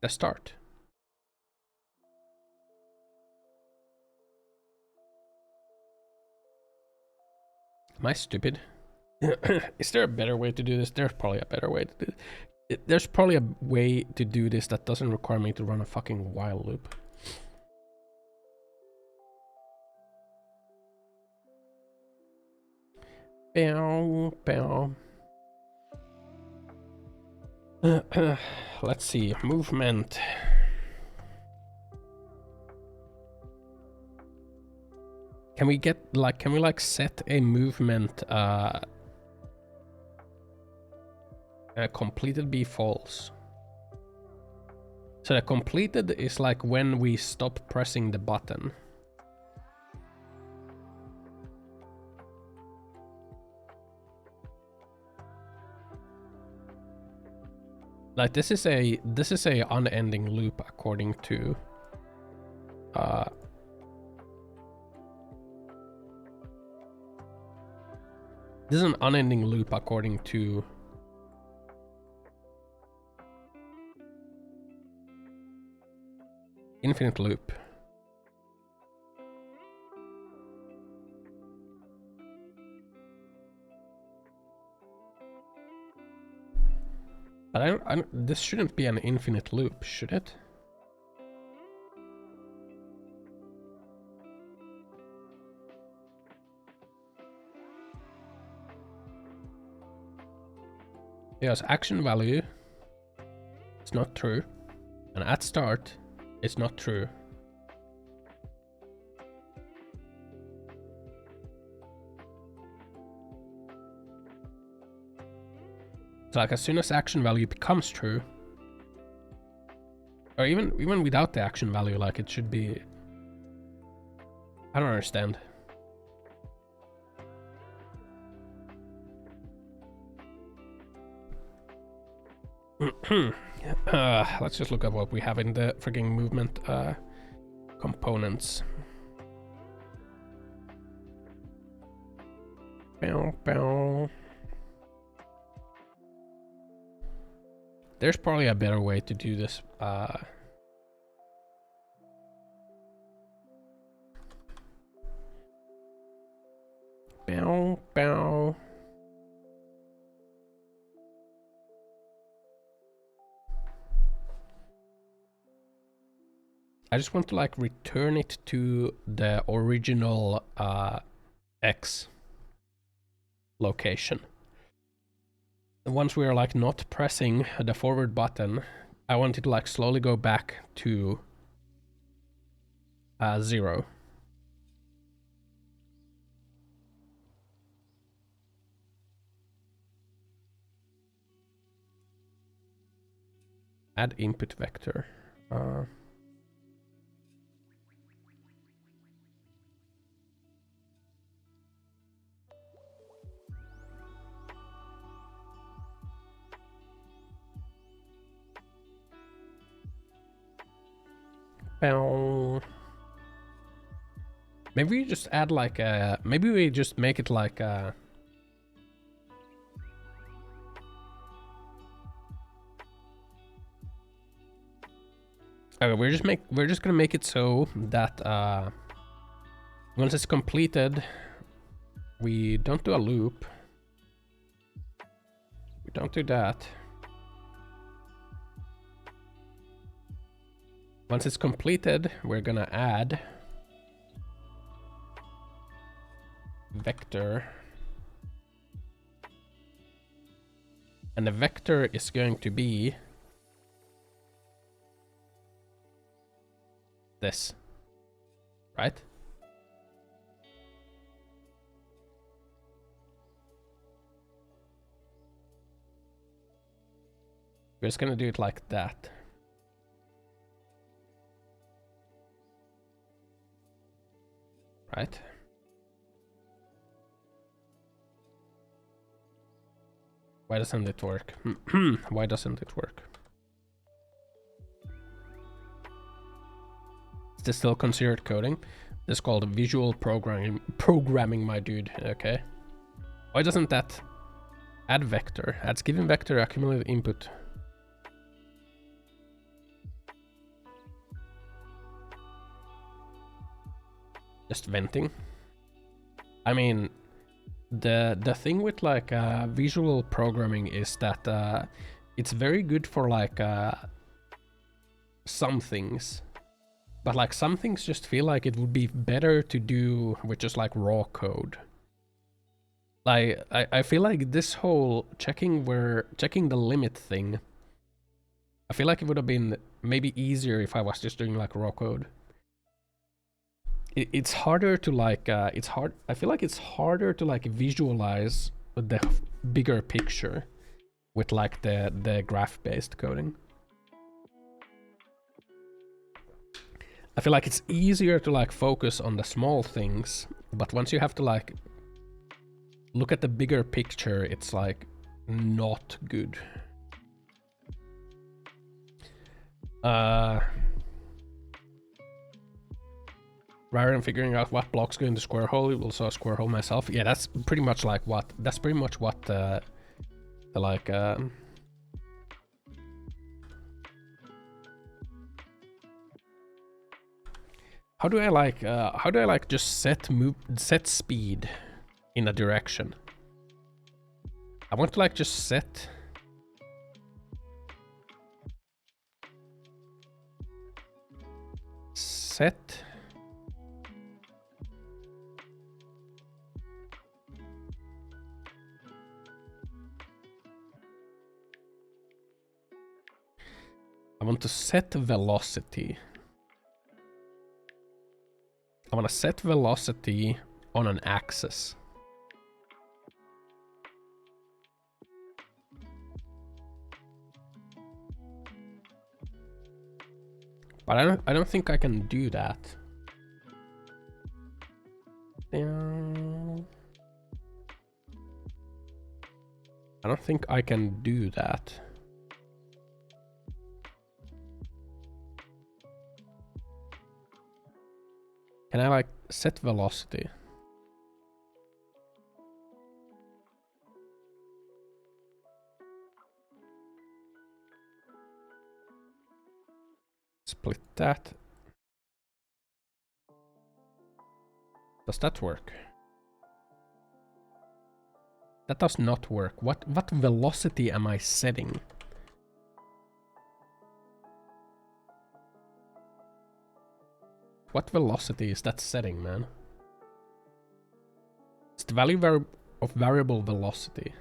the start. Am I stupid? Is there a better way to do this? There's probably a better way to do it. There's probably a way to do this that doesn't require me to run a fucking while loop. Bow, bow. Let's see, movement. Can we set a movement completed be false? So the completed is like when we stop pressing the button. Like this is a unending loop according to this is an unending loop according to infinite loop. But this shouldn't be an infinite loop, should it? Yes, action value is not true, and at start it's not true. So like as soon as action value becomes true, or even without the action value, like it should be. I don't understand. Let's just look at what we have in the freaking movement components. Bow, bow. There's probably a better way to do this. Bow, bow. I just want to like return it to the original X location. And once we are like not pressing the forward button, I want it to like slowly go back to 0. Add input vector. Maybe we just add like a. Maybe we just make it like a. Okay, we're just gonna make it so that once it's completed, we don't do a loop. We don't do that. Once it's completed, we're gonna add vector, and the vector is going to be this, right? We're just gonna do it like that. Right? Why doesn't it work? Why doesn't it work? Is this still considered coding? This is called visual programming, my dude. Okay. Why doesn't that add vector? Adds given vector accumulated input. Just venting. I mean, the thing with like visual programming is that it's very good for like some things, but like some things just feel like it would be better to do with just like raw code. Like I feel like this whole checking the limit thing, I feel like it would have been maybe easier if I was just doing like raw code. It's harder to like I feel like it's harder to like visualize the bigger picture with like the graph based coding. I feel like it's easier to like focus on the small things, but once you have to like look at the bigger picture, it's like not good. Rather than figuring out what blocks go in the square hole, you will saw a square hole myself. Yeah, that's pretty much like what. That's pretty much what the like. How do I like? How do I like just set speed in a direction? I want to like just set. I want to set velocity. I want to set velocity on an axis. But I don't think I can do that. I don't think I can do that. Can I like set velocity? Split that. Does that work? That does not work. What velocity am I setting? What velocity is that setting, man? It's the value of variable velocity.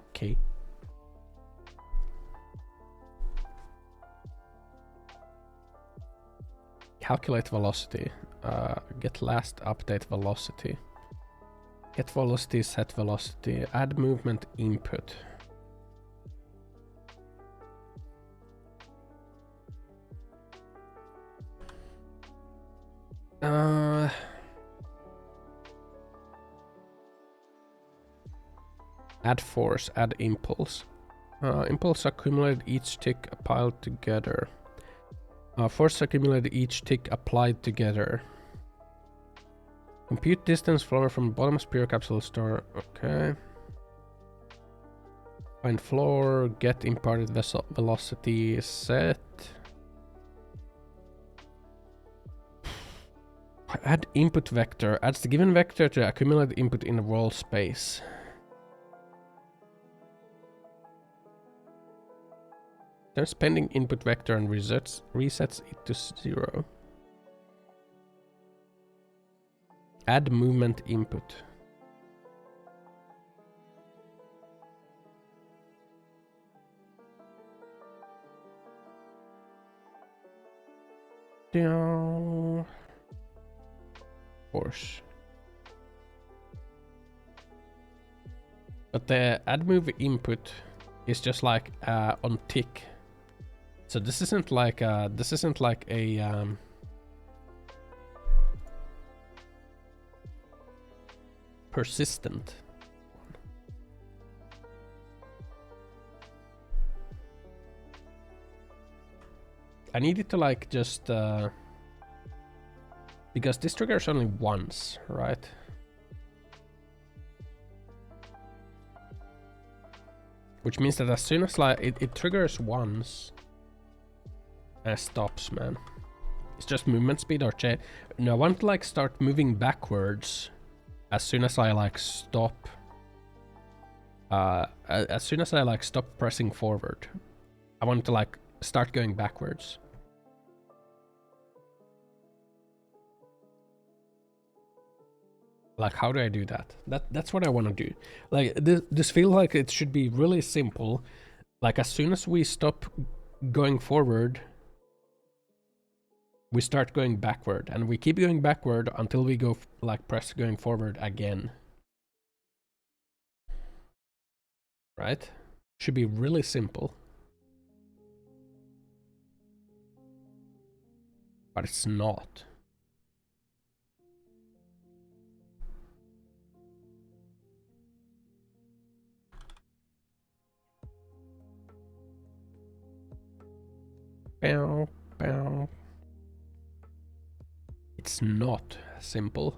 Okay. Calculate velocity. Get last update velocity. Get velocity, set velocity, add movement input. Add force, add impulse. Impulse accumulated each tick piled together. Force accumulated each tick applied together. Compute distance floor from bottom spear capsule store. Okay. Find floor, get imparted velocity set. Add input vector. Adds the given vector to accumulated input in the roll space. Turns pending input vector and resets it to 0. Add movement input. Force. But the add move input is just like on tick. So this isn't like a persistent. I need it to like just because this triggers only once, right? Which means that as soon as like it triggers once and stops, man. It's just movement speed or change. No, I want to like start moving backwards as soon as I like stop. As soon as I like stop pressing forward, I want to like start going backwards. Like, how do I do that? That's what I want to do. Like, this feels like it should be really simple. Like, as soon as we stop going forward, we start going backward, and we keep going backward until we go like press going forward again. Right? Should be really simple. But it's not. Bow, bow. It's not simple.